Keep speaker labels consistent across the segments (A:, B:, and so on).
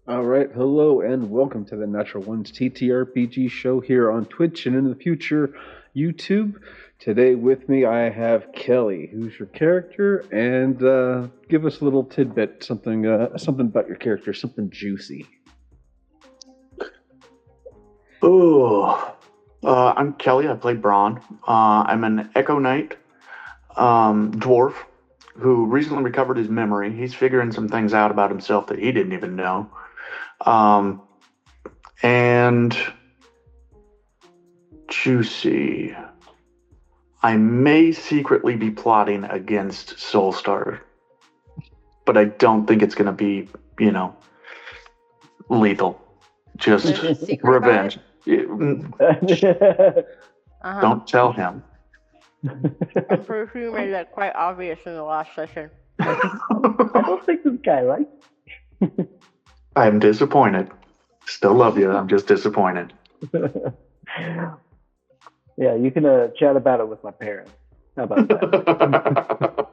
A: All right, hello and welcome to the Natural 1's TTRPG show here on Twitch and in the future YouTube. Today with me I have Kelly, who's your character, and give us a little tidbit, something about your character, something juicy.
B: I'm Kelly. I play Braun. I'm an Echo Knight dwarf who recently recovered his memory. He's figuring some things out about himself that he didn't even know. And juicy. I may secretly be plotting against Soulstar, but I don't think it's going to be, lethal. Just revenge. Don't tell him.
C: I'm pretty sure you made that quite obvious in the last session.
D: I don't think this guy likes.
B: I'm disappointed. Still love you. I'm just disappointed.
D: Yeah, you can chat about it with my parents. How about that?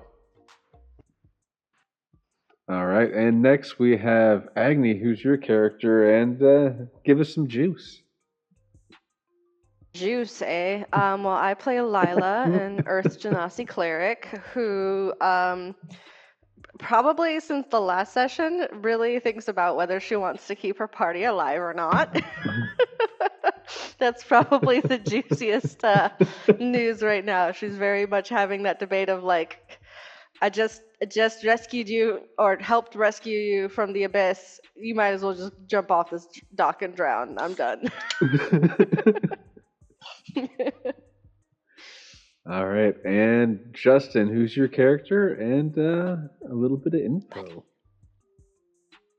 A: All right, and next we have Agni, who's your character, and give us some juice.
C: Juice, eh? Well, I play Lila, an Earth Genasi cleric, who probably since the last session really thinks about whether she wants to keep her party alive or not. That's probably the juiciest news right now. She's very much having that debate of like, I just rescued you or helped rescue you from the abyss. You might as well just jump off this dock and drown. I'm done.
A: All right, and Justin, who's your character, and a little bit of info.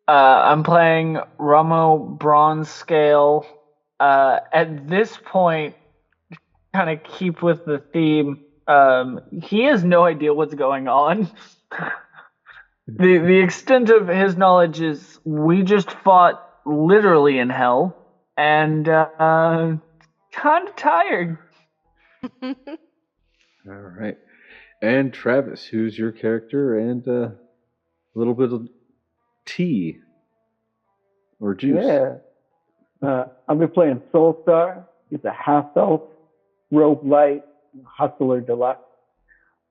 E: I'm playing Romo Bronze Scale. At this point, kind of keep with the theme. He has no idea what's going on. The extent of his knowledge is we just fought literally in hell, and kind of tired.
A: All right, and Travis, who's your character, and a little bit of tea or juice.
D: Yeah. I'll be playing Soulstar. He's a half-elf, roguelite, hustler deluxe.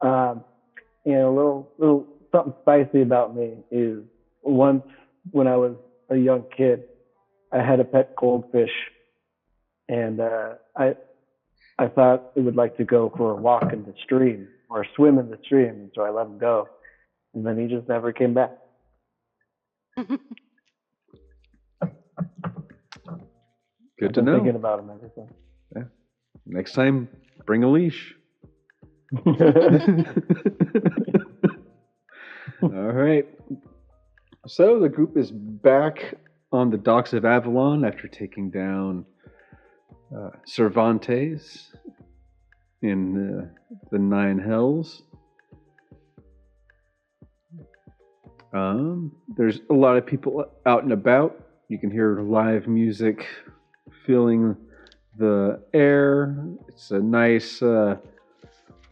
D: And a little something spicy about me is once when I was a young kid, I had a pet goldfish, and I thought it would like to go for a walk in the stream or a swim in the stream, and so I let him go, and then he just never came back.
A: Good to know.
D: Thinking about him ever since.
A: Yeah. Next time, bring a leash. All right. So the group is back on the docks of Avalon after taking down Cervantes in the Nine Hells. There's a lot of people out and about. You can hear live music filling the air. It's a nice,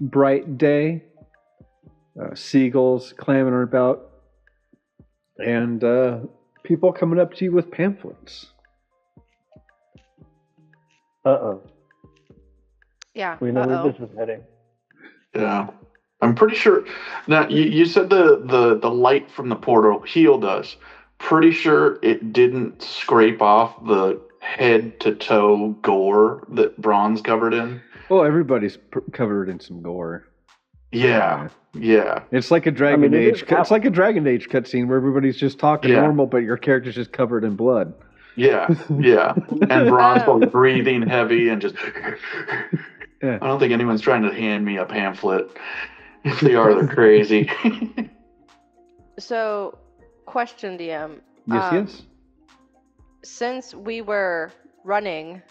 A: bright day. Seagulls clamoring about. And people coming up to you with pamphlets.
D: Uh-oh.
C: Yeah.
D: We know where this is heading.
B: Yeah. I'm pretty sure. Now, you said the light from the portal healed us. Pretty sure it didn't scrape off the head-to-toe gore that Braun's covered in.
A: Well, everybody's covered in some gore.
B: Yeah.
A: It's like a Dragon Age. It's like a Dragon Age cutscene where everybody's just talking normal, but your character's just covered in blood.
B: Yeah. And Braun's probably breathing heavy and just.
A: Yeah.
B: I don't think anyone's trying to hand me a pamphlet. If they are, they're crazy.
C: So, question, DM.
A: Yes.
C: Since we were running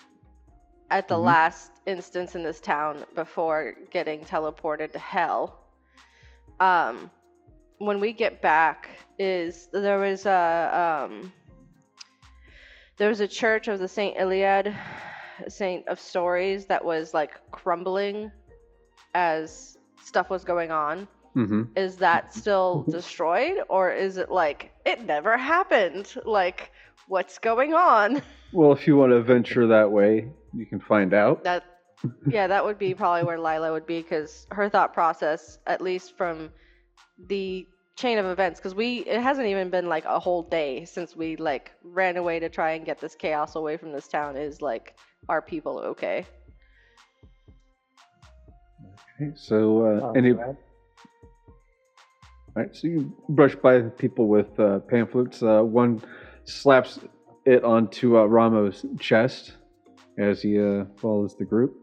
C: at the last instance in this town before getting teleported to hell, when we get back, there was a church of the Saint Iliad, Saint of Stories, that was like crumbling as stuff was going on.
A: Mm-hmm.
C: Is that still destroyed, or is it like it never happened? Like, what's going on.
A: Well, if you want to venture that way, you can find out.
C: That would be probably where Lila would be, because her thought process, at least from the chain of events, because it hasn't even been like a whole day since we like ran away to try and get this chaos away from this town, is like, are people okay?
A: Okay, so Right, so you brush by people with pamphlets. One slaps it onto Ramo's chest as he follows the group.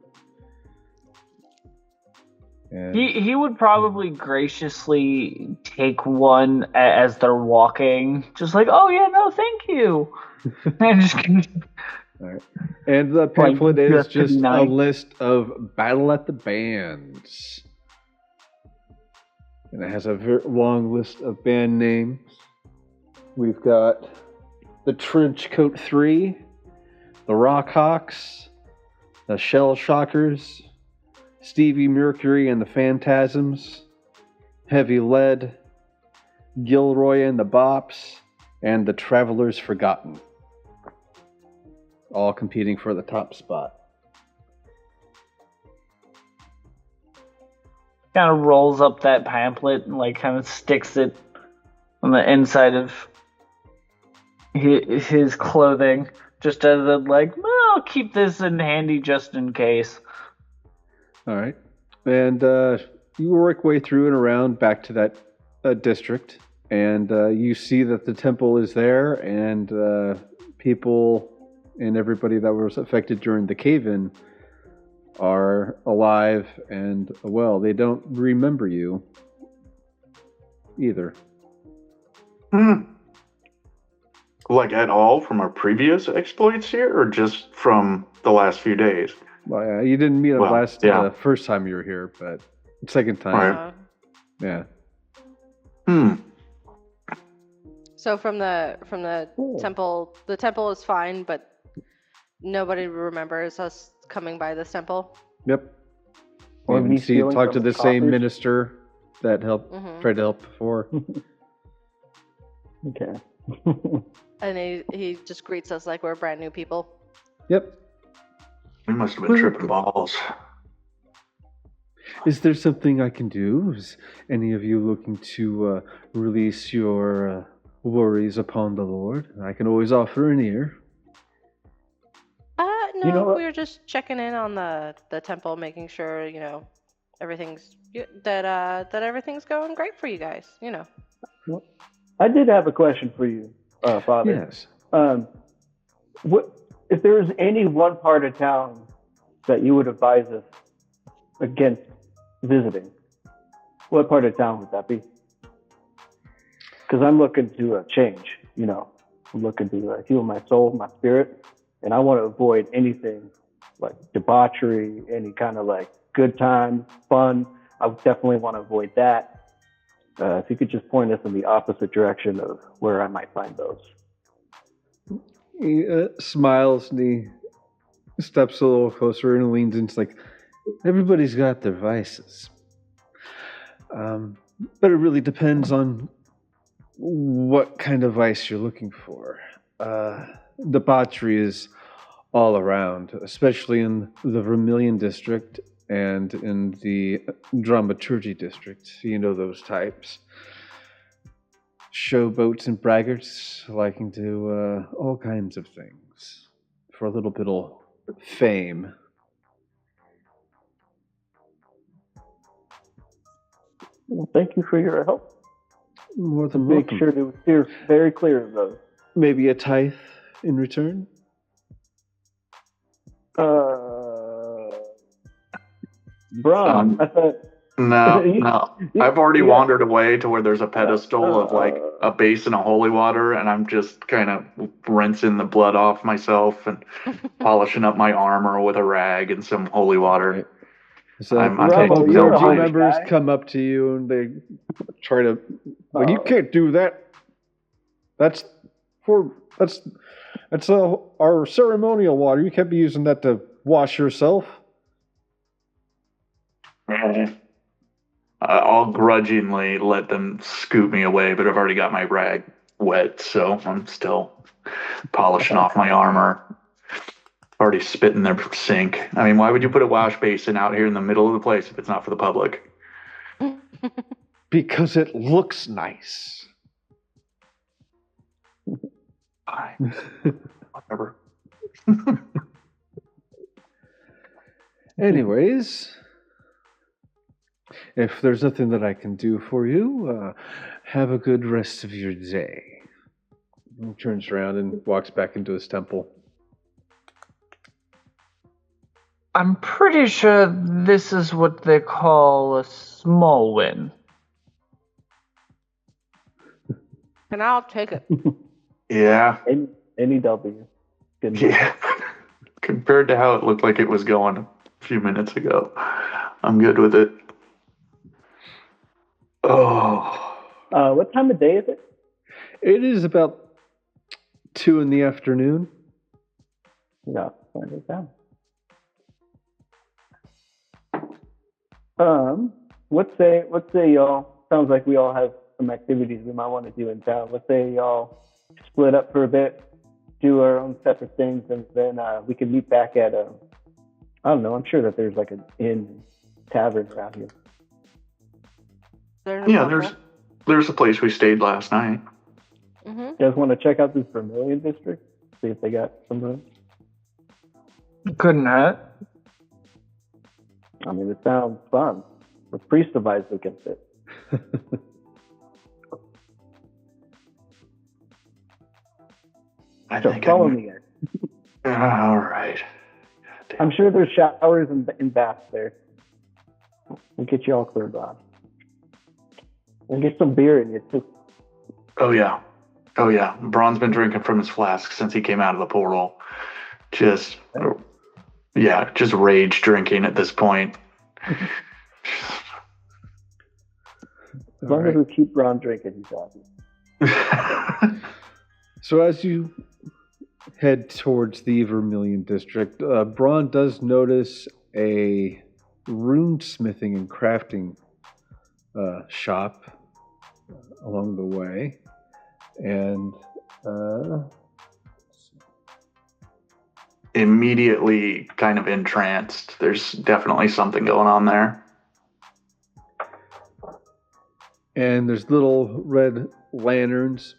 A: And
E: He would probably graciously take one as they're walking, just like, oh yeah, no, thank you. And just
A: all right. And the pamphlet is
E: just to be
A: just a
E: nice.
A: list of Battle at the Bands. And it has a very long list of band names. We've got the Trenchcoat 3, the Rock Hawks, the Shell Shockers, Stevie Mercury and the Phantasms, Heavy Lead, Gilroy and the Bops, and the Travelers Forgotten. All competing for the top spot.
E: kind of rolls up that pamphlet and like kind of sticks it on the inside of his clothing, just as a like, well, I'll keep this in handy just in case.
A: All right. And you work your way through and around back to that district, and you see that the temple is there, and people and everybody that was affected during the cave-in are alive and well. They don't remember you either.
B: Like at all from our previous exploits here, or just from the last few days?
A: Well, you didn't meet them first time you were here, but second time.
B: Right.
A: Yeah.
C: So from the temple, the temple is fine, but nobody remembers us coming by this temple.
A: Yep.
D: Or
A: You
D: me
A: see, talk
D: stealing
A: to the
D: some
A: same
D: coffers.
A: minister that helped, tried to help before.
D: Okay.
C: And he just greets us like we're brand new people.
A: Yep.
B: We must have been tripping balls.
A: Is there something I can do? Is any of you looking to release your worries upon the Lord? I can always offer an ear.
C: No,
D: You know what?
C: we were just checking in on the temple, making sure everything's that everything's going great for you guys.
D: Well, I did have a question for you, Father.
A: Yes.
D: What if there was any one part of town that you would advise us against visiting? What part of town would that be? Because I'm looking to change. I'm looking to heal my soul, my spirit, and I want to avoid anything like debauchery, any kind of like good time, fun. I would definitely want to avoid that. If you could just point us in the opposite direction of where I might find those.
A: He smiles and he steps a little closer and leans in. It's like, everybody's got their vices. But it really depends on what kind of vice you're looking for. Debauchery is all around, especially in the Vermilion district and in the Dramaturgy district. You know those types. Showboats and braggarts liking to do all kinds of things for a little bit of fame.
D: Well, thank you for your help.
A: More than
D: Make
A: welcome.
D: sure to steer very clear of those.
A: Maybe a tithe in return?
D: Bron, I thought.
B: No. I've already wandered away to where there's a pedestal of like a basin of holy water, and I'm just kind of rinsing the blood off myself and polishing up my armor with a rag and some holy water.
A: So
B: I'm
D: Bravo,
B: taking
D: you're
B: no
D: a
A: clergy
D: holy
B: mind.
A: members
D: guy.
A: come up to you and they try to, like, you can't do that. That's our ceremonial water. You can't be using that to wash yourself.
B: I'll grudgingly let them scoot me away, but I've already got my rag wet, so I'm still polishing off my armor. Already spit in their sink. I mean, why would you put a wash basin out here in the middle of the place if it's not for the public?
A: Because it looks nice.
B: Fine. Whatever.
A: Anyways, if there's nothing that I can do for you, have a good rest of your day. He turns around and walks back into his temple.
E: I'm pretty sure this is what they call a small win.
C: And I'll take it.
B: Yeah.
D: Any W. Good.
B: Yeah. Compared to how it looked like it was going a few minutes ago, I'm good with it. Oh.
D: What time of day is it?
A: It is about 2 in the afternoon.
D: No, find it down. Let's say y'all, sounds like we all have some activities we might want to do in town. Let's say y'all split up for a bit, do our own separate things, and then we can meet back at I don't know, I'm sure that there's like an inn tavern around here.
B: Yeah, there's a place we stayed last night.
C: Mm-hmm.
D: You guys want to check out this Vermilion district? See if they got some room?
E: Couldn't hurt.
D: I mean, it sounds fun. The priest of eyes against it. So follow me, guys.
B: All right.
D: I'm sure there's showers and baths there. We'll get you all cleared on. We'll get some beer in you too.
B: Oh yeah. Braun's been drinking from his flask since he came out of the portal. Just rage drinking at this point.
D: As long as we keep Braun drinking, he's happy.
A: So as you head towards the Vermilion district, Braun does notice a rune smithing and crafting shop along the way, and
B: immediately kind of entranced. There's definitely something going on there.
A: And there's little red lanterns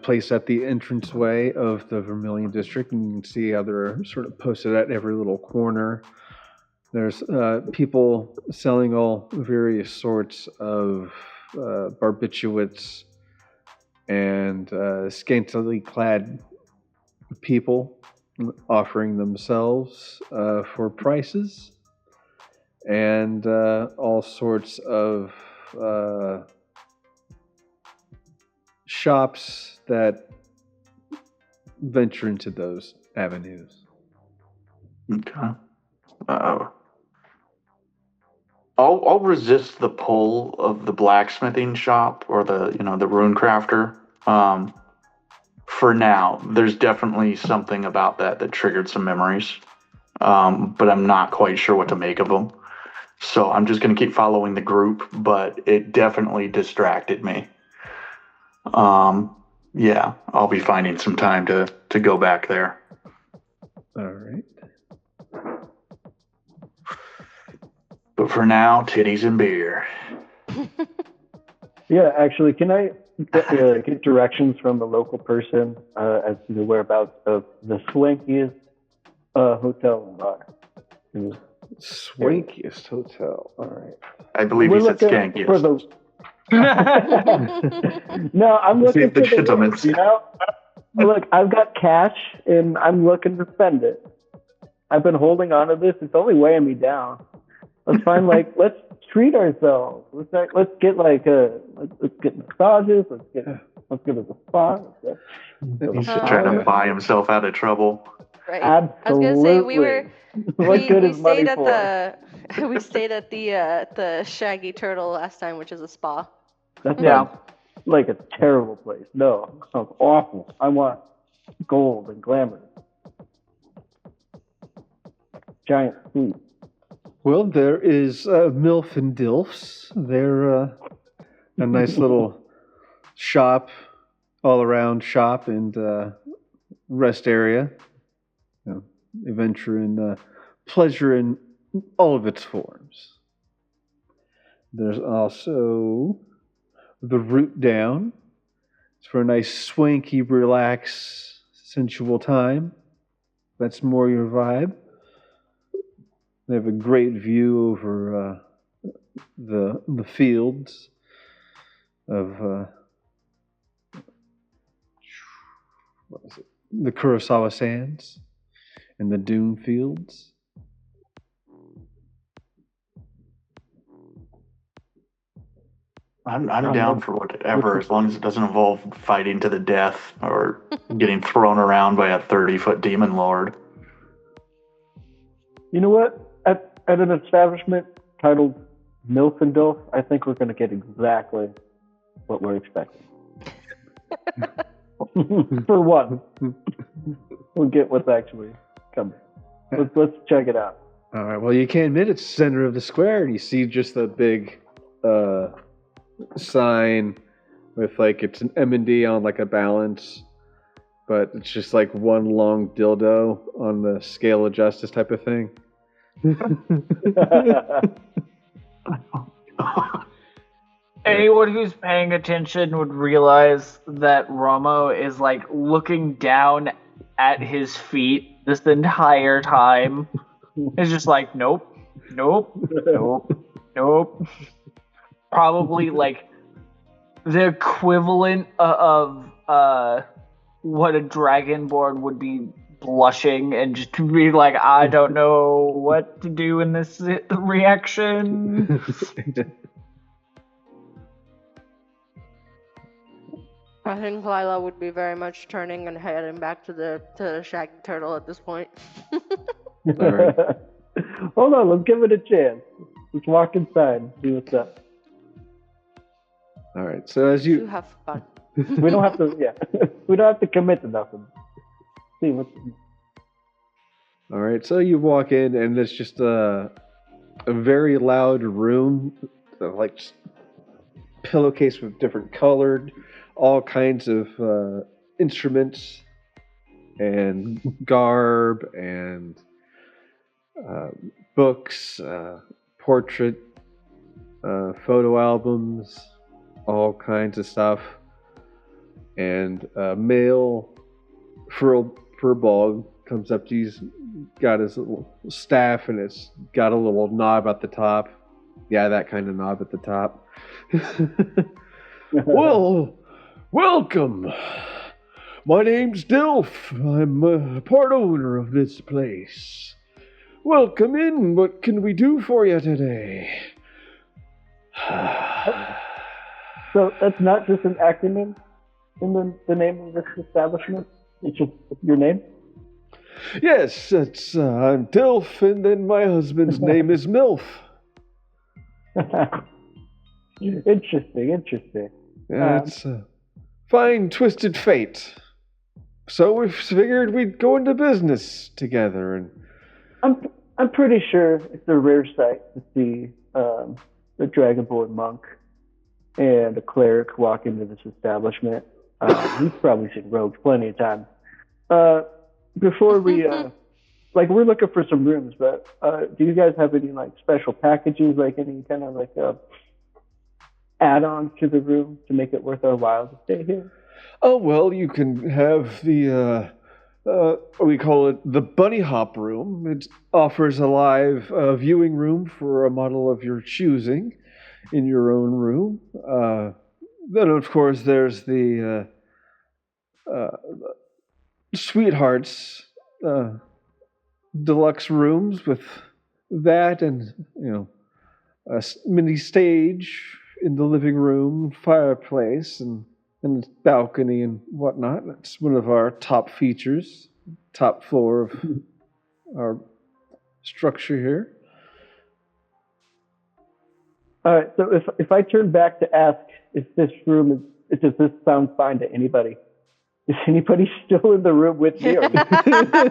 A: placed at the entranceway of the Vermilion district, and you can see how they're sort of posted at every little corner. There's people selling all various sorts of barbiturates and scantily clad people offering themselves for prices, and all sorts of shops that venture into those avenues.
B: Okay. I'll resist the pull of the blacksmithing shop or the rune crafter. For now, there's definitely something about that triggered some memories, but I'm not quite sure what to make of them. So I'm just going to keep following the group, but it definitely distracted me. Yeah, I'll be finding some time to go back there.
A: All right.
B: But for now, titties and beer.
D: Yeah, actually, can I get directions from the local person as to the whereabouts of the swankiest hotel and bar?
A: Swankiest hotel. All right.
B: I believe he said skankiest.
D: For the... No, I'm looking for the
B: gentlemen.
D: Look, I've got cash and I'm looking to spend it. I've been holding on to this. It's only weighing me down. Let's find let's treat ourselves. Let's get let's get massages. Let's get to the spa.
B: He's just trying to buy himself out of trouble.
C: Right.
D: Absolutely.
C: I was gonna say we stayed at
D: for?
C: we stayed at the Shaggy Turtle last time, which is a spa.
D: That's like a terrible place. No, it sounds awful. I want gold and glamour. Giant suite.
A: Well, there is Milf and Dilfs. They're a nice little shop all around shop and rest area. You know, adventure and pleasure in all of its forms. There's also the route down. It's for a nice, swanky, relaxed, sensual time. That's more your vibe. They have a great view over the fields of what is it? The Kurosawa Sands and the dune fields.
B: I'm down for whatever, as long as it doesn't involve fighting to the death or getting thrown around by a 30-foot demon lord.
D: You know what? At an establishment titled Milf and Dolph, I think we're going to get exactly what we're expecting. For one, we'll get what's actually coming. Let's check it out.
A: All right. Well, you can't admit it's the center of the square, and you see just a big sign with like it's an M&D on like a balance, but it's just like one long dildo on the scale of justice type of thing.
E: Anyone who's paying attention would realize that Romo is like looking down at his feet this entire time. It's just like, nope, nope, nope, nope. Probably like the equivalent of what a dragonborn would be blushing and just be like, I don't know what to do in this reaction.
C: I think Lila would be very much turning and heading back to the shaggy turtle at this point.
A: All right.
D: Hold on, let's give it a chance. Let's walk inside and see what's up.
A: All right. So as you
C: have fun.
D: We don't have to, we don't have to commit to nothing. See what's.
A: All right. So you walk in, and it's just a very loud room, like pillowcase with different colored, all kinds of instruments and garb and books, portrait, photo albums, all kinds of stuff, and a male furball comes up to you. He's got his little staff, and it's got a little knob at the top. Yeah, that kind of knob at the top. Well, welcome. My name's Dilf. I'm a part owner of this place. Welcome in. What can we do for you today?
D: So that's not just an acronym in the name of this establishment? It's just your name?
A: Yes, it's I'm Dilf, and then my husband's name is Milf.
D: Interesting.
A: Yeah, it's a fine twisted fate. So we figured we'd go into business together, and
D: I'm pretty sure it's a rare sight to see the Dragonborn monk and a cleric walk into this establishment. He's probably seen rogues plenty of times. Before we, we're looking for some rooms, but do you guys have any like special packages, like any kind of like add-ons to the room to make it worth our while to stay here?
A: oh well, you can have the we call it the Bunny Hop Room. It offers a live viewing room for a model of your choosing in your own room. Then, of course, there's the Sweethearts deluxe rooms with that, and a mini stage in the living room, fireplace, and balcony and whatnot. That's one of our top features, top floor of our structure here.
D: All right. So if I turn back to ask if this room does this sound fine to anybody? Is anybody still in the room with me? Or am I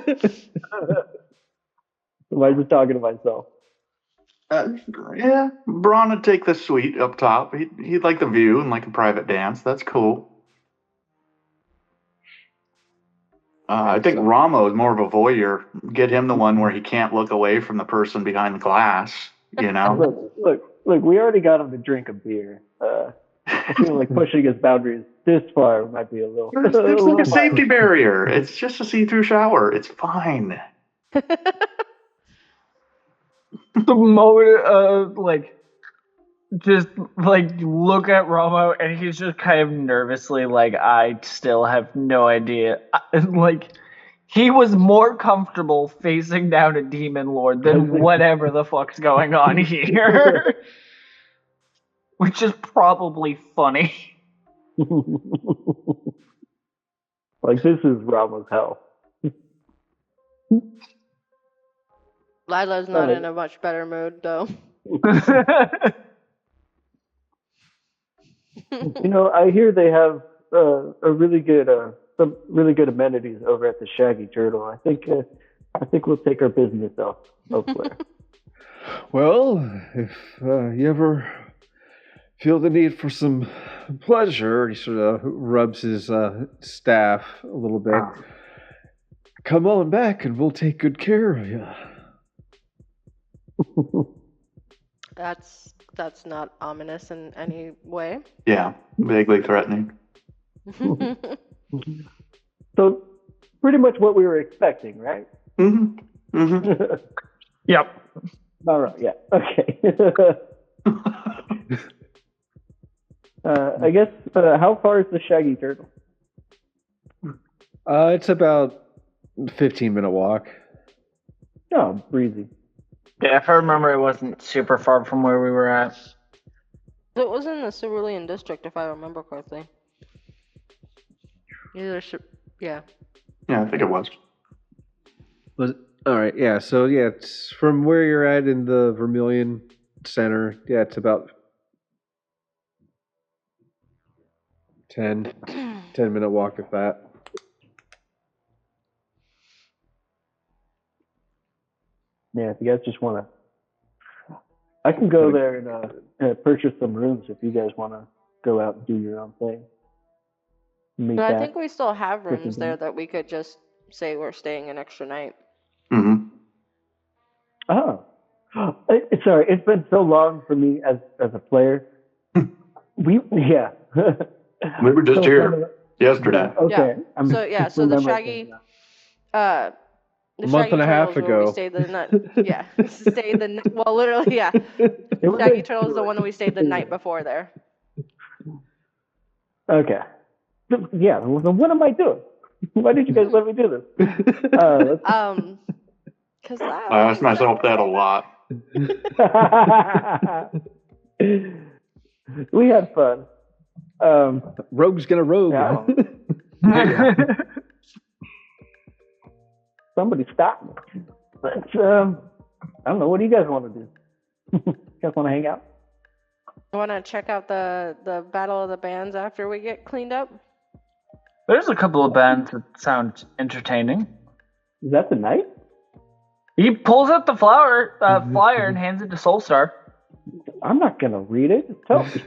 D: just talking to myself?
B: Yeah, Braun would take the suite up top. He'd like the view and like a private dance. That's cool. I think Ramo is more of a voyeur. Get him the one where he can't look away from the person behind the glass. You know.
D: Look. We already got him to drink a beer. I feel like pushing his boundaries this far might be a little.
B: It's like a safety barrier. It's just a see-through shower. It's fine.
E: The moment, just look at Romo, and he's just kind of nervously like, I still have no idea. He was more comfortable facing down a demon lord than whatever the fuck's going on here. Which is probably funny.
D: Like, this is Ramo's hell.
C: Lila's not in a much better mood, though.
D: I hear they have some really good amenities over at the Shaggy Turtle. I think we'll take our business elsewhere.
A: Well, if you ever feel the need for some pleasure, he sort of rubs his staff a little bit. Come on back, and we'll take good care of you.
C: That's not ominous in any way.
B: Yeah, vaguely threatening.
D: So, pretty much what we were expecting, right?
B: Mm-hmm. Mm-hmm.
E: Yep.
D: All right. Yeah. Okay. I guess. How far is the Shaggy Turtle?
A: It's about a 15-minute walk.
D: Oh, breezy.
E: Yeah, if I remember, it wasn't super far from where we were at.
C: It was in the Cerulean district, if I remember correctly. Yeah.
B: Yeah, I think it was.
A: Was all right? Yeah. So yeah, it's from where you're at in the Vermilion Center. Yeah, it's about 10-minute walk, if that.
D: Yeah, if you guys just want to, I can go there and purchase some rooms if you guys want to go out and do your own thing.
C: But I think we still have rooms there that we could just say we're staying an extra night.
B: Mm-hmm.
D: Oh, sorry, it's been so long for me as a player. We
B: were just here yesterday.
D: Okay.
C: Yeah. So the Shaggy.
A: A month and a half ago.
C: We stayed the night. Yeah, stayed the well, literally, yeah. Shaggy Turtle is the one that we stayed the night before there.
D: Okay. Yeah. So what am I doing? Why did you guys let me do this?
C: Because
B: I ask myself that a lot.
D: We had fun.
A: Rogue's gonna rogue.
D: Yeah. Somebody stop me. But, I don't know. What do you guys want to do? You guys want to hang out?
C: Want to check out the Battle of the Bands after we get cleaned up?
E: There's a couple of bands that sound entertaining.
D: Is that the night?
E: He pulls out the flyer and hands it to Soulstar.
D: I'm not going to read it. Tell me.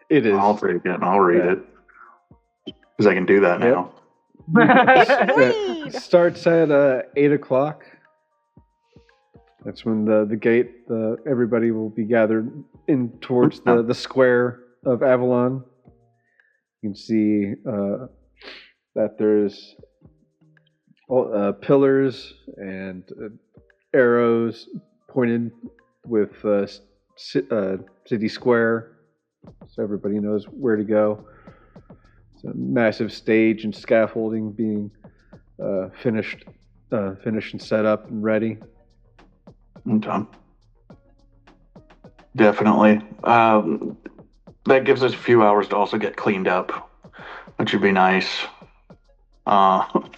A: It is.
B: I'll take it and I'll read it. Because I can do that now.
A: It starts at 8 o'clock. That's when the gate, everybody will be gathered in towards the square of Avalon. You can see that there's pillars and arrows pointed with City Square, so everybody knows where to go. It's a massive stage and scaffolding being finished and set up and ready.
B: Okay. Definitely. That gives us a few hours to also get cleaned up, which would be nice. Like,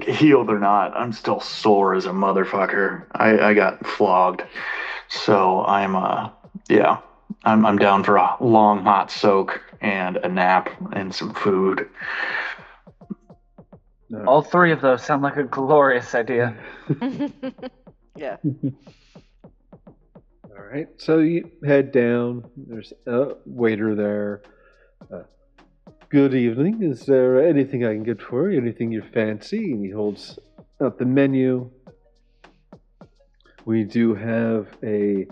B: healed or not, I'm still sore as a motherfucker. I got flogged. So I'm down for a long hot soak and a nap and some food.
E: All three of those sound like a glorious idea.
C: Yeah.
A: All right, so you head down. There's a waiter there. Good evening. Is there anything I can get for you? Anything you fancy? And he holds out the menu. We do have a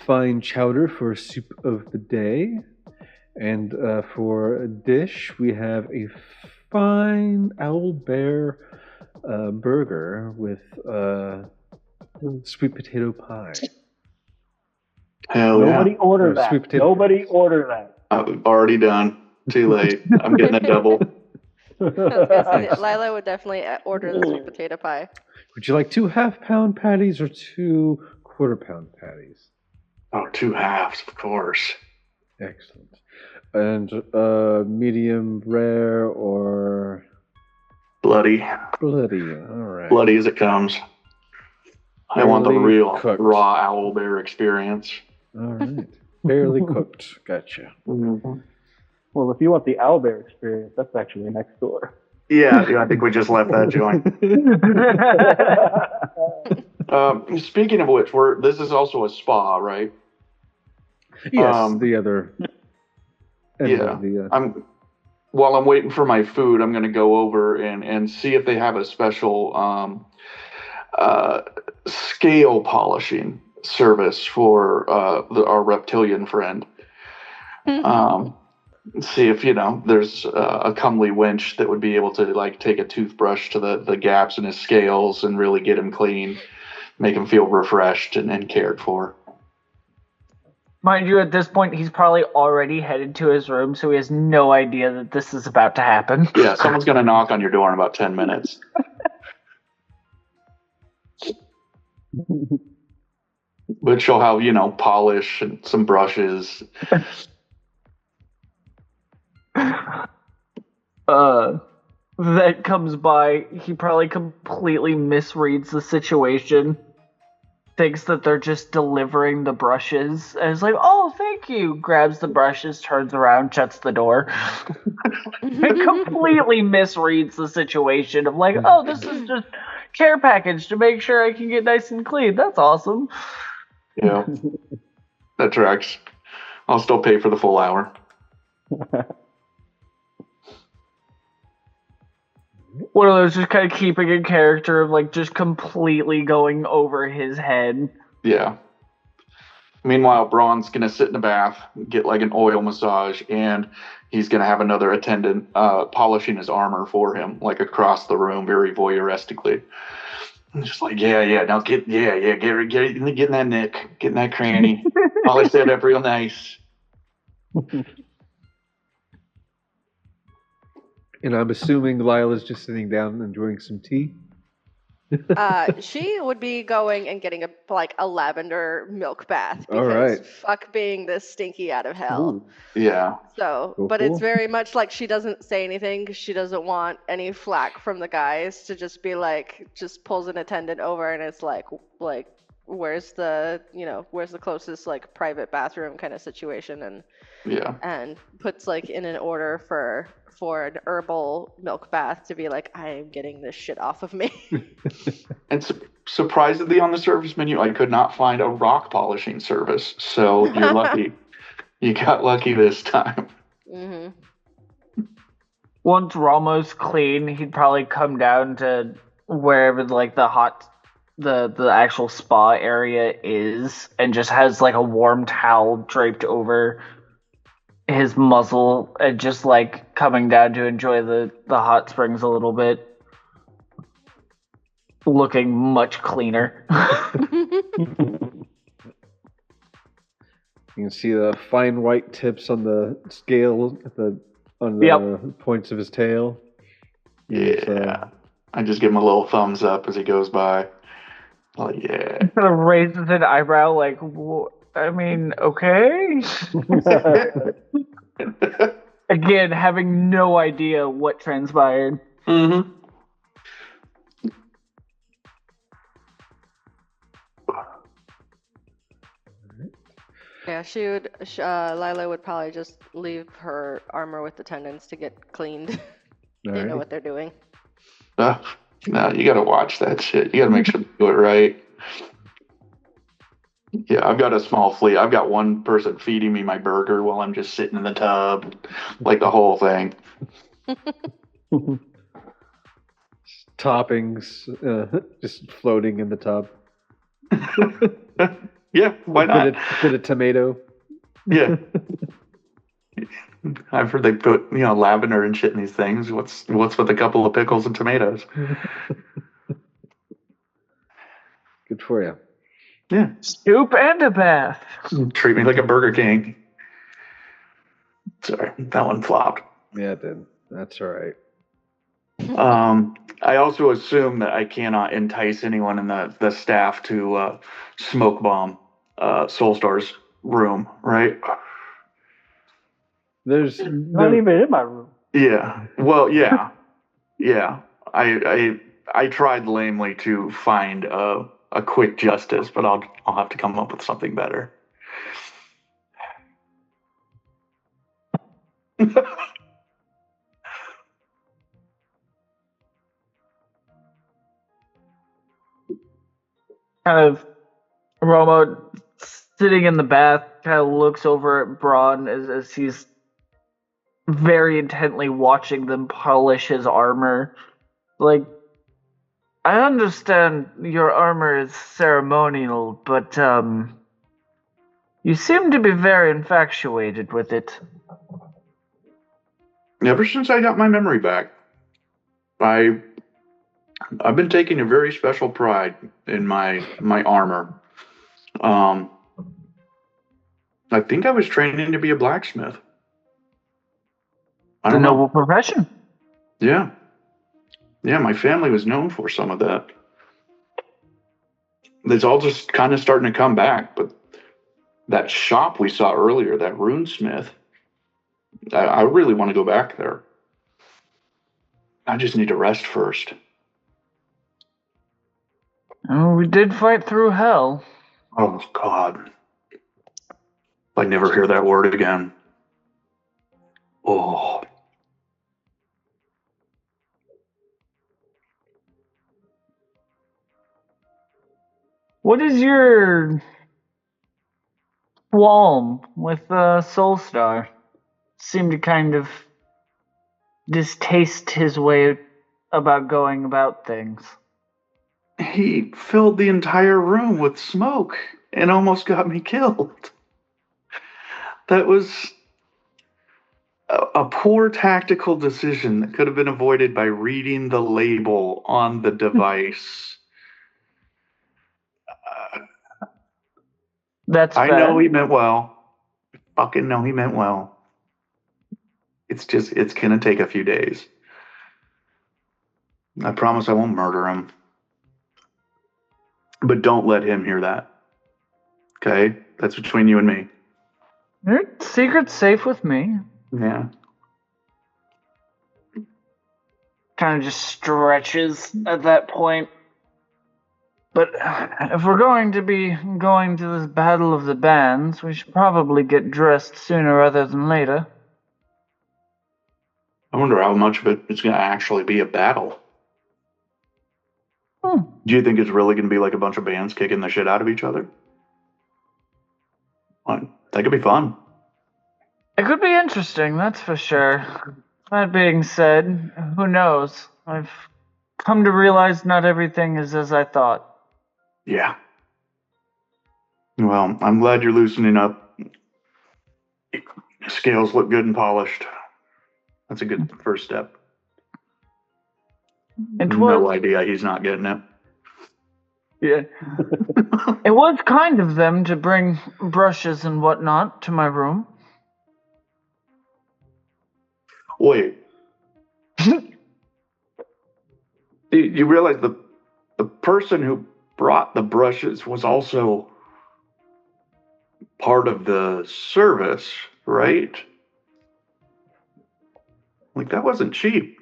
A: fine chowder for soup of the day. And for a dish, we have a fine owl bear burger with sweet potato pie.
B: Hell
D: Nobody order that.
A: Sweet potato
D: Nobody order that.
B: I'm already done. Too late. I'm getting a double.
C: I was gonna say, Lila would definitely order the sweet potato pie.
A: Would you like 2 half-pound patties or 2 quarter-pound patties?
B: Oh, 2 halves, of course.
A: Excellent. And medium rare or
B: Bloody.
A: bloody? All right.
B: Bloody as it comes. I want the
A: Barely
B: real
A: cooked.
B: raw owl bear experience.
A: All right. Barely cooked. Gotcha.
B: Mm-hmm.
D: Well, if you want the owlbear experience, that's actually next door.
B: Yeah, dude, I think we just left that joint. Speaking of which, this is also a spa, right?
A: Yes, the other. end
B: Yeah.
A: of the,
B: While I'm waiting for my food, I'm going to go over and see if they have a special scale polishing service for our reptilian friend. See if there's a comely wench that would be able to like take a toothbrush to the gaps in his scales and really get him clean, make him feel refreshed and cared for.
E: Mind you, at this point, he's probably already headed to his room, so he has no idea that this is about to happen.
B: Yeah, someone's going to knock on your door in about 10 minutes. But she'll have, polish and some brushes.
E: That comes by, he probably completely misreads the situation, thinks that they're just delivering the brushes, and is like, oh, thank you, grabs the brushes, turns around, shuts the door. And completely misreads the situation of like, oh, this is just care package to make sure I can get nice and clean. That's awesome.
B: Yeah, that tracks. I'll still pay for the full hour.
E: One of those just kind of keeping in character of like just completely going over his head.
B: Yeah. Meanwhile, Braun's going to sit in the bath, get like an oil massage, and he's going to have another attendant polishing his armor for him, like across the room, very voyeuristically. And just like, now get in that nick, get in that cranny, polish that up real nice.
A: and I'm assuming Lila's just sitting down and enjoying some tea.
C: She would be going and getting a lavender milk bath
A: All
C: because
A: right.
C: fuck being this stinky out of hell.
A: Ooh.
B: Yeah.
C: So,
A: Cool,
C: but
A: cool.
C: it's very much like she doesn't say anything because she doesn't want any flack from the guys to just be like, just pulls an attendant over and it's like where's the closest like private bathroom kind of situation and puts like in an order for an herbal milk bath to be like, I am getting this shit off of me.
B: And surprisingly, on the service menu, I could not find a rock polishing service. So you're lucky. You got lucky this time.
C: Mm-hmm.
E: Once Ramo's clean, he'd probably come down to wherever like the actual spa area is and just has like a warm towel draped over his muzzle and just like coming down to enjoy the hot springs a little bit, looking much cleaner.
A: You can see the fine white tips on the scale on the points of his tail.
B: Yeah. I just give him a little thumbs up as he goes by. Oh, yeah.
E: Kind of raises an eyebrow like, I mean, okay. Again, having no idea what transpired.
B: Mm-hmm.
C: Yeah, Lila would probably just leave her armor with attendants to get cleaned. They know what they're doing.
B: No, you gotta watch that shit. You gotta make sure you do it right. Yeah, I've got a small fleet. I've got one person feeding me my burger while I'm just sitting in the tub, like the whole thing.
A: Toppings just floating in the tub.
B: Yeah, why not?
A: Bit of tomato.
B: Yeah. I've heard they put lavender and shit in these things. What's with a couple of pickles and tomatoes?
A: Good for you.
B: Yeah.
E: Soup and a bath.
B: Treat me like a Burger King. Sorry, that one flopped.
A: Yeah, it did. That's all right.
B: I also assume that I cannot entice anyone in the staff to smoke bomb Soulstar's room, right?
A: There's
D: Not
A: no,
D: even in my room.
B: Yeah. Well, yeah. Yeah. I tried lamely to find a quick justice, but I'll have to come up with something better.
E: Kind of Romo sitting in the bath kind of looks over at Braun as he's very intently watching them polish his armor. Like, I understand your armor is ceremonial, but you seem to be very infatuated with it.
B: Ever since I got my memory back, I've been taking a very special pride in my armor. I think I was training to be a blacksmith. I
E: It's a
B: don't know.
E: noble profession.
B: Yeah. Yeah, my family was known for some of that. It's all just kind of starting to come back, but that shop we saw earlier, that runesmith, I really want to go back there. I just need to rest first.
E: Oh, we did fight through hell.
B: Oh, God. If I never hear that word again. Oh.
E: What is your qualm with Soulstar? Seem to kind of distaste his way about going about things.
B: He filled the entire room with smoke and almost got me killed. That was a poor tactical decision that could have been avoided by reading the label on the device.
E: That's
B: I
E: fair.
B: know he meant well. Fucking know he meant well. It's going to take a few days. I promise I won't murder him. But don't let him hear that. Okay? That's between you and me.
E: Your secret's safe with me.
B: Yeah.
E: Kind of just stretches at that point. But if we're going to be going to this battle of the bands, we should probably get dressed sooner rather than later.
B: I wonder how much of it is going to actually be a battle. Do you think it's really going to be like a bunch of bands kicking the shit out of each other? That could be fun.
E: It could be interesting, that's for sure. That being said, who knows? I've come to realize not everything is as I thought.
B: Yeah. Well, I'm glad you're loosening up. Scales look good and polished. That's a good first step. No idea he's not getting it.
E: Yeah. It was kind of them to bring brushes and whatnot to my room.
B: Wait. You realize the person who brought the brushes was also part of the service, right? Like, that wasn't cheap.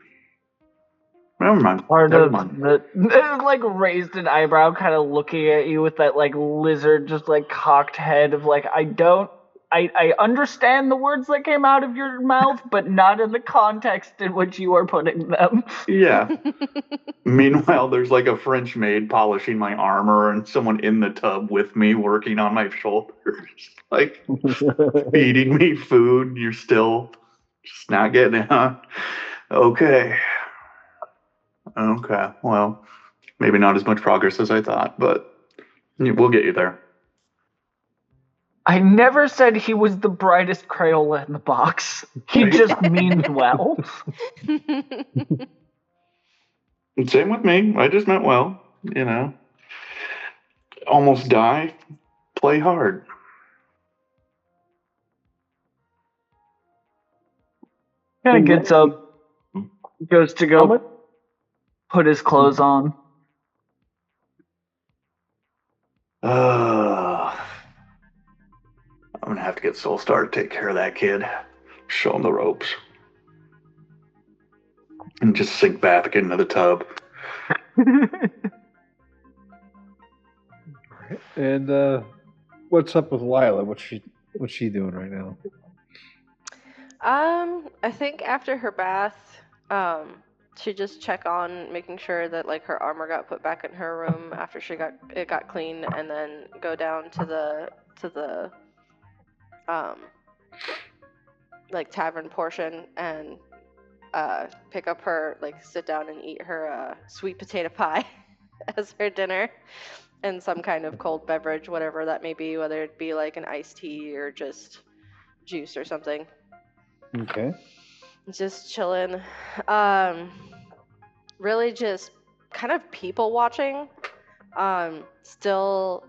B: Never mind. Never mind.
E: Like raised an eyebrow, kind of looking at you with that like lizard, just like cocked head of like, I don't I understand the words that came out of your mouth, but not in the context in which you are putting them.
B: Yeah. Meanwhile, there's like a French maid polishing my armor and someone in the tub with me working on my shoulders, like feeding me food. You're still just not getting it, huh? Okay. Okay. Well, maybe not as much progress as I thought, but we'll get you there.
E: I never said he was the brightest Crayola in the box. He just means well.
B: Same with me. I just meant well, Almost die, play hard.
E: Kind of gets up, goes to go put his clothes on.
B: I'm gonna have to get Soulstar to take care of that kid. Show him the ropes. And just sink back into the tub.
A: And what's up with Lila? What's she doing right now?
C: I think after her bath, she just check on making sure that like her armor got put back in her room after it got cleaned, and then go down to the like tavern portion and pick up her, like, sit down and eat her sweet potato pie as her dinner, and some kind of cold beverage, whatever that may be, whether it be like an iced tea or just juice or something.
A: Okay.
C: Just chilling. Really just kind of people watching. Still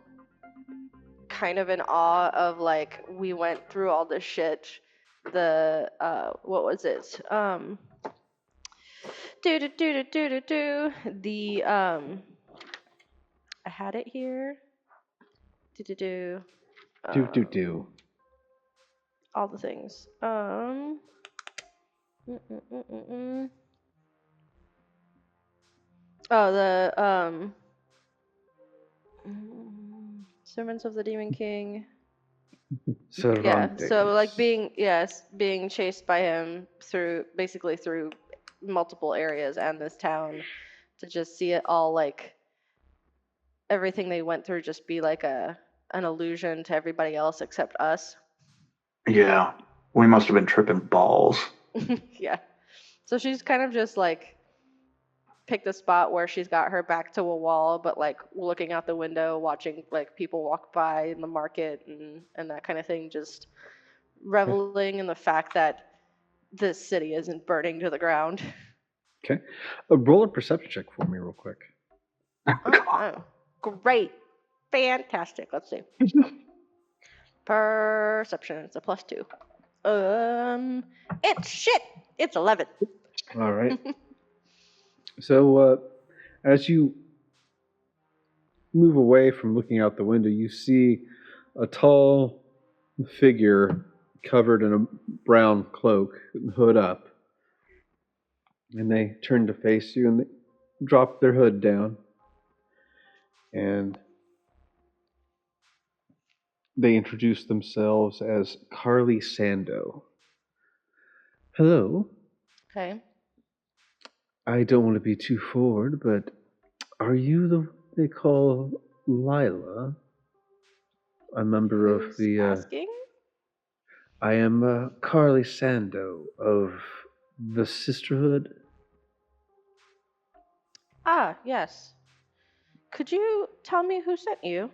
C: kind of in awe of, like, we went through all this shit. The what was it? The I had it here. All the things. Oh, the Servants of the Demon King. Yeah, so like being chased by him through multiple areas and this town, to just see it all, like everything they went through, just be like an illusion to everybody else except us.
B: Yeah, we must have been tripping balls.
C: Yeah. So she's kind of just like picked a spot where she's got her back to a wall, but like looking out the window, watching like people walk by in the market and that kind of thing, just reveling in the fact that this city isn't burning to the ground.
A: Okay. Roll a perception check for me real quick.
C: Oh, great. Fantastic. Let's see. Perception, it's a +2. It's shit. It's 11.
A: All right. So, as you move away from looking out the window, you see a tall figure covered in a brown cloak, hood up. And they turn to face you and they drop their hood down. And they introduce themselves as Carly Sando. Hello.
C: Okay.
A: I don't want to be too forward, but are you the they call Lila? A member of the.
C: Asking?
A: I am Carly Sando of the Sisterhood.
C: Ah, yes. Could you tell me who sent you?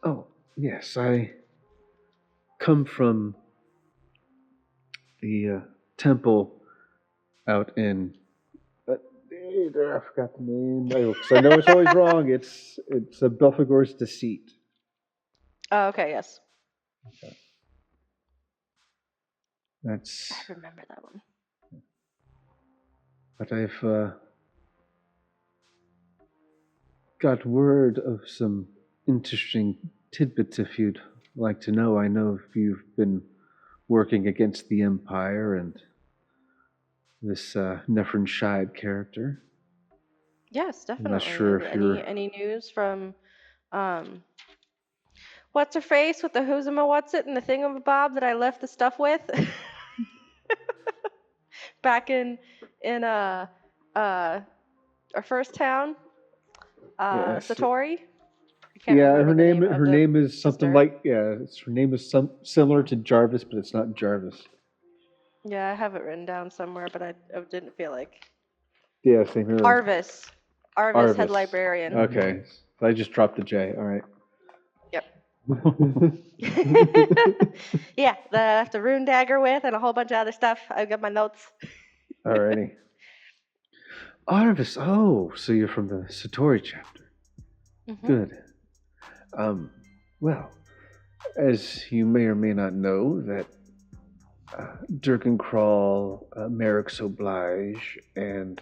A: Oh, yes, I come from the temple out in. I forgot the name. I know it's always wrong. It's Belphegor's Deceit.
C: Oh, okay, yes.
A: Okay. That's.
C: I remember that one.
A: But I've got word of some interesting tidbits if you'd like to know. I know if you've been working against the Empire and this Nephrin Shide character.
C: Yes, definitely.
A: I'm not sure if you're...
C: Any news from what's her face with the who's and what's it and the thingamabob that I left the stuff with back in our first town,
A: Yes.
C: Satori. I can't
A: Yeah,
C: remember
A: her
C: the
A: name
C: name of
A: her
C: the
A: name is something
C: sister.
A: like her name is similar to Jarvis, but it's not Jarvis.
C: Yeah, I have it written down somewhere, but I didn't feel like.
A: Yeah, same here.
C: Arvis, head
A: Arvis.
C: librarian.
A: Okay, so I just dropped the J. All right.
C: Yep. Yeah, the rune dagger with and a whole bunch of other stuff. I've got my notes.
A: Alrighty. Arvis. Oh, so you're from the Satori chapter.
C: Mhm.
A: Good. Well, as you may or may not know, that Durkencrawl, Merrick's Oblige, and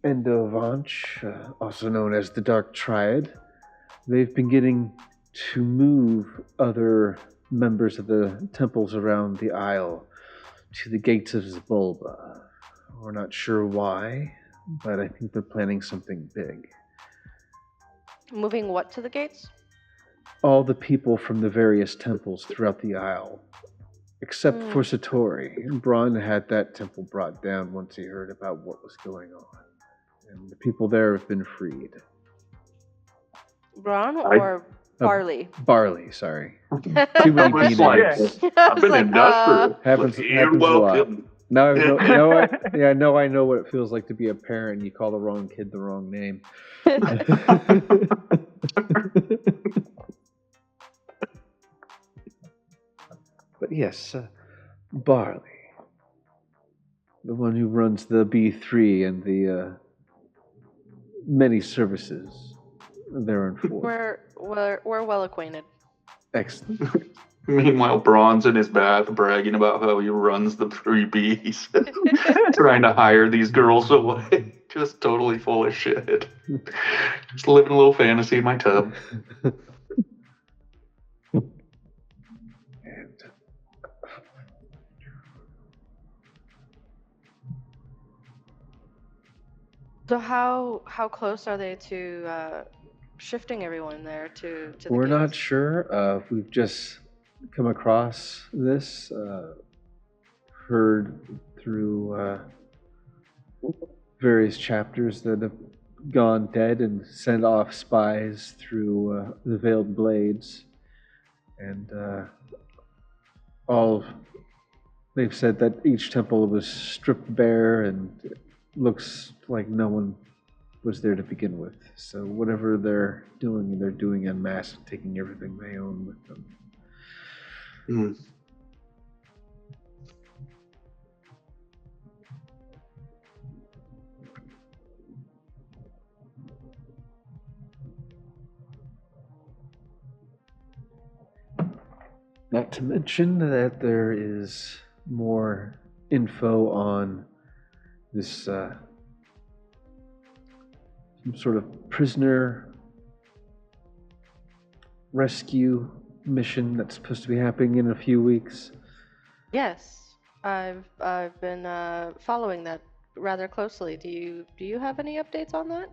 A: Endovanch, also known as the Dark Triad, they've been getting to move other members of the temples around the Isle to the gates of Zabulba. We're not sure why, but I think they're planning something big.
C: Moving what to the gates?
A: All the people from the various temples throughout the Isle, except for Satori. Braun had that temple brought down once he heard about what was going on. And the people there have been freed.
C: Braun or Barley?
A: Barley, sorry. Too many B names.
B: I've been industrial.
A: Happens
B: You're
A: a lot.
B: welcome.
A: Now I know what it feels like to be a parent and you call the wrong kid the wrong name. But yes, Barley, the one who runs the B3 and the many services there in Fort.
C: We're well acquainted.
A: Excellent.
B: Meanwhile, Braun's in his bath bragging about how he runs the 3Bs, trying to hire these girls away. Just totally full of shit. Just living a little fantasy in my tub.
C: So how close are they to shifting everyone there to the
A: We're not
C: gates?
A: sure. We've just come across this, heard through various chapters that have gone dead and sent off spies through the Veiled Blades. And they've said that each temple was stripped bare and it looks like no one was there to begin with. So whatever they're doing en masse, taking everything they own with them.
B: Mm.
A: Not to mention that there is more info on this some sort of prisoner rescue mission that's supposed to be happening in a few weeks.
C: Yes, I've been following that rather closely. Do you have any updates on that?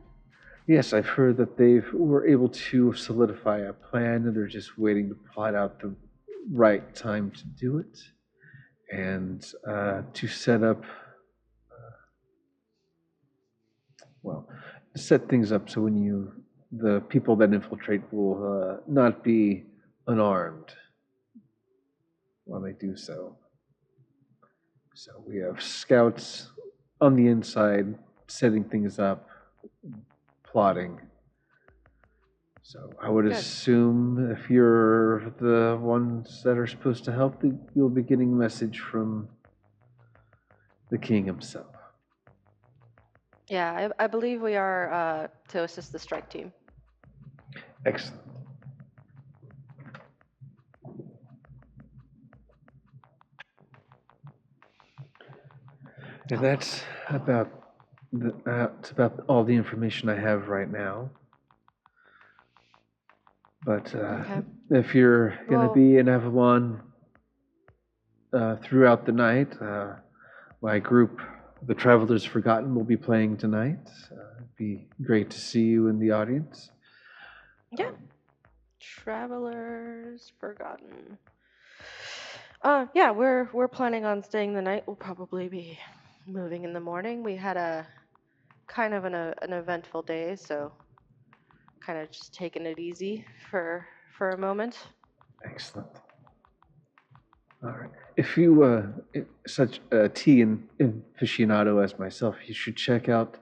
A: Yes, I've heard that they were able to solidify a plan and they're just waiting to plot out the right time to do it and to set up, set things up so when the people that infiltrate will not be unarmed while they do so. So we have scouts on the inside setting things up, plotting. So I would assume if you're the ones that are supposed to help, you'll be getting a message from the king himself.
C: Yeah, I believe we are to assist the strike team.
A: Excellent. And that's about all the information I have right now. But if you're going to be in Avalon throughout the night, my group, the Travelers Forgotten, will be playing tonight. It'd be great to see you in the audience.
C: Yeah. Travelers Forgotten. Yeah, we're planning on staying the night. We'll probably be moving in the morning. We had a kind of an eventful day, so kind of just taking it easy for a moment.
A: Excellent. All right. If you such a tea aficionado as myself, you should check out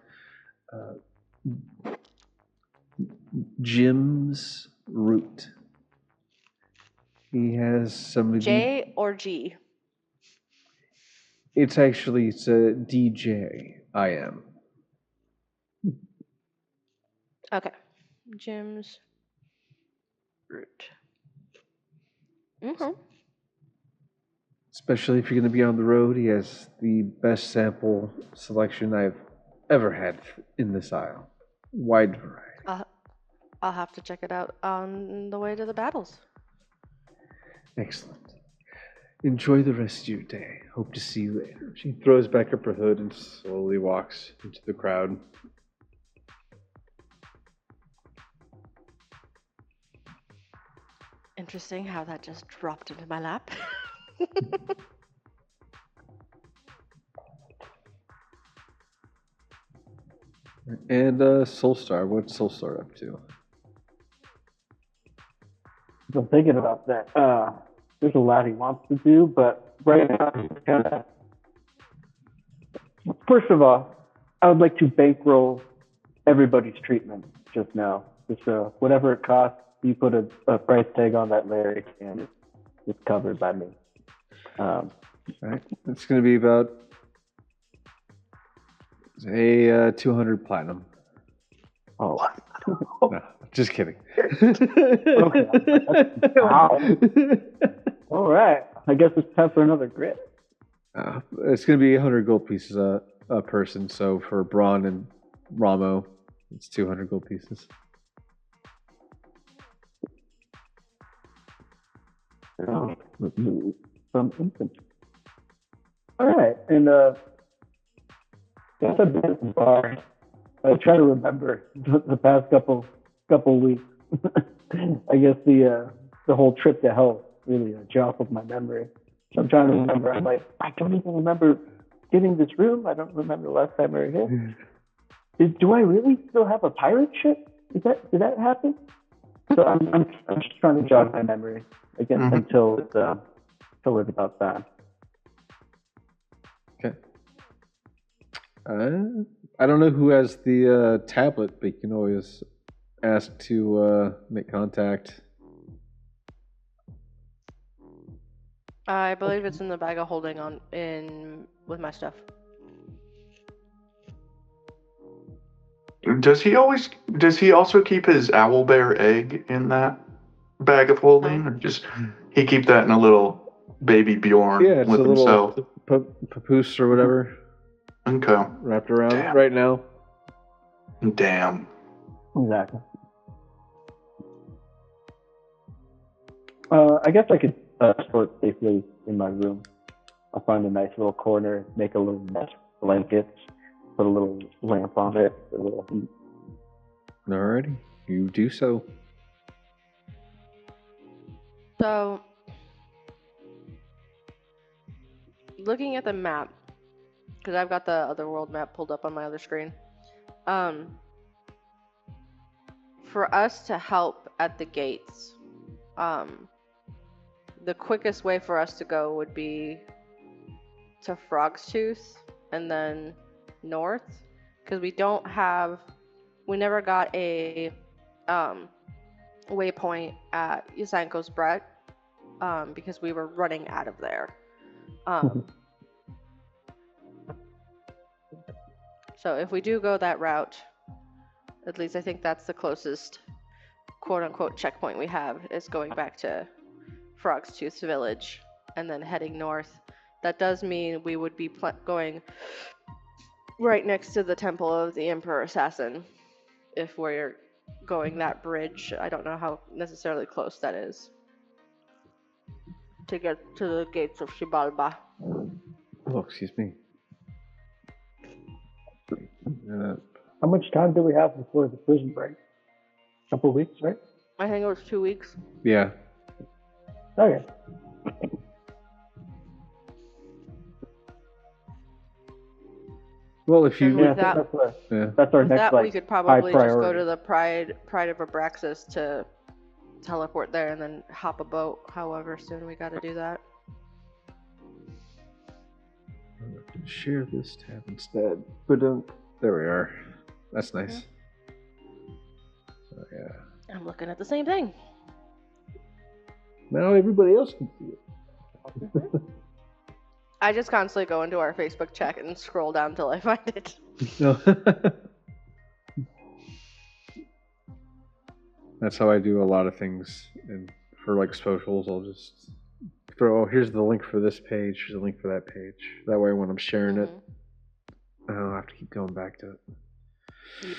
A: Jim's Root. He has some of the.
C: J or G?
A: It's a DJ. I am.
C: Okay. Jim's Root. Mm-hmm.
A: Especially if you're going to be on the road, he has the best sample selection I've ever had in this aisle. Wide variety.
C: I'll have to check it out on the way to the battles.
A: Excellent. Enjoy the rest of your day. Hope to see you later. She throws back up her hood and slowly walks into the crowd.
C: Interesting how that just dropped into my lap.
A: And Soulstar, what's Soulstar up to?
D: I'm thinking about that. There's a lot he wants to do, but right now, kind of. First of all, I would like to bankroll everybody's treatment just now. Just whatever it costs, you put a price tag on that Larry, and it's covered by me.
A: All right, it's going to be about a 200 platinum.
D: Oh,
A: No, just kidding.
D: okay. Wow. All right. I guess it's time for another grid.
A: It's going to be 100 gold pieces a person. So for Braun and Ramo, it's 200 gold pieces.
D: Some infant. All right, and that's a bit bar. I try to remember the past couple weeks. I guess the whole trip to hell really jostled my memory. So I'm trying to remember. I'm like, I don't even remember getting this room. I don't remember the last time we were here. Do I really still have a pirate ship? Did that happen? So I'm just trying to jog my memory again until it's about time.
A: Okay. I don't know who has the tablet, but you can always ask to make contact.
C: I believe it's in the bag of holding with my stuff.
B: Does he also keep his owlbear egg in that bag of holding, or just he keep that in a little baby Bjorn
A: Yeah, it's
B: with
A: a
B: himself?
A: little papoose or whatever.
B: Okay.
A: Wrapped around
B: Damn.
A: right now.
B: Damn.
D: Exactly. I guess I could store it safely in my room. I'll find a nice little corner, make a little nest blanket, put a little lamp on it, a little heat.
A: Alrighty, you do so.
C: So, looking at the map, because I've got the other world map pulled up on my other screen. For us to help at the gates, the quickest way for us to go would be to Frog's Tooth and then north, because we never got a waypoint at Yusanko's Brett, because we were running out of there. So if we do go that route, at least I think that's the closest quote-unquote checkpoint we have, is going back to Frog's Tooth Village and then heading north. That does mean we would be going right next to the Temple of the Emperor Assassin if we're going that bridge. I don't know how necessarily close that is to get to the gates of Xibalba.
A: Oh, excuse me.
D: How much time do we have before the prison break? A couple of weeks, right?
C: I think it was 2 weeks.
A: Yeah.
D: Okay.
A: Well, if you
C: With
D: Yeah, I think
C: that-
D: that's our
C: With
D: next
C: that,
D: like
C: we could
D: high
C: probably just go
D: priority.
C: to the Pride of Abraxas to teleport there and then hop a boat. However soon we got to do that.
A: share this tab instead, but there we are. That's nice. So yeah.
C: I'm looking at the same thing.
A: Now everybody else can see it.
C: I just constantly go into our Facebook chat and scroll down until I find it.
A: No. That's how I do a lot of things. And for like socials, I'll just throw, oh, here's the link for this page, here's the link for that page. That way when I'm sharing it, I don't have to keep going back to it.
C: Yep.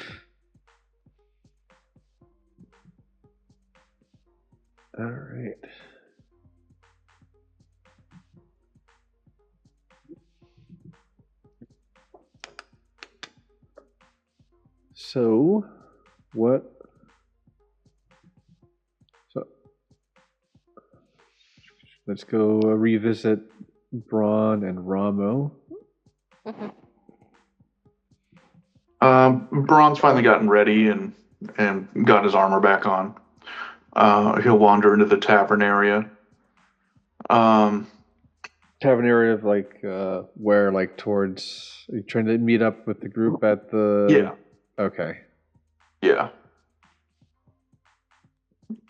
A: All right. So, what? So, let's go revisit Braun and Ramo.
B: Braun's finally gotten ready and got his armor back on. He'll wander into the tavern area.
A: Tavern area of like where, like towards? Are you trying to meet up with the group at the?
B: Yeah.
A: Okay.
B: Yeah.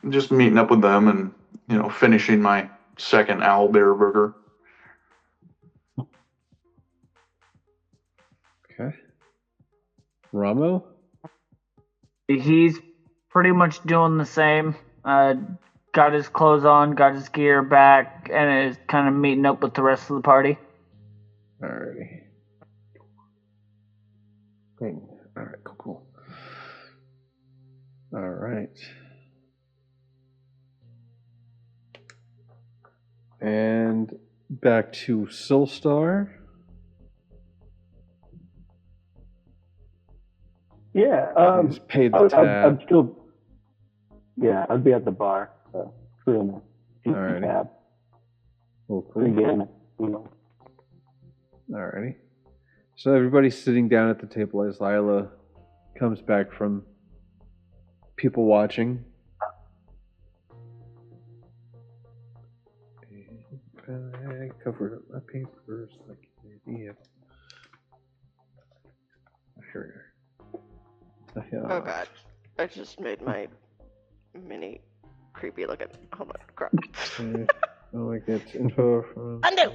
B: Just meeting up with them and finishing my second owlbear burger.
A: Okay. Ramo?
E: He's pretty much doing the same. Got his clothes on, got his gear back, and is kind of meeting up with the rest of the party.
A: Alrighty. Alright, cool. Alright. And back to Soulstar.
D: Yeah.
A: He's paid the tab.
D: I'd still. Yeah, I'd be at the bar. Doing the
A: Alrighty.
D: tab.
A: Cool.
D: Again, you know.
A: Alrighty. So everybody's sitting down at the table as Lila comes back from people watching. I covered up my papers like an idiot. Here we are.
C: Oh god. I just made my mini creepy looking. Hold on, crap.
A: Oh, I get info from.
C: Undo!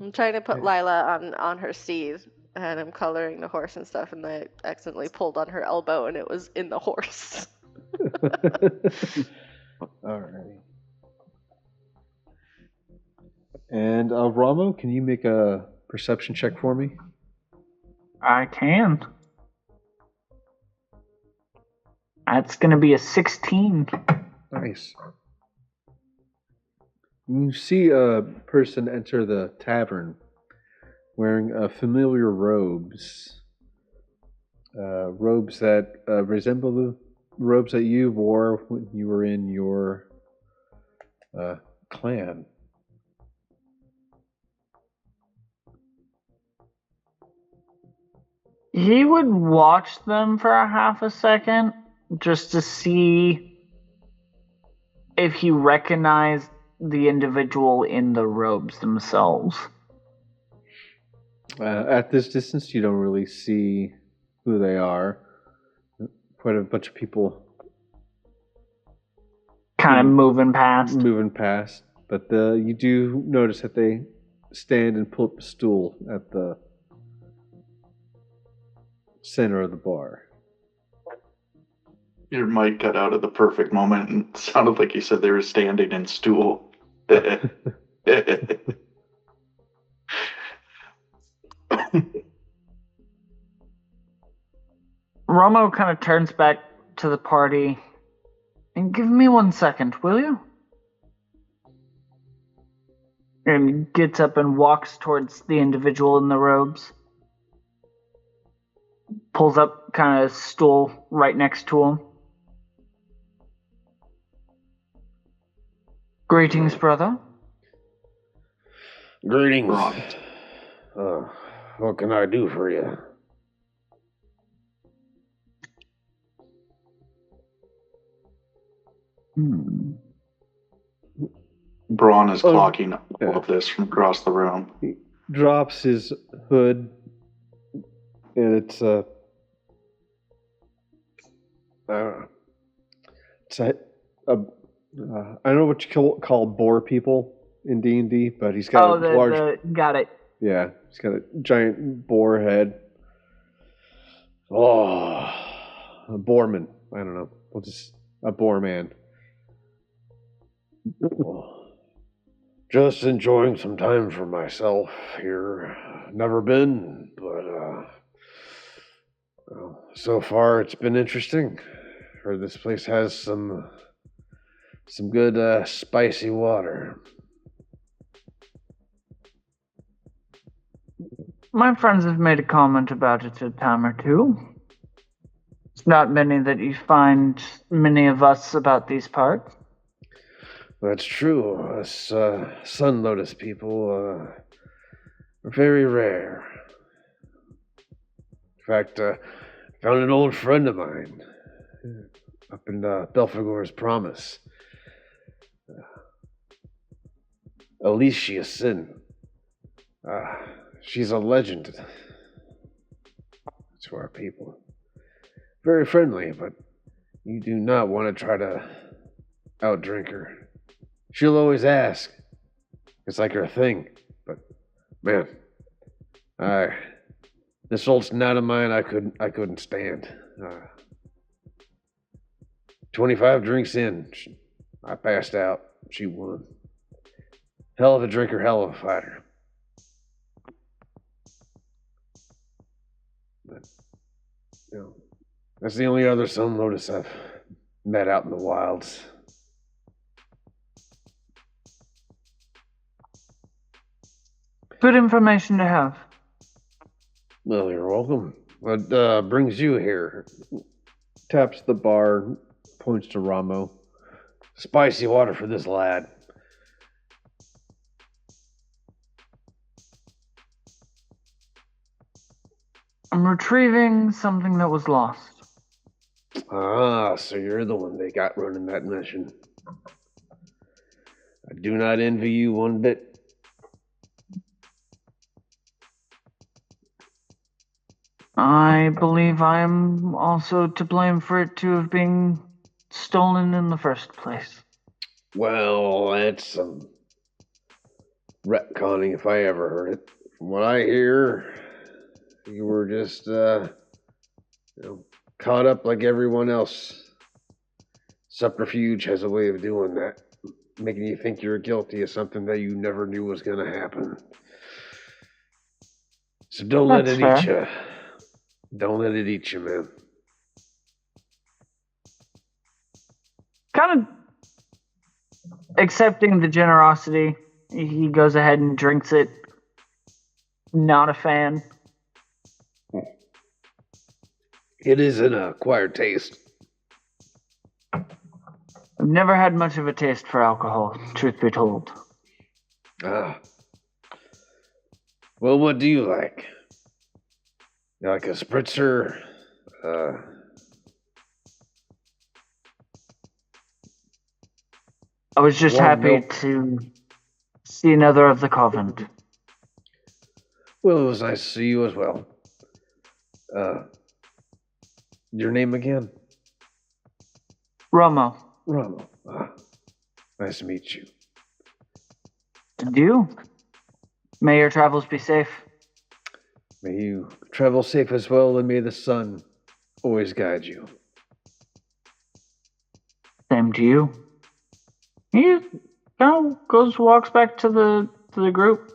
C: I'm trying to put Lila on her steed, and I'm coloring the horse and stuff, and I accidentally pulled on her elbow, and it was in the horse.
A: Alrighty. And Ramo, can you make a perception check for me?
E: I can. That's going to be a 16.
A: Nice. You see a person enter the tavern wearing familiar robes. Robes that resemble the robes that you wore when you were in your clan.
E: He would watch them for a half a second just to see if he recognized the individual in the robes themselves.
A: At this distance, you don't really see who they are. Quite a bunch of people
E: Kind of moving past.
A: But you do notice that they stand and pull up a stool at the center of the bar.
B: Your mic cut out at the perfect moment and sounded like you said they were standing in stool.
E: Romo kind of turns back to the party. And give me 1 second, will you? And gets up and walks towards the individual in the robes. pulls up kind of stool right next to him. Greetings, brother.
A: Greetings.
B: Ron.
A: What can I do for you?
B: Braun is clocking all of this from across the room.
A: He drops his hood, and it's I don't know. It's I don't know what you call boar people in D&D, but he's got a large.
E: Got it.
A: Yeah, he's got a giant boar head. Oh, a boarman. I don't know. We'll just a boar man. Just enjoying some time for myself here. Never been, but well, so far it's been interesting. Heard this place has some good spicy water.
E: My friends have made a comment about it a time or two. It's not many that you find many of us about these parts.
A: That's true. Us sun lotus people are very rare. In fact, found an old friend of mine up in Belphegor's Promise. Alicia Sin. She's a legend to our people. Very friendly, but you do not want to try to outdrink her. She'll always ask. It's like her thing. But man, this old snout of mine, I couldn't stand. 25 drinks in, I passed out. She won. Hell of a drinker, hell of a fighter. But, that's the only other Sun Lotus I've met out in the wilds.
E: Good information to have.
A: Well, you're welcome. What brings you here? Taps the bar, points to Ramo. Spicy water for this lad.
E: I'm retrieving something that was lost.
A: Ah, so you're the one they got running that mission. I do not envy you one bit.
E: I believe I am also to blame for it to have been stolen in the first place.
A: Well, that's some retconning if I ever heard it. From what I hear, you were just, caught up like everyone else. Subterfuge has a way of doing that, making you think you're guilty of something that you never knew was going to happen. So don't let it eat you. Don't let it eat you, man.
E: Kind of accepting the generosity, he goes ahead and drinks it. Not a fan.
A: It is an acquired taste.
E: I've never had much of a taste for alcohol, truth be told.
A: Ah. Well, what do you like? You like a spritzer?
E: I was just happy to see another of the convent.
A: Well, it was nice to see you as well. Your name again?
E: Romo.
A: Ramo. Nice to meet you.
E: And you? May your travels be safe.
A: May you travel safe as well, and may the sun always guide you.
E: Same to you. He walks back to the group.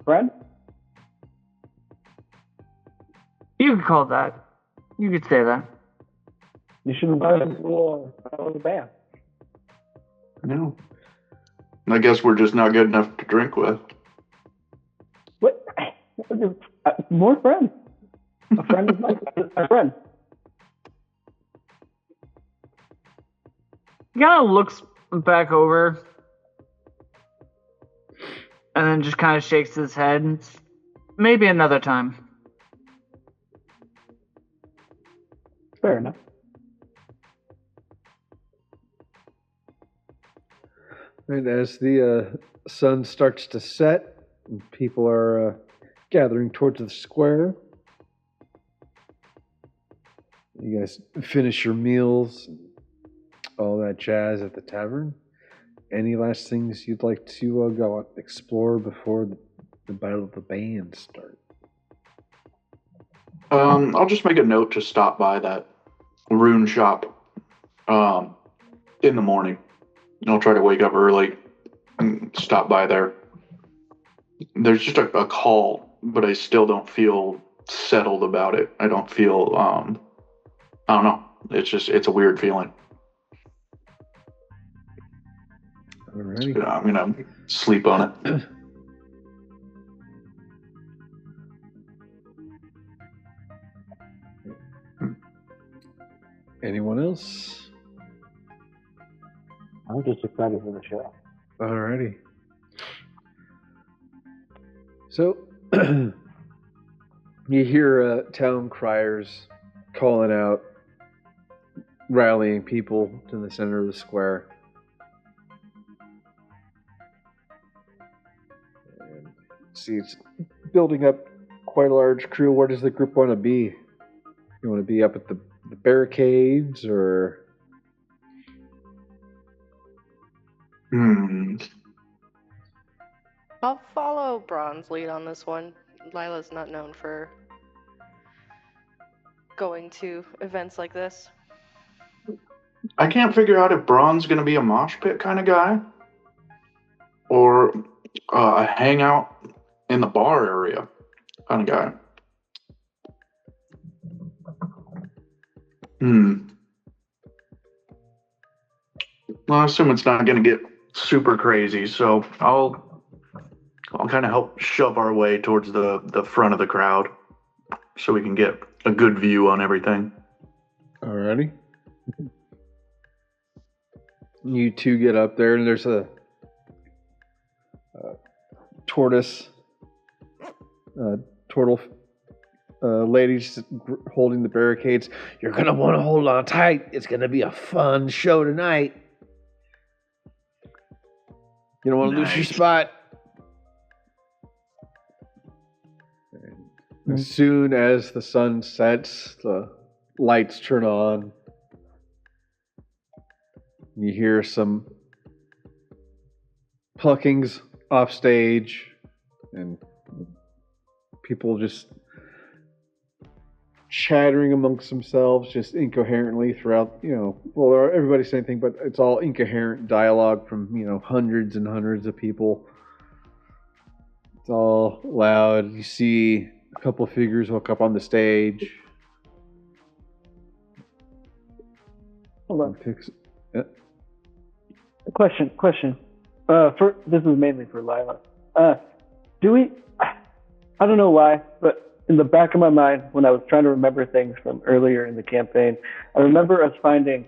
D: Friend?
E: You could call that. You could say that.
D: You should invite him to the band.
B: No. I guess we're just not good enough to drink with.
D: More friends. A friend is my friend.
E: He kind of looks back over and then just kind of shakes his head. Maybe another time.
D: Fair enough.
A: And as the sun starts to set, and people are gathering towards the square. You guys finish your meals, all that jazz at the tavern. Any last things you'd like to go out explore before the Battle of the Bands start?
B: I'll just make a note to stop by that rune shop in the morning. I'll try to wake up early and stop by there. There's just a call, but I still don't feel settled about it. I don't feel, I don't know. It's a weird feeling.
A: Alrighty.
B: So, I'm going to sleep on it.
A: Anyone else?
D: I'm just excited for the show.
A: Alrighty. So, you hear town criers calling out, rallying people to the center of the square. And see, it's building up quite a large crew. Where does the group want to be? You want to be up at the barricades, or...
C: I'll follow Braun's lead on this one. Lila's not known for going to events like this.
B: I can't figure out if Braun's going to be a mosh pit kind of guy or a hangout in the bar area kind of guy. Well, I assume it's not going to get super crazy, so I'll kind of help shove our way towards the front of the crowd so we can get a good view on everything.
A: Alrighty. You two get up there, and there's a tortoise, turtle ladies holding the barricades. You're going to want to hold on tight. It's going to be a fun show tonight. You don't want to lose your spot. As soon as the sun sets, the lights turn on. You hear some pluckings off stage, and people just chattering amongst themselves, just incoherently throughout, well, everybody's saying thing, but it's all incoherent dialogue from, hundreds and hundreds of people. It's all loud. You see a couple of figures walk up on the stage.
D: Hold on.
A: Yeah.
D: Question. This is mainly for Lila. Do we? I don't know why, but in the back of my mind, when I was trying to remember things from earlier in the campaign, I remember us finding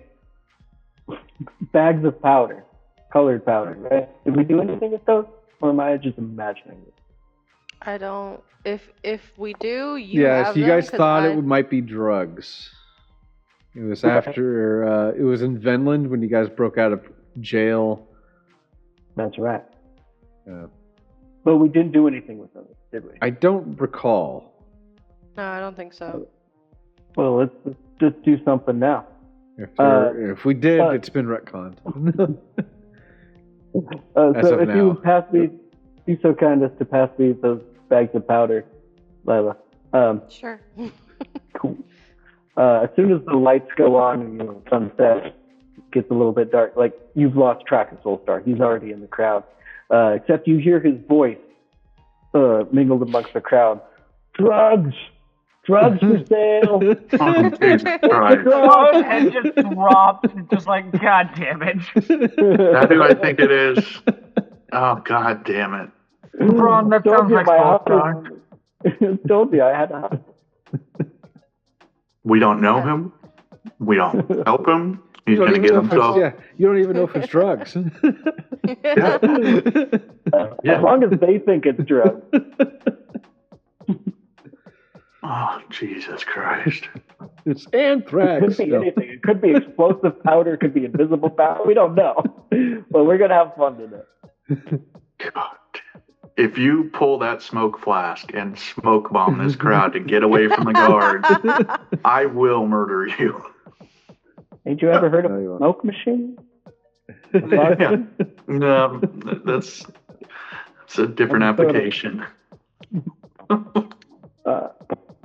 D: bags of powder, colored powder. Right? Did we do anything with those, or am I just imagining it?
C: I don't. If we do, you
A: Yes,
C: have
A: you
C: them,
A: guys
C: 'cause
A: thought it might be drugs. It was after, it was in Venland when you guys broke out of jail.
D: That's right.
A: Yeah.
D: But we didn't do anything with them, did we?
A: I don't recall.
C: No, I don't think so.
D: Well, let's just do something now.
A: If we did, it's been retconned.
D: So if you would pass me, be so kind as to pass me those bags of powder, Lila.
C: Sure.
D: Cool. As soon as the lights go on and sunset gets a little bit dark, like you've lost track of Soulstar. He's already in the crowd. Except you hear his voice mingled amongst the crowd. Drugs for sale.
E: His head just dropped, just like, God damn it.
B: That's who I think it is. Oh, God damn it.
E: Braun, that sounds like Soulstar.
D: Told you I had to hunt.
B: We don't know him. We don't help him. He's
A: You don't
B: going to
A: even
B: get
A: know if
B: himself.
A: you don't even know if it's drugs.
B: Yeah.
D: As long as they think it's drugs.
B: Oh, Jesus Christ.
A: It's
D: It
A: anthrax.
D: could be
A: No.
D: anything. It could be explosive powder. It could be invisible powder. We don't know. But we're going to have fun today.
B: God. If you pull that smoke flask and smoke bomb this crowd to get away from the guards, I will murder you.
D: Ain't you ever heard of
A: No, you
D: a
A: won't.
D: smoke machine?
B: Yeah. No, that's a different application.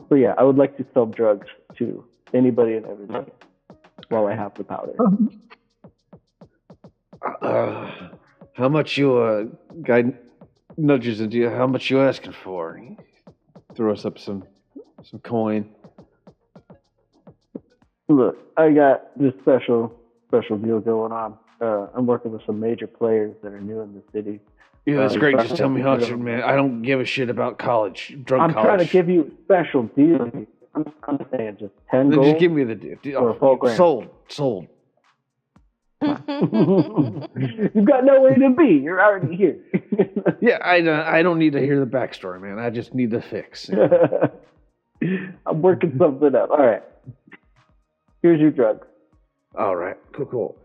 D: So yeah, I would like to sell drugs to anybody and everybody while I have the powder.
A: How much you guy nudges into you? How much you asking for? He throws up some coin.
D: Look, I got this special deal going on. I'm working with some major players that are new in the city.
A: Yeah, that's great.
D: I'm
A: Just tell me how much, man. I don't give a shit about college, drunk college.
D: trying to give you a special deal. I'm saying just 10
A: Then
D: gold.
A: just give me the deal.
D: for a full grand.
A: Sold.
D: You've got nowhere to be. You're already here.
A: Yeah, I don't need to hear the backstory, man. I just need the fix.
D: I'm working something up. All right. Here's your drugs.
A: All right, cool.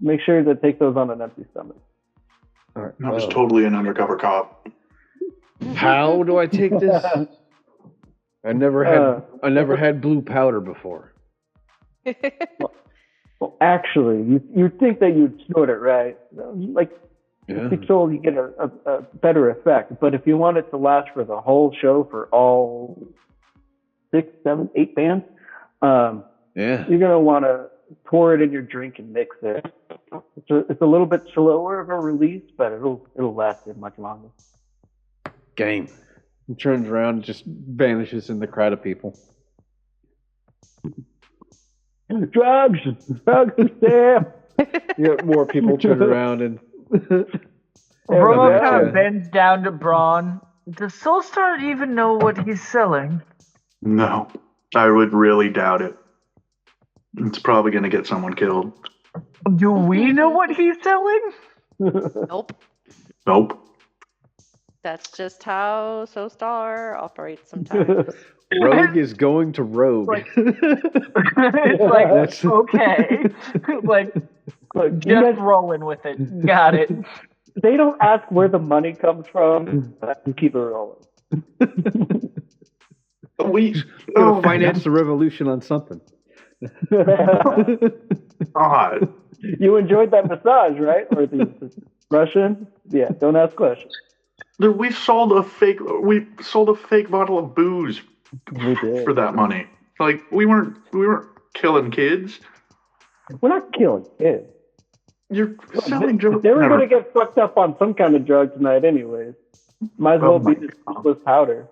D: Make sure to take those on an empty stomach.
A: All right.
B: I was totally an undercover cop.
A: How do I take this? I never had blue powder before.
D: Well, actually, you think that you'd snort it, right? Like,
A: Yeah.
D: if you told you get a better effect. But if you want it to last for the whole show for all 6, 7, 8 bands,
A: Yeah.
D: you're gonna want to pour it in your drink and mix it. It's a little bit slower of a release, but it'll last it much longer.
A: Game. He turns around and just vanishes in the crowd of people.
D: Drugs there.
A: Yeah, more people turn around and
E: Romo
A: Yeah.
E: kind of bends down to Braun. Does Soulstar even know what he's selling?
B: No, I would really doubt it. It's probably going to get someone killed.
E: Do we know what he's selling?
C: Nope.
B: Nope.
C: That's just how SoStar operates sometimes.
A: Rogue is going to Rogue.
E: It's like,
A: That's-
E: okay. Like,
D: Look, you
E: just
D: guys,
E: rolling with it. Got it.
D: they don't ask where the money comes from. You keep it rolling.
B: We
A: Gonna finance the revolution on something.
B: God.
D: You enjoyed that massage, right? Or the Russian? Yeah, don't ask questions.
B: Dude, we sold a fake bottle of booze
D: We did.
B: for that money. Like we weren't killing kids.
D: We're not killing kids.
B: You're selling drugs.
D: They were going to get fucked up on some kind of drug tonight anyways. Might as well be this useless powder.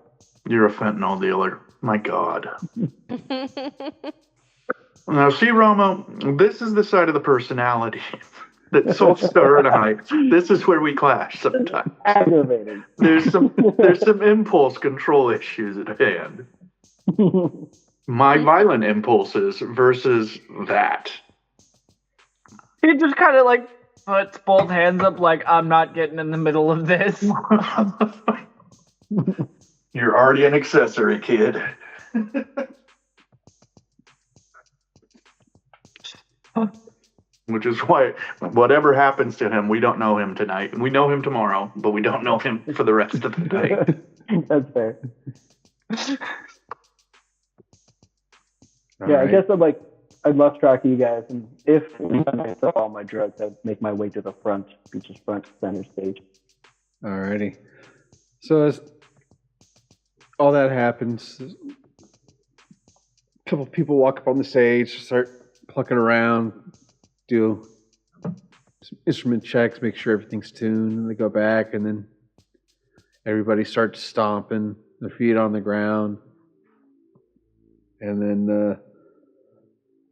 B: You're a fentanyl dealer. My God. Now, see, Romo, this is the side of the personality that Soulstar and I. This is where we clash sometimes.
D: Aggravating.
B: There's some impulse control issues at hand. My violent impulses versus that.
E: He just kind of like puts both hands up, like, I'm not getting in the middle of this.
B: You're already an accessory, kid. Which is why whatever happens to him, we don't know him tonight. We know him tomorrow, but we don't know him for the rest of the night.
D: That's fair.
A: All
D: Yeah,
A: right.
D: I guess I'd lost track of you guys, and if I saw all my drugs, I'd make my way to the front, features front center stage.
A: Alrighty. So as all that happens, a couple of people walk up on the stage, start plucking around, do some instrument checks, make sure everything's tuned, and they go back, and then everybody starts stomping, their feet on the ground, and then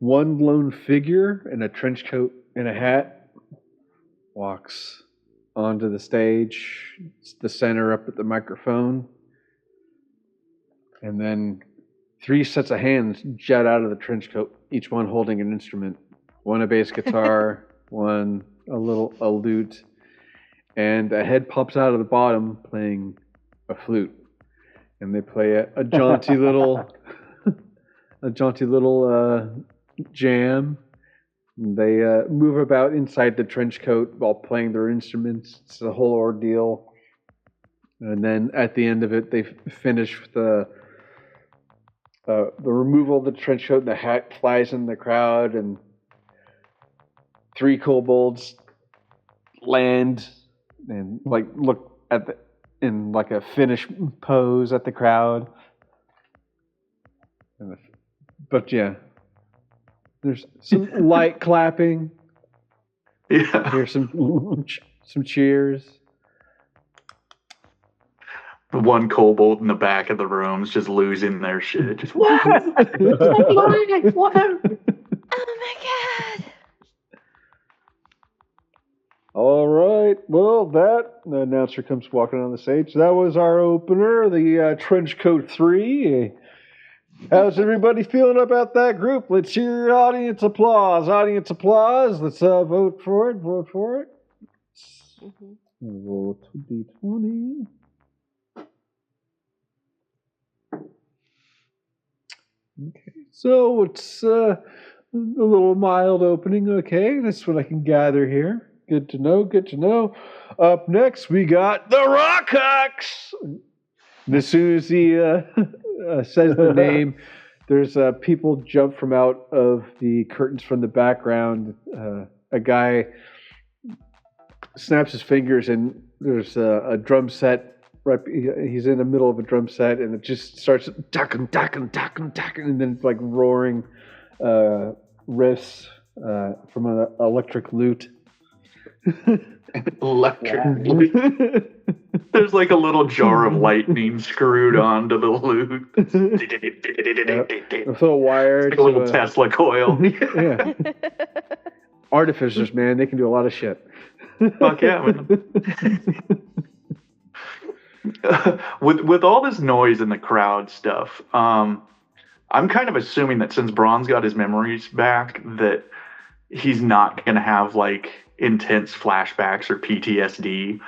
A: one lone figure in a trench coat and a hat walks onto the stage. It's the center up at the microphone. And then 3 sets of hands jet out of the trench coat, each one holding an instrument. One a bass guitar, one a lute, and a head pops out of the bottom playing a flute. And they play a jaunty little jam. They move about inside the trench coat while playing their instruments. It's a whole ordeal. And then at the end of it, they finish with the removal of the trench coat, and the hat flies in the crowd, and 3 kobolds land and like look at in like a finish pose at the crowd. But yeah, there's some light clapping.
B: Yeah.
A: Here's some cheers.
B: The one kobold in the back of the room is just losing their shit. Just what?
C: Oh my god!
A: All right. Well, the announcer comes walking on the stage. That was our opener, the Trench Coat 3. How's everybody feeling about that group? Let's hear your audience applause. Audience applause. Let's vote for it. Vote for it.
C: Mm-hmm.
A: Roll 2d20. Okay, so it's a little mild opening. Okay, that's what I can gather here. Good to know. Good to know. Up next, we got the Rockhawks. And as soon as he says the name, there's people jump from out of the curtains from the background. A guy snaps his fingers, and there's a drum set. Right, he's in the middle of a drum set, and it just starts ducking, and then like roaring riffs from an electric lute.
B: Electric lute. There's like a little jar of lightning screwed onto the lute.
A: With a wire,
B: it's like a little Tesla coil.
A: Yeah. Artificers, man, they can do a lot of shit.
B: Fuck yeah, man. With all this noise and the crowd stuff, I'm kind of assuming that since Braun's got his memories back, that he's not going to have like intense flashbacks or PTSD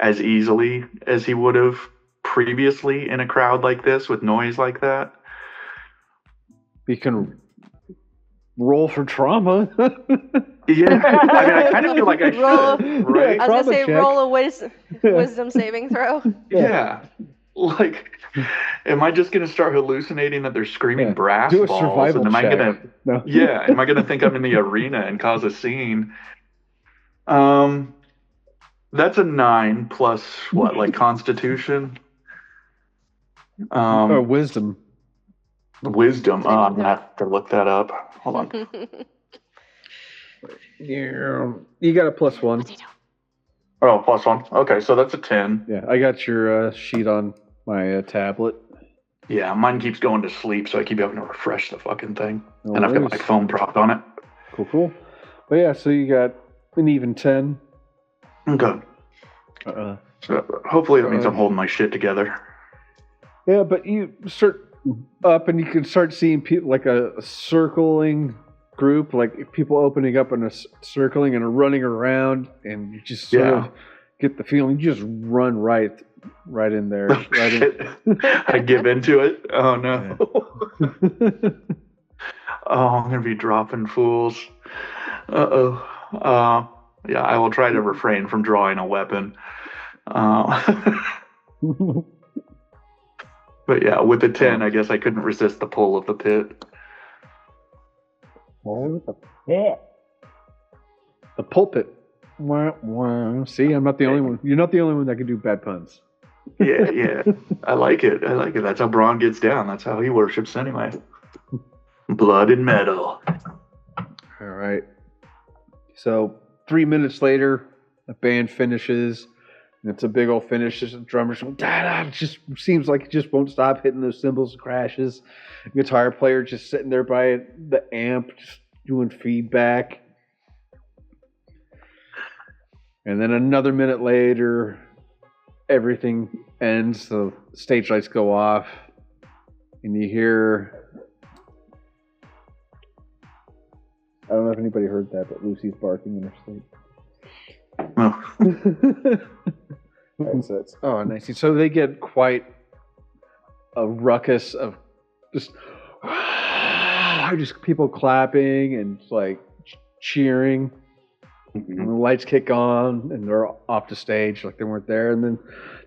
B: as easily as he would have previously in a crowd like this with noise like that.
A: He can roll for trauma.
B: Yeah, I mean, I kind of feel like I should, right?
C: I was gonna say,
A: check.
C: roll a wisdom saving throw.
B: Yeah. Like, am I just gonna start hallucinating that they're screaming brass
A: Do a
B: balls?
A: survival
B: And am
A: check.
B: I gonna,
A: No.
B: yeah, am I gonna think I'm in the arena and cause a scene? That's a 9 plus what, like Constitution?
A: Or wisdom.
B: Wisdom. Oh, I'm gonna have to look that up. Hold on.
A: Yeah, you got a +1.
B: Oh, +1. Okay, so that's a 10.
A: Yeah, I got your sheet on my tablet.
B: Yeah, mine keeps going to sleep, so I keep having to refresh the fucking thing.
A: No
B: and I've got
A: worries.
B: my phone propped on it.
A: Cool. But yeah, so you got an even 10.
B: Okay. So hopefully that means I'm holding my shit together.
A: Yeah, but you start up and you can start seeing people like a circling group, like people opening up and circling and running around, and you just sort of get the feeling you just run right in there.
B: I give into it. Oh no.
A: Yeah.
B: Oh, I'm gonna be dropping fools. Yeah, I will try to refrain from drawing a weapon. But yeah, with the 10, I guess I couldn't resist the pull of the pit.
D: Oh, the pit.
A: The pulpit. Wah. See, I'm not the only one. You're not the only one that can do bad puns.
B: Yeah. I like it. That's how Braun gets down. That's how he worships anyway. Blood and metal.
A: All right. So 3 minutes later, the band finishes. And it's a big old finish. Just the drummer's going, da-da. It just seems like it just won't stop hitting those cymbals and crashes. The guitar player just sitting there by the amp, just doing feedback. And then another minute later, everything ends. The stage lights go off, and you hear. I don't know if anybody heard that, but Lucy's barking in her sleep.
B: Oh.
A: Right, so oh, nice. So they get quite a ruckus of just people clapping and like cheering. And the lights kick on, and they're off the stage like they weren't there. And then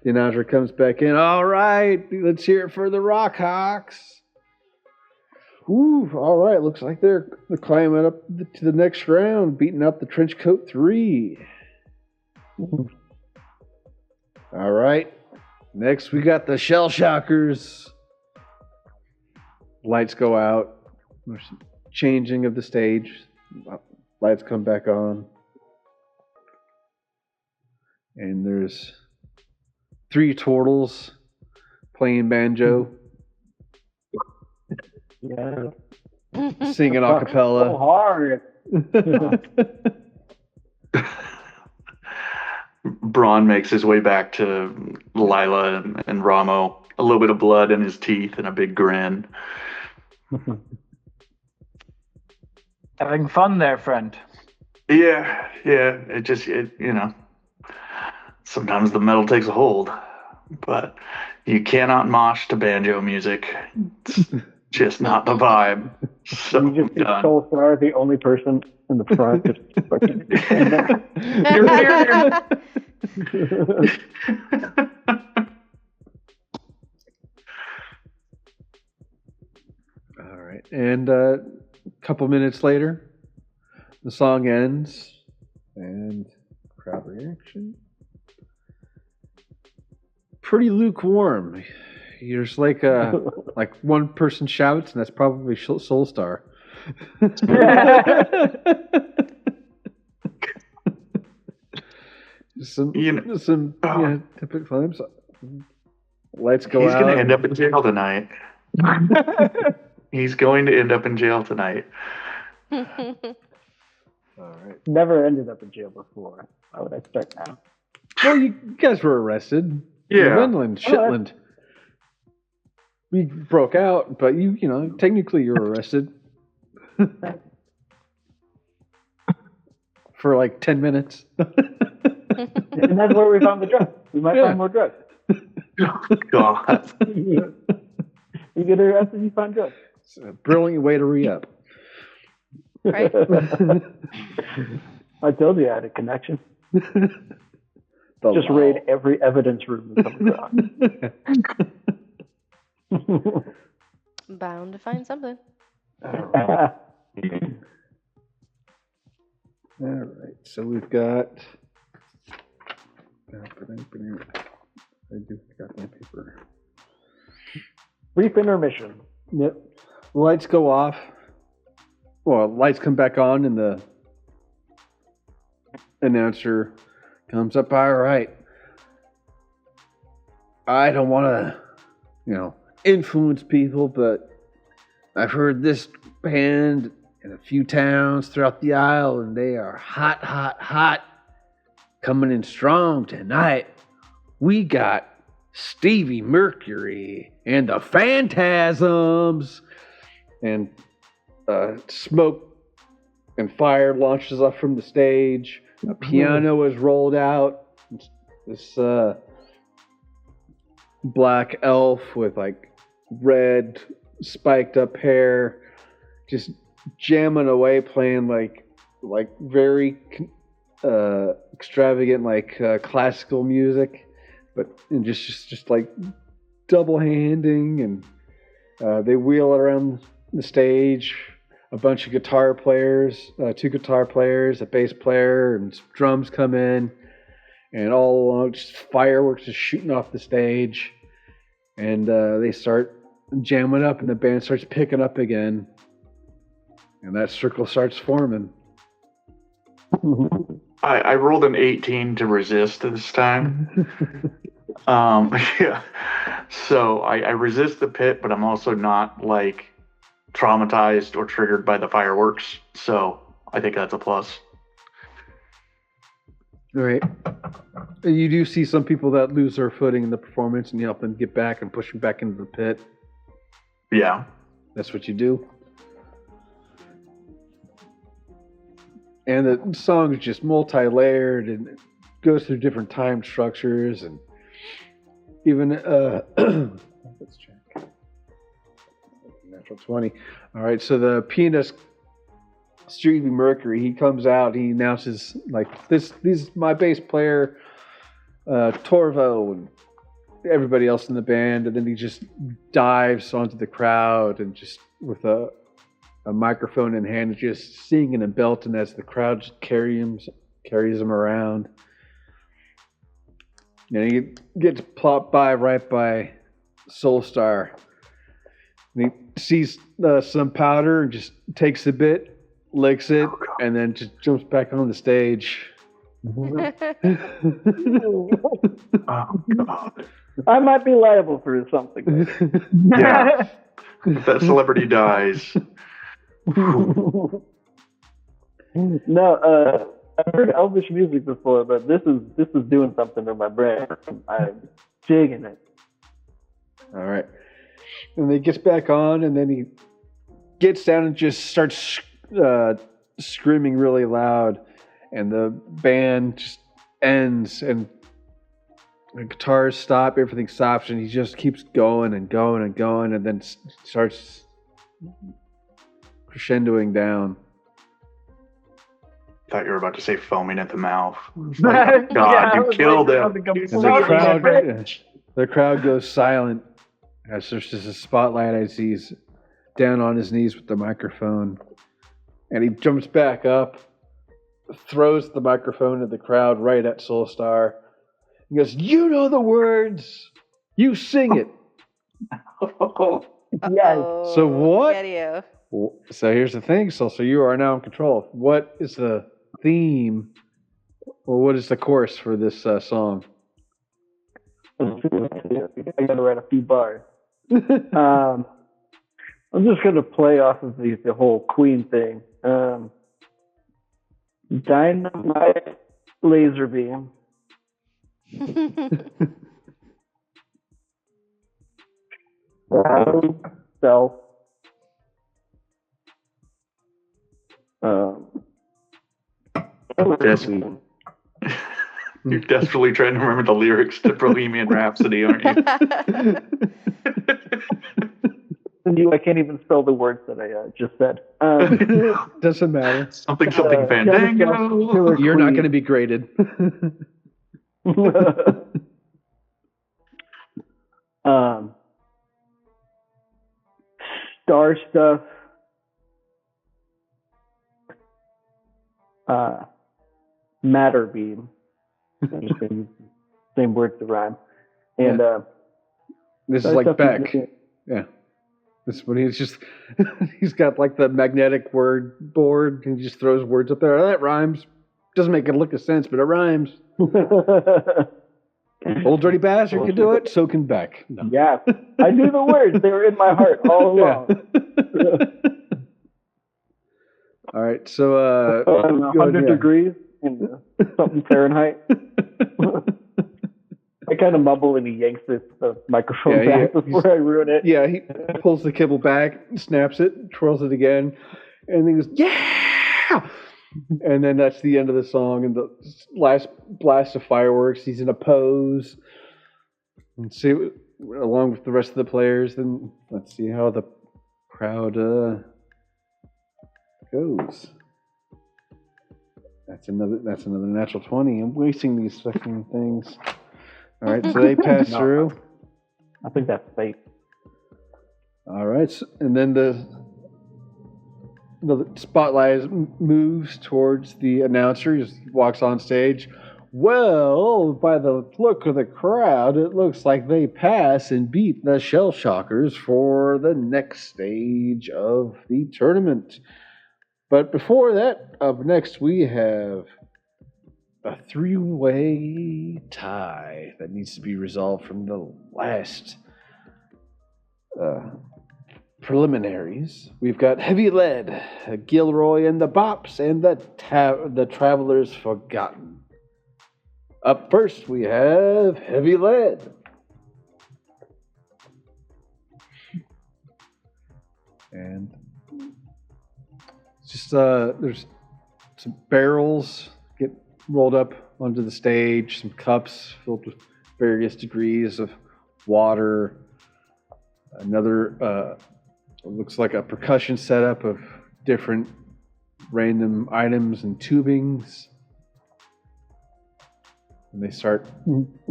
A: the announcer comes back in. All right, let's hear it for the Rockhawks. Ooh, all right. Looks like they're climbing up to the next round, beating up the Trenchcoat 3. All right. Next, we got the Shell Shockers. Lights go out. There's some changing of the stage. Lights come back on. And there's 3 turtles playing banjo.
D: Yeah.
A: Singing a cappella.
D: So hard.
B: Braun makes his way back to Lila and Ramo. A little bit of blood in his teeth and a big grin.
E: Having fun there, friend.
B: Yeah. It sometimes the metal takes a hold, but you cannot mosh to banjo music. It's just not the vibe. So
D: You just see
B: done.
D: Soulstar, the only person in the front. Just fucking
A: All right. And a couple minutes later, the song ends, and crowd reaction. Pretty lukewarm. There's like one person shouts, and that's probably Soulstar. some typical times. Lights go
B: He's
A: out.
B: going to end up in jail tonight. He's going to end up in jail tonight.
A: All right.
D: never ended up in jail before. I would expect now.
A: Well, you guys were arrested.
B: Yeah.
A: Wendland, Shitland. We broke out, but technically you were arrested. For like 10 minutes.
D: And that's where we found the drugs. We might find more drugs.
B: God.
D: You get arrested, you find drugs.
A: It's a brilliant way to re-up.
C: Right.
D: I told you I had a connection.
A: The
D: Just
A: law.
D: raid every evidence room we come across.
C: Bound to find something.
A: All right. So we've got. I do got my paper.
D: Brief intermission.
A: Yep. Lights go off. Well, lights come back on, and the announcer comes up. All right. I don't want to, influence people, but I've heard this band in a few towns throughout the Isle, and they are hot, hot, hot. Coming in strong tonight. We got Stevie Mercury and the Phantasms. And smoke and fire launches up from the stage. A piano is rolled out. This black elf with like red spiked up hair, just jamming away, playing like very extravagant classical music, but and just like double handing, and they wheel it around the stage. A bunch of guitar players, 2 guitar players, a bass player, and some drums come in, and all along just fireworks just shooting off the stage, and they start jamming up, and the band starts picking up again, and that circle starts forming.
B: I rolled an 18 to resist this time. Yeah. So I resist the pit, but I'm also not traumatized or triggered by the fireworks. So I think that's a plus.
A: All right. You do see some people that lose their footing in the performance, and you help them get back and push them back into the pit.
B: Yeah.
A: That's what you do. And the song is just multi-layered and it goes through different time structures and even let's check. Natural 20. All right, so the pianist Stevie Mercury, he comes out, he announces like this is my bass player Torvo and everybody else in the band, and then he just dives onto the crowd and just with a microphone in hand, just singing and belting as the crowd just carries him around. And he gets plopped right by Soulstar. And he sees some powder and just takes a bit, licks it, and then just jumps back on the stage.
B: Oh, God.
D: I might be liable for something.
B: Yeah. That celebrity dies.
D: No, I've heard Elvish music before, but this is doing something to my brain. I'm digging it.
A: All right. And he gets back on, and then he gets down and just starts screaming really loud, and the band just ends, and the guitars stop, everything stops, and he just keeps going and going and going, and then starts crescendoing down.
B: Thought you were about to say foaming at the mouth. Like, God, you killed him.
A: The crowd goes silent as there's just a spotlight as he's down on his knees with the microphone. And he jumps back up, throws the microphone at the crowd right at Soulstar. He goes, "You know the words. You sing it."
D: Yes.
A: So what?
C: Get you.
A: So here's the thing, so you are now in control. What is the theme, or what is the chorus for this song?
D: I gotta write a few bars. I'm just gonna play off of the whole Queen thing. Dynamite laser beam. Self.
B: You're desperately trying to remember the lyrics to Bohemian Rhapsody, aren't you?
D: I can't even spell the words that I just said.
A: Doesn't matter.
B: Something Fandango.
A: You're not going to be graded.
D: Star stuff. Matter beam. Same words to rhyme. And
A: this is like Beck. Yeah. This one he's got like the magnetic word board and he just throws words up there. That rhymes. Doesn't make a lick of sense, but it rhymes. Old dirty bastard can do it, so can Beck. No.
D: Yeah. I knew the words. They were in my heart all along.
A: Yeah. All right, so
D: 100 degrees and something Fahrenheit. I kind of mumble and he yanks the microphone back before I ruin it.
A: Yeah, he pulls the cable back, snaps it, twirls it again, and he goes, "Yeah!" And then that's the end of the song. And the last blast of fireworks, he's in a pose. And see, along with the rest of the players, then let's see how the crowd goes. That's another natural 20. I'm wasting these fucking things. All right, so they pass through.
D: I think that's fate.
A: All right, and then the spotlight moves towards the announcer. He walks on stage. Well, by the look of the crowd, it looks like they pass and beat the Shell Shockers for the next stage of the tournament. But before that, up next we have a three-way tie that needs to be resolved from the last preliminaries. We've got Heavy Lead, Gilroy and the Bops, and the Travelers Forgotten. Up first, we have Heavy Lead. And just there's some barrels get rolled up onto the stage, some cups filled with various degrees of water. Another looks like a percussion setup of different random items and tubings. And they start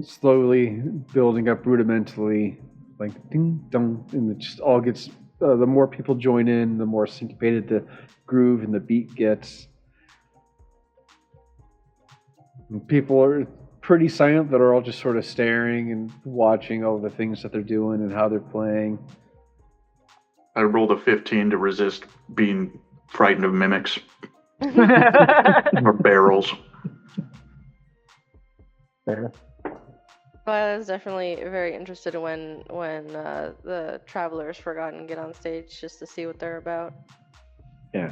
A: slowly building up rudimentally, like ding dong, and it just all gets. The more people join in, the more syncopated the groove and the beat gets. And people are pretty silent, that are all just sort of staring and watching all the things that they're doing and how they're playing.
B: I rolled a 15 to resist being frightened of mimics or barrels.
D: Fair.
C: Well, I was definitely very interested in when the Travelers Forgotten get on stage, just to see what they're about.
A: Yeah.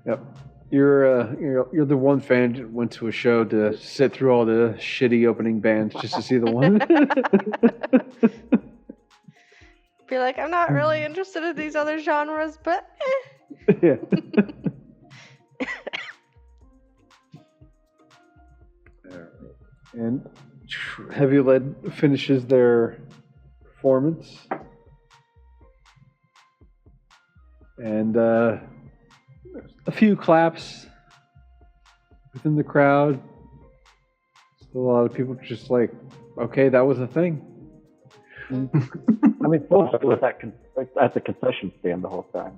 A: Yep. You're the one fan that went to a show to sit through all the shitty opening bands just to see the one.
C: Be like, I'm not really interested in these other genres, but
A: Yeah. And Heavy Lead finishes their performance. And a few claps within the crowd. Still a lot of people just like, okay, that was a thing.
D: I mean, Soulstar was at the concession stand the whole time.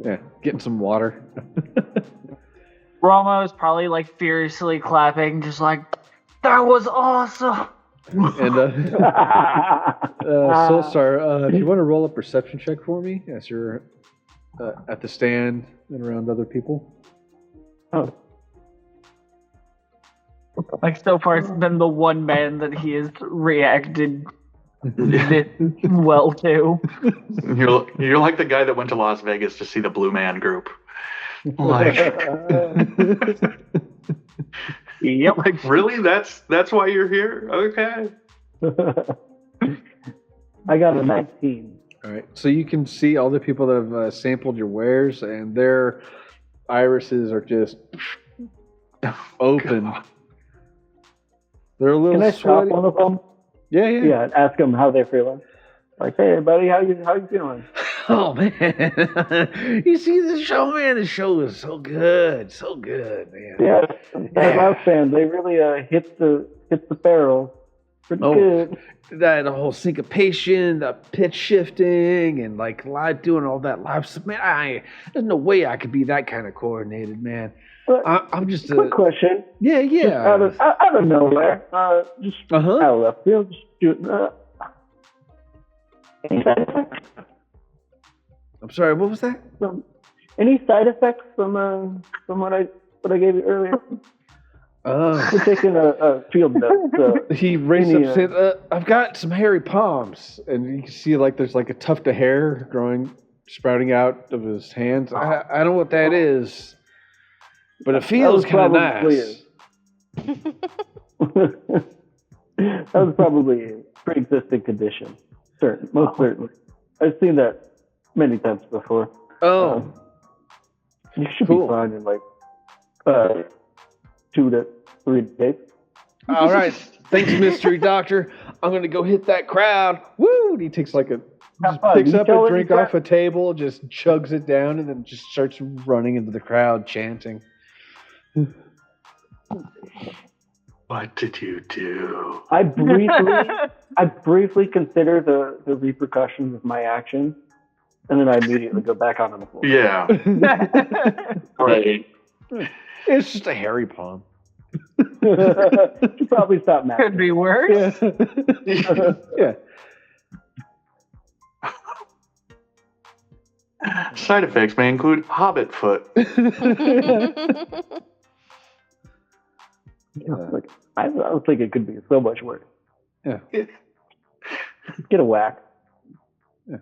A: Yeah, getting some water.
E: Romo is probably like furiously clapping, just like, that was awesome.
A: And Soulstar, if you want to roll a perception check for me, as you're at the stand and around other people.
D: Oh.
E: Like, so far, it's been the one man that he has reacted this well to.
B: You're like the guy that went to Las Vegas to see the Blue Man Group. Like,
E: Yep.
B: like really? That's why you're here? Okay.
D: I got a 19.
A: All right, so you can see all the people that have sampled your wares, and their irises are just open.
B: God.
A: They're a little
D: Can I stop
A: sweaty.
D: one of them?
A: Yeah.
D: Yeah, and ask them how they're feeling. Like, hey, buddy, how you feeling?
A: Oh man, you see the show, man. The show is so good, man.
D: Yeah, that last band, they really hit the barrel pretty good.
A: That whole syncopation, the pitch shifting, and like live doing all that live stuff, man. There's no way I could be that kind of coordinated, man.
D: But
A: I'm just a
D: quick question.
A: yeah.
D: Just out of nowhere, just out of left field, just shooting. Any side effects?
A: I'm sorry. What was that?
D: Any side effects from what I gave you earlier? We're taking a field note.
A: He raised up, said, "I've got some hairy palms," and you can see like there's like a tuft of hair sprouting out of his hands. I don't know what that is, but it feels kind of nice.
D: That was probably a pre-existing condition. Most certainly. I've seen that many times before. You should be fine in like 2 to 3 days.
A: All right, thanks, mystery doctor. I'm gonna go hit that crowd. Woo! And he takes like picks up a drink off a table, just chugs it down, and then just starts running into the crowd, chanting.
B: What did you do?
D: I briefly consider the repercussions of my actions, and then I immediately go back onto the floor.
B: Yeah. Right.
A: It's just a hairy palm.
D: Should probably stop now.
E: Could be worse.
A: Yeah.
B: Side effects may include hobbit foot.
D: Like, I was thinking it could be so much worse.
A: Yeah.
D: Get a whack.
A: Yeah.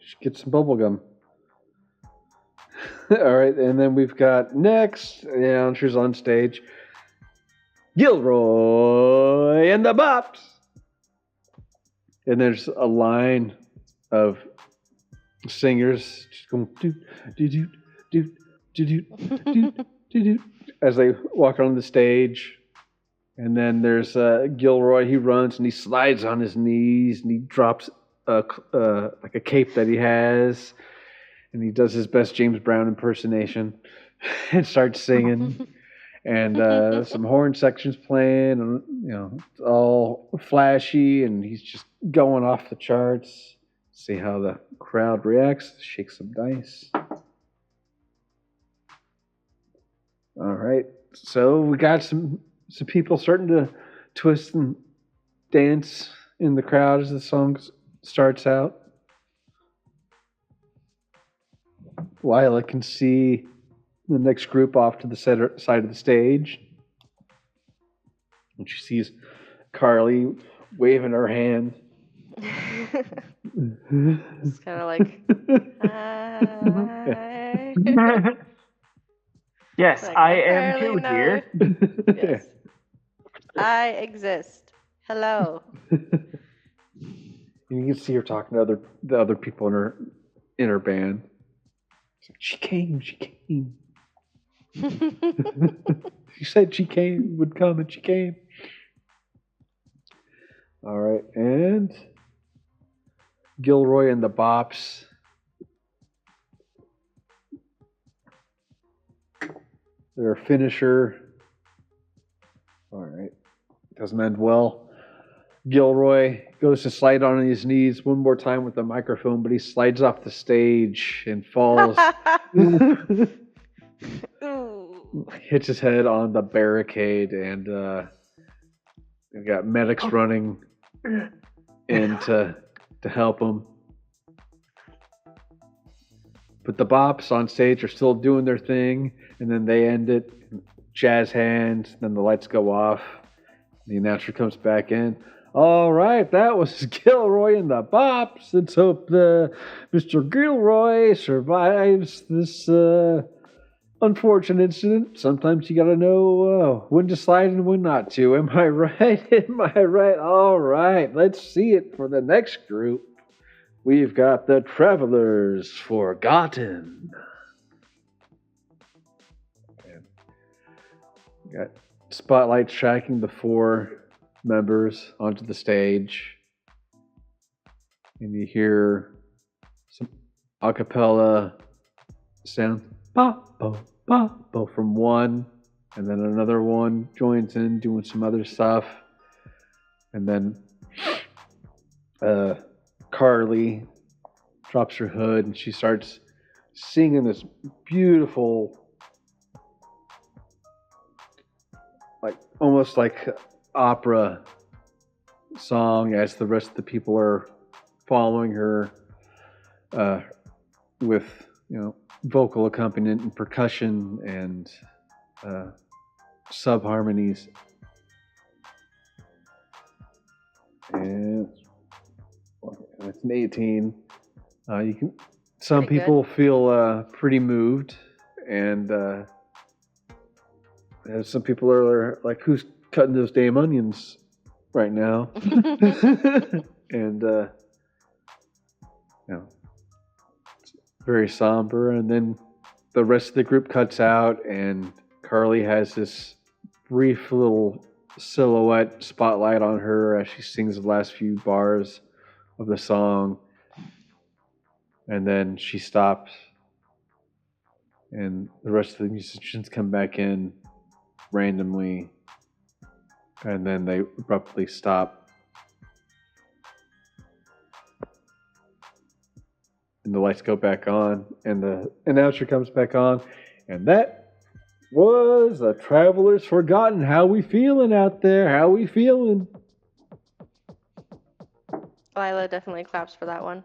A: Just get some bubble gum. All right, and then we've got next announcers on stage. Gilroy and the Bops. And there's a line of singers just going do do do do do do do do as they walk on the stage. And then there's Gilroy. He runs and he slides on his knees and he drops like a cape that he has, and he does his best James Brown impersonation and starts singing. And some horn sections playing, and it's all flashy, and he's just going off the charts. See how the crowd reacts. Shake some dice. All right, so we got some people starting to twist and dance in the crowd as the song starts out. Lila can see the next group off to the side of the stage. And she sees Carly waving her hand.
C: It's kind of like, hi.
E: Yes,
C: Like,
E: I
C: I
E: am
C: barely
E: too,
C: know
E: dear.
C: Yes. I exist. Hello.
A: You can see her talking to the other people in her band. She came. She said she would come, and she came. All right, and Gilroy and the Bops. Their finisher. All right, doesn't end well. Gilroy goes to slide on his knees one more time with the microphone, but he slides off the stage and falls. Hits his head on the barricade, and we got medics running in to help him. But the Bops on stage are still doing their thing, and then they end it. Jazz hands, then the lights go off. The announcer comes back in. All right, that was Gilroy and the Bops. Let's hope Mr. Gilroy survives this unfortunate incident. Sometimes you gotta know when to slide and when not to. Am I right? Am I right? All right, let's see it for the next group. We've got the Travelers Forgotten. Got spotlights tracking the 4 members onto the stage, and you hear some a cappella sound ba-bo from one, and then another one joins in doing some other stuff, and then Carly drops her hood and she starts singing this beautiful, like almost like opera song, as the rest of the people are following her with vocal accompaniment and percussion and sub harmonies. And it's an 18. Some
C: Pretty
A: people feel pretty moved, and some people are like, "Who's cutting those damn onions right now?" And it's very somber. And then the rest of the group cuts out, and Carly has this brief little silhouette spotlight on her as she sings the last few bars of the song, and then she stops, and the rest of the musicians come back in randomly, and then they abruptly stop, and the lights go back on, and the announcer comes back on, and that was the Travelers Forgotten. How we feeling out there? How we feeling?
C: Lila definitely claps for that one.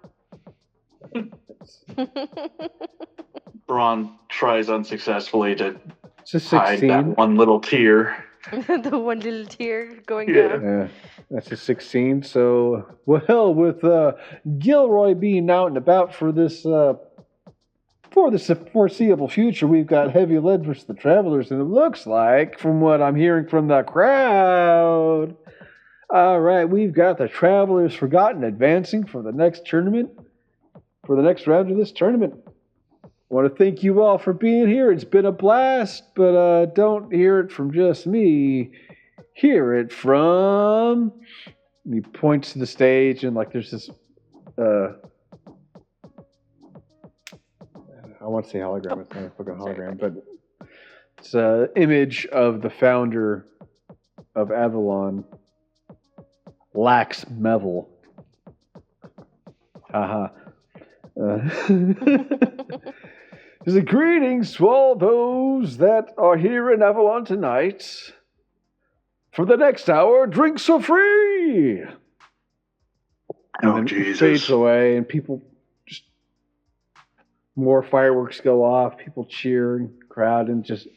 B: Braun tries unsuccessfully to
A: It's a
B: hide
A: 16.
B: that one little tear.
C: The one little tear going
B: Yeah.
C: down.
A: Yeah, that's a 16. So, well, with Gilroy being out and about for this for the foreseeable future, we've got heavy lead versus the travelers, and it looks like, from what I'm hearing from the crowd, all right, we've got the travelers forgotten advancing for the next tournament, for the next round of this tournament. I want to thank you all for being here. It's been a blast, but don't hear it from just me. Hear it from... He points to the stage, and like there's this... I want to say hologram. It's not a fucking hologram, but it's an image of the founder of Avalon, Lax Mevel. Haha. There's a greetings to all those that are here in Avalon tonight. For the next hour, drinks are free.
B: Oh,
A: and
B: Jesus.
A: It fades away, and people just more fireworks go off. People cheer and crowd and just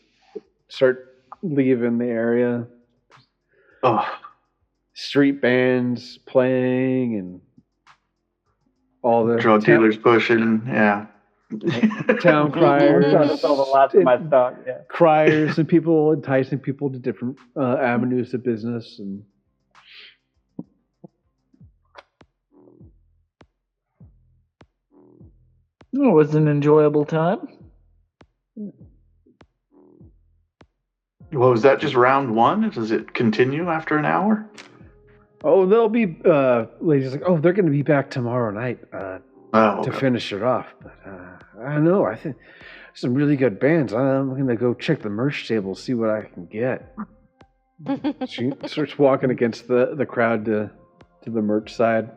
A: start leaving the area.
B: Oh.
A: Street bands playing and all the
B: drug dealers pushing, yeah.
A: Town criers.
D: I'm trying to sell the last of my stock, yeah.
A: Criers and people enticing people to different avenues of business. And
E: it was an enjoyable time.
B: Well, is that just round one? Does it continue after an hour?
A: oh, they'll be ladies like, oh, they're going to be back tomorrow night to finish it off. But I don't know. I think some really good bands. I'm going to go check the merch table, see what I can get. She starts walking against the crowd to the merch side.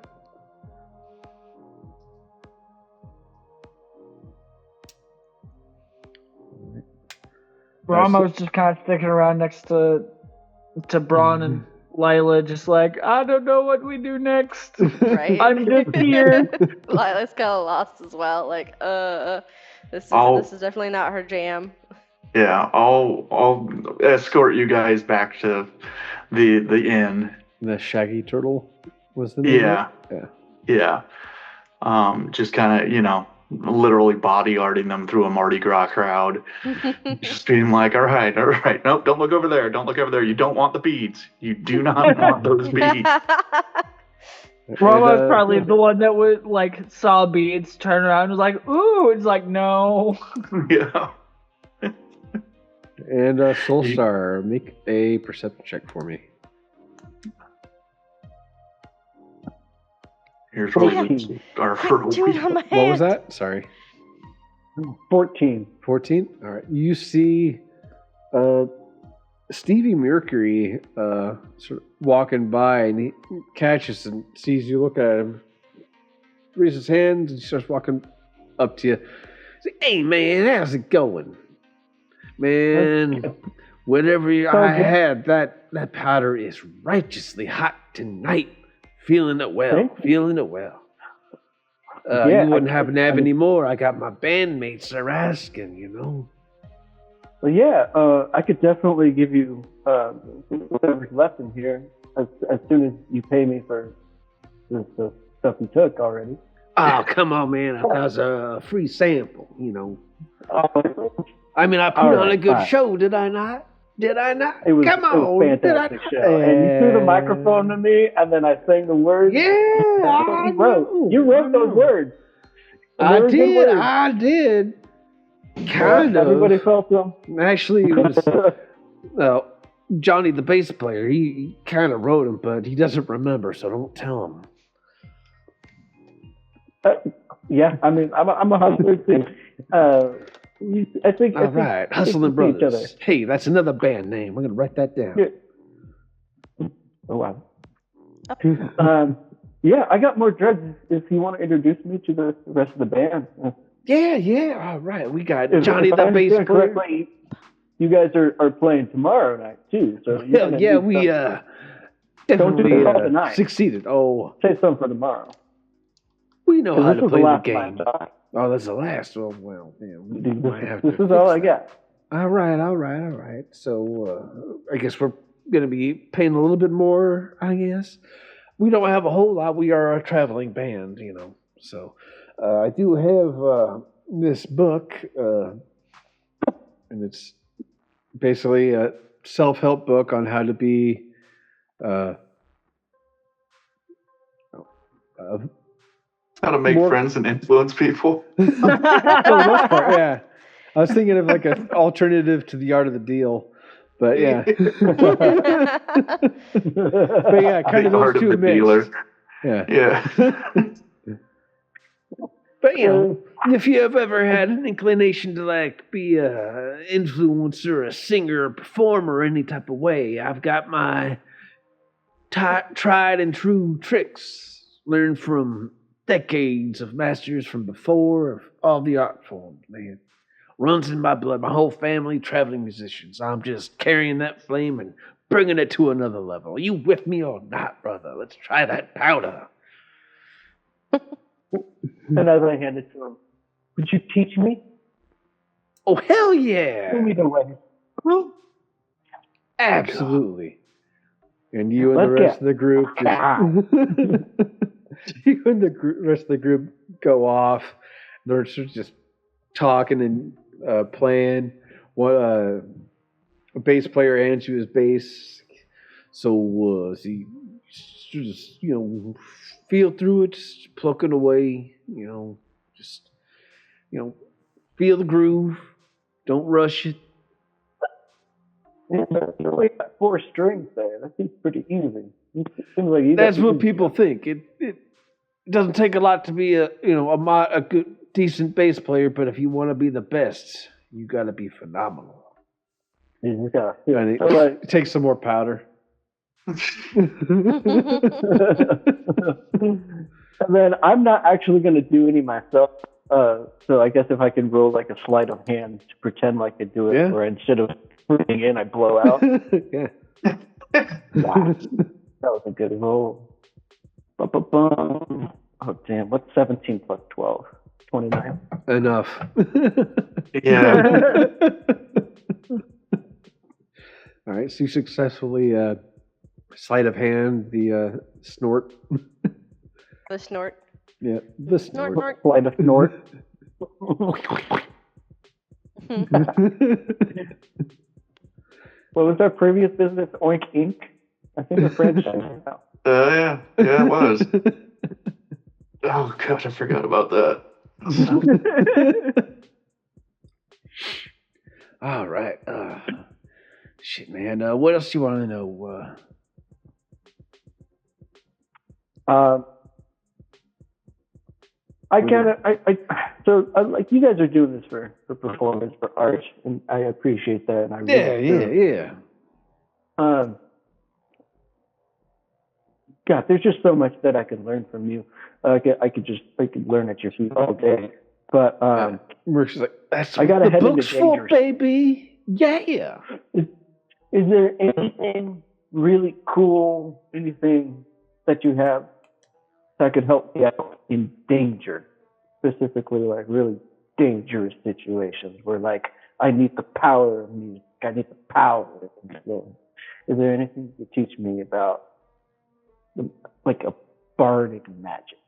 E: Ramo's just kind of sticking around next to Braun and Lila, just like, I don't know what we do next.
C: Right?
E: I'm just here.
C: Lila's kind of lost as well. Like, this is definitely not her jam.
B: Yeah, I'll escort you guys back to the inn.
A: The Shaggy Turtle was the name.
B: Yeah. Just kind of, literally bodyguarding them through a Mardi Gras crowd. Just being like, all right. Nope, don't look over there. Don't look over there. You don't want the beads. You do not want those beads.
E: Romo's probably the one that would, like, saw beads, turn around and was like, ooh. It's like, no.
B: Yeah.
A: And Soulstar, make a perception check for me.
B: Here's what we are for a week.
A: What was that? Sorry.
D: 14.
A: 14? All right. You see Stevie Mercury sort of walking by, and he catches and sees you look at him, raises his hands, and he starts walking up to you. He's like, hey, man, how's it going? Man, whatever I had, that powder is righteously hot tonight. Feeling it well. You wouldn't happen to have any more. I got my bandmates are asking,
D: Well, yeah, I could definitely give you whatever's left in here as soon as you pay me for the stuff you took already.
A: Oh, come on, man. That was a free sample, I mean, I put on a good show, did I not?
D: It was,
A: come on.
D: It was a fantastic show. And you threw the microphone to me, and then I sang the words.
A: Yeah,
D: You wrote those words.
A: I did. Kind of.
D: Everybody felt them.
A: Actually, it was Johnny, the bass player. He kind of wrote them, but he doesn't remember, so don't tell him.
D: Yeah, I mean, I'm a hustler too. I think.
A: All right, Hustling Brothers. Hey, that's another band name. I'm gonna write that down.
D: Yeah. Oh wow. Yeah, I got more drugs. If you want to introduce me to the rest of the band.
A: Yeah. All right, we got Johnny the bass player.
D: You guys are playing tomorrow night too. So
A: yeah, we definitely succeeded. Oh,
D: say something for tomorrow.
A: We know how to play the game. Oh, that's the last. Oh, well,
D: this is all I got.
A: All right. So, I guess we're going to be paying a little bit more, I guess. We don't have a whole lot. We are a traveling band, So, I do have this book, and it's basically a self-help book on how to be
B: How to make friends and influence people.
A: for the most part, yeah. I was thinking of like an alternative to the art of the deal, but yeah. But yeah, kind of those two mixed. Yeah. But you know, if you have ever had an inclination to like be a influencer, a singer, a performer, any type of way, I've got my tried and true tricks learned from decades of masters from before of all the art forms, man. Runs in my blood, my whole family, traveling musicians. I'm just carrying that flame and bringing it to another level. Are you with me or not, brother? Let's try that powder.
D: And as I hand it to him, would you teach me?
A: Oh, hell yeah!
D: Show me the way.
A: Absolutely. And you and the rest of the group you and the rest of the group go off. They're just talking and playing. A bass player hands you his bass. So he just feel through it, just plucking away. Just feel the groove. Don't rush it.
D: You only got 4 strings there. That seems pretty easy. Seems like
A: that's what people think. It doesn't take a lot to be a good decent bass player, but if you want to be the best, you got to be phenomenal.
D: Yeah.
A: And it takes some more powder.
D: And then I'm not actually going to do any myself. So I guess if I can roll like a sleight of hand to pretend like I do it, or instead of breathing in, I blow out.
A: Yeah.
D: Wow. That was a good roll. Ba-ba-bum. Oh, damn. What's 17 plus 12? 29.
A: Enough.
B: Yeah.
A: All right. So you successfully sleight of hand the snort.
C: The snort.
A: Yeah. The snort.
C: Snort.
D: Sleight of snort. What was our previous business? Oink Inc. I think the franchise now.
B: Yeah, it was. Oh god, I forgot about that.
A: All right. Shit, man. What else do you want to know?
D: Like you guys are doing this for performance, for art, and I appreciate that. And I really
A: yeah.
D: God, there's just so much that I could learn from you. I could learn at your feet all day. But
A: Mercy's like, that's
D: I gotta
A: what the
D: head
A: book's
D: into
A: for,
D: dangerous.
A: baby. Yeah.
D: Is there anything really cool, anything that you have that could help me out in danger, specifically like really dangerous situations where like I need the power of music, I need the power of influence? Is there anything to teach me about like a bardic magic?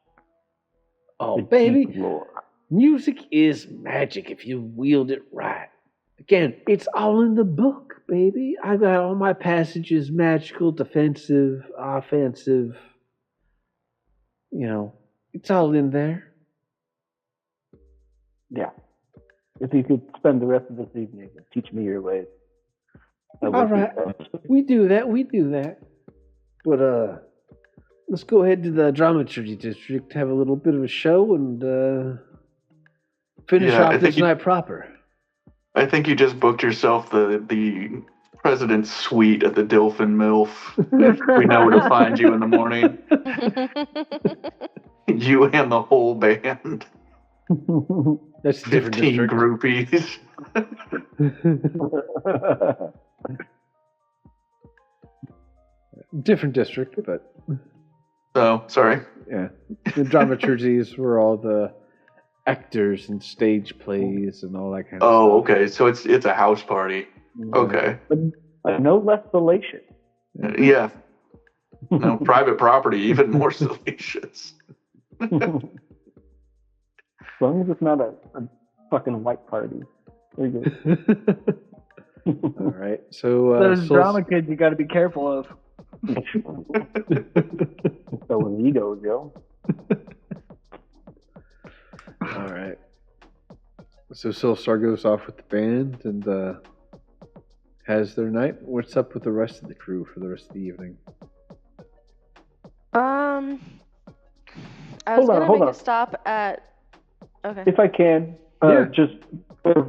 A: Oh,
D: The
A: baby.
D: deep lore.
A: Music is magic if you wield it right. Again, it's all in the book, baby. I got all my passages magical, defensive, offensive. It's all in there.
D: Yeah. If you could spend the rest of this evening and teach me your ways.
A: All right. We do that. But let's go ahead to the dramaturgy district, have a little bit of a show, and finish off this night proper.
B: I think you just booked yourself the president's suite at the Dilphin MILF. We know where to find you in the morning. You and the whole band.
A: That's
B: 15 groupies.
A: Different district, but...
B: Oh, sorry.
A: Yeah. The dramaturgies were all the actors and stage plays and all that kind of stuff.
B: Oh, okay. So it's a house party. Okay.
D: But no less salacious.
B: Yeah. No, private property, even more salacious.
D: As long as it's not a fucking white party. Very good.
A: All right. So
E: Those drama kids you got to be careful of.
D: So with ego, Joe.
A: All right. So Soulstar goes off with the band and has their night. What's up with the rest of the crew for the rest of the evening?
C: I was gonna make a stop at. Okay.
D: If I can, just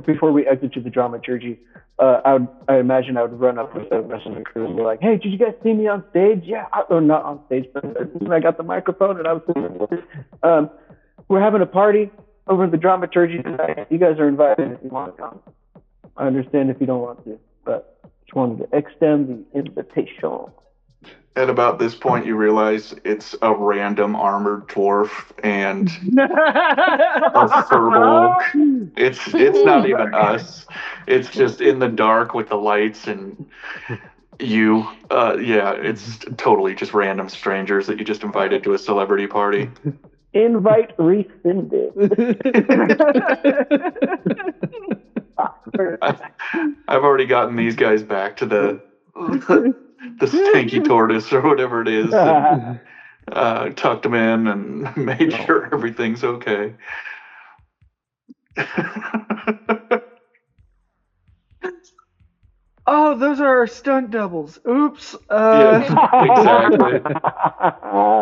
D: before we exit to the dramaturgy, I imagine I would run up with the rest of the crew and be like, "Hey, did you guys see me on stage? Yeah, or not on stage, but I got the microphone and I was we're having a party over at the dramaturgy tonight. You guys are invited if you want to come. I understand if you don't want to, but just wanted to extend the invitation."
B: At about this point, you realize it's a random armored dwarf and a furbolg. It's not even us. It's just in the dark with the lights and you. It's totally just random strangers that you just invited to a celebrity party.
D: Invite rescinded.
B: I've already gotten these guys back to the stanky tortoise or whatever it is. And, tucked them in and made sure everything's okay.
E: Oh, those are our stunt doubles. Oops.
B: Yeah, exactly.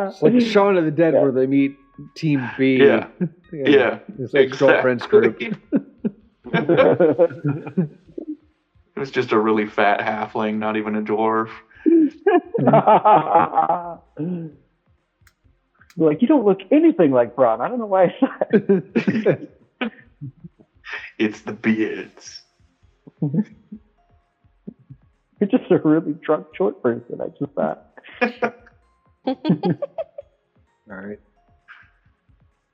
A: It's like Shaun of the Dead where they meet Team B.
B: Yeah.
A: It's like girlfriend's group.
B: It was just a really fat halfling, not even a dwarf.
D: Like, you don't look anything like Braun. I don't know why I said it.
B: It's the beards.
D: You're just a really drunk short person, I just thought.
A: All right.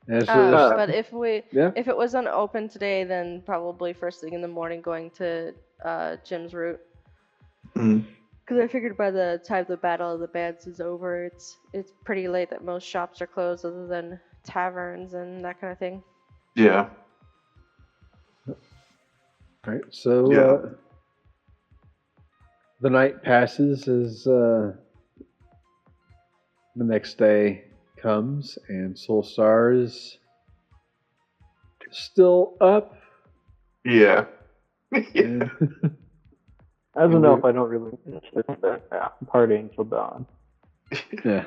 C: But if it was unopened today, then probably first thing in the morning going to Jim's route. Because I figured by the time the Battle of the Bands is over, it's pretty late that most shops are closed other than taverns and that kind of thing.
B: Yeah.
A: All right. So the night passes as the next day comes, and Soulstar is still up.
B: Yeah.
D: I don't know if I don't really partying till dawn.
A: Yeah.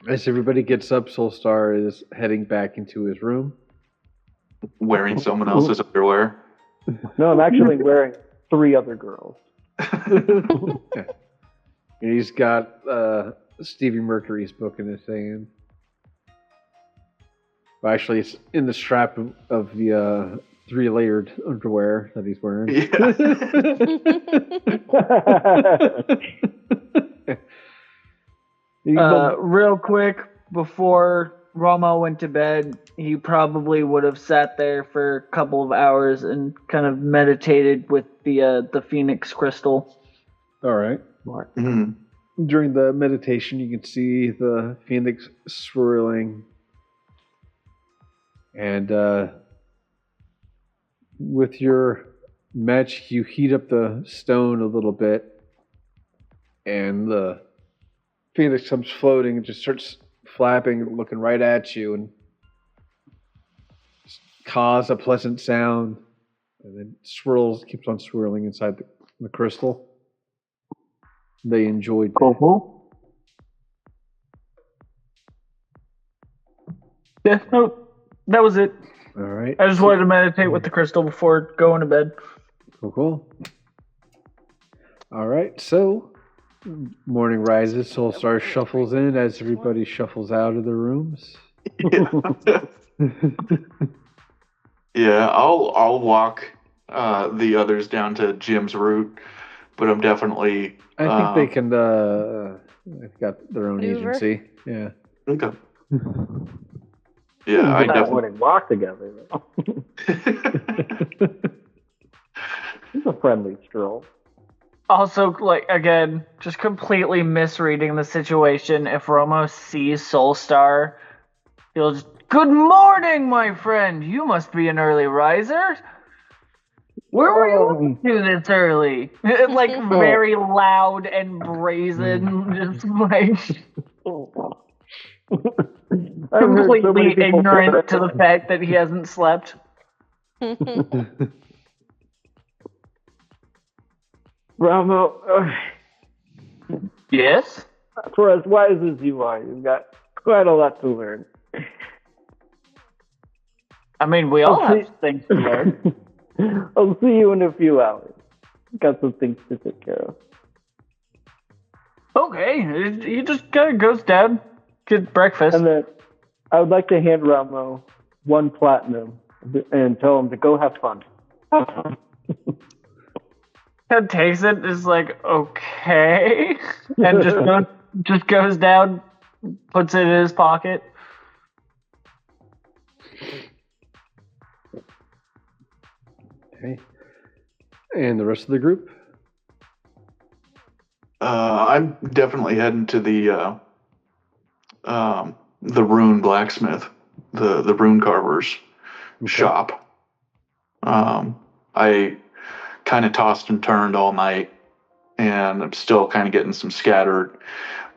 A: As everybody gets up, Soulstar is heading back into his room.
B: Wearing someone else's underwear.
D: No, I'm actually wearing 3 other girls.
A: And he's got Stevie Mercury's book in his hand. Well, actually, it's in the strap of the 3-layered underwear that he's wearing.
E: Real quick, before Romo went to bed, he probably would have sat there for a couple of hours and kind of meditated with the Phoenix crystal.
A: All right.
B: Mm-hmm.
A: During the meditation, you can see the Phoenix swirling. And with your magic, you heat up the stone a little bit. And the Phoenix comes floating and just starts flapping, looking right at you, and cause a pleasant sound. And then keeps on swirling inside the crystal. They enjoyed that.
D: Cool.
E: Yeah, no, that was it.
A: All right.
E: I just wanted to meditate with the crystal before going to bed.
A: Cool. All right, so morning rises, Soulstar shuffles in as everybody shuffles out of their rooms.
B: Yeah, I'll walk the others down to Jim's route, but I'm definitely.
A: I think they can. They've got their own
C: Maneuver?
A: agency. Yeah.
B: Okay. Yeah, I definitely
D: wouldn't walk together. It's a friendly stroll.
E: Also, like, again, just completely misreading the situation. If Romo sees Soulstar, he'll just Good morning, my friend. You must be an early riser. Where were you up to this early? Like very loud and brazen, just like completely ignorant to the fact that he hasn't slept.
D: Ramo,
E: Yes?
D: for as wise as you are, you've got quite a lot to learn.
E: I mean, we all have things to learn.
D: I'll see you in a few hours. Got some things to take care of.
E: Okay, he just kind of goes down, gets breakfast.
D: And then I would like to hand Ramo 1 platinum and tell him to go have fun.
E: Ted takes it, is like, okay, and just goes down, puts it in his pocket.
A: Okay. And the rest of the group?
B: I'm definitely heading to the rune blacksmith, the rune carver's shop. I kind of tossed and turned all night, and I'm still kind of getting some scattered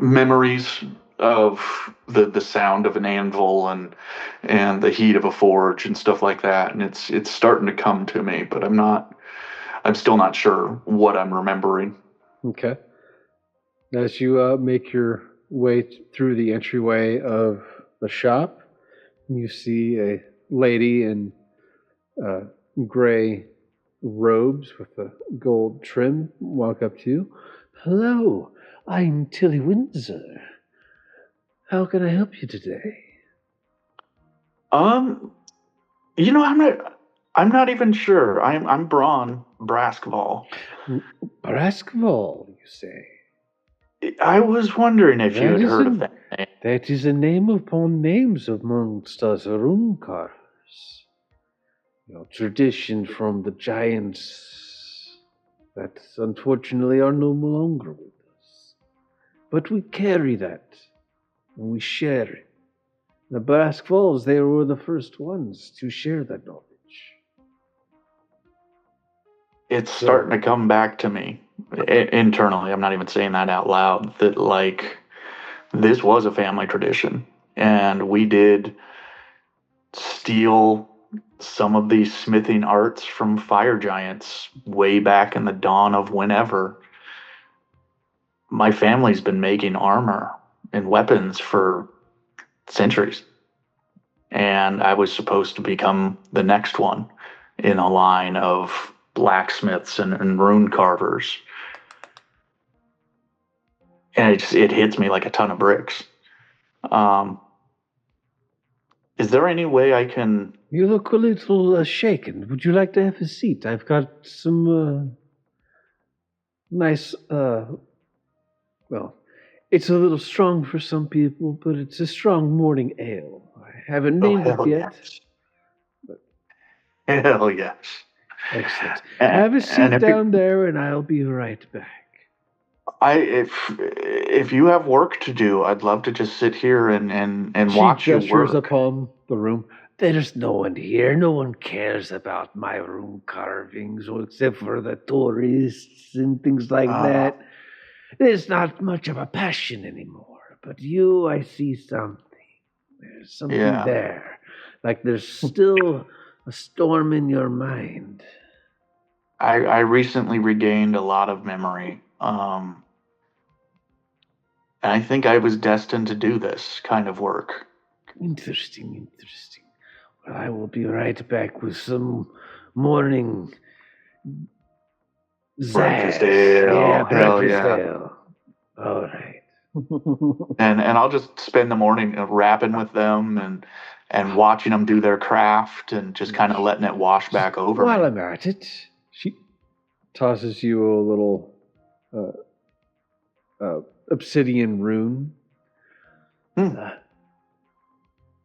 B: memories of the sound of an anvil and the heat of a forge and stuff like that, and it's starting to come to me, but I'm still not sure what I'm remembering.
A: Okay. As you make your way through the entryway of the shop, you see a lady in gray robes with a gold trim walk up to you. Hello, I'm Tilly Windsor. How can I help you today?
B: I'm not even sure. I'm Braun Braskval.
A: Braskval, you say?
B: I was wondering if you had heard of that name.
A: That is a name upon names amongst us rune carvers. Tradition from the giants that unfortunately are no longer with us. But we carry that, and we share it. The Braskvals, they were the first ones to share that knowledge.
B: It's starting to come back to me internally. I'm not even saying that out loud. That like this was a family tradition, and we did steal some of these smithing arts from fire giants way back in the dawn of whenever. My family's been making armor and weapons for centuries, and I was supposed to become the next one in a line of blacksmiths and rune carvers. And it hits me like a ton of bricks. Is there any way I can...
A: You look a little shaken. Would you like to have a seat? I've got some nice, well, it's a little strong for some people, but it's a strong morning ale. I haven't named it yet.
B: Yes. But... Hell yes.
A: Excellent. Have a seat down there, and I'll be right back.
B: If you have work to do, I'd love to just sit here and watch you work. She
A: gestures upon the room. There's no one here. No one cares about my rune carvings, except for the tourists and things like that. There's not much of a passion anymore. But you, I see something. There's something there. Like there's still a storm in your mind.
B: I recently regained a lot of memory. And I think I was destined to do this kind of work.
A: Interesting. Well, I will be right back with some morning
B: breakfast ale.
A: Yeah, breakfast ale. All right.
B: And I'll just spend the morning rapping with them and watching them do their craft and just kind of letting it wash back over
A: While
B: me.
A: I'm at it, she tosses you a little obsidian rune.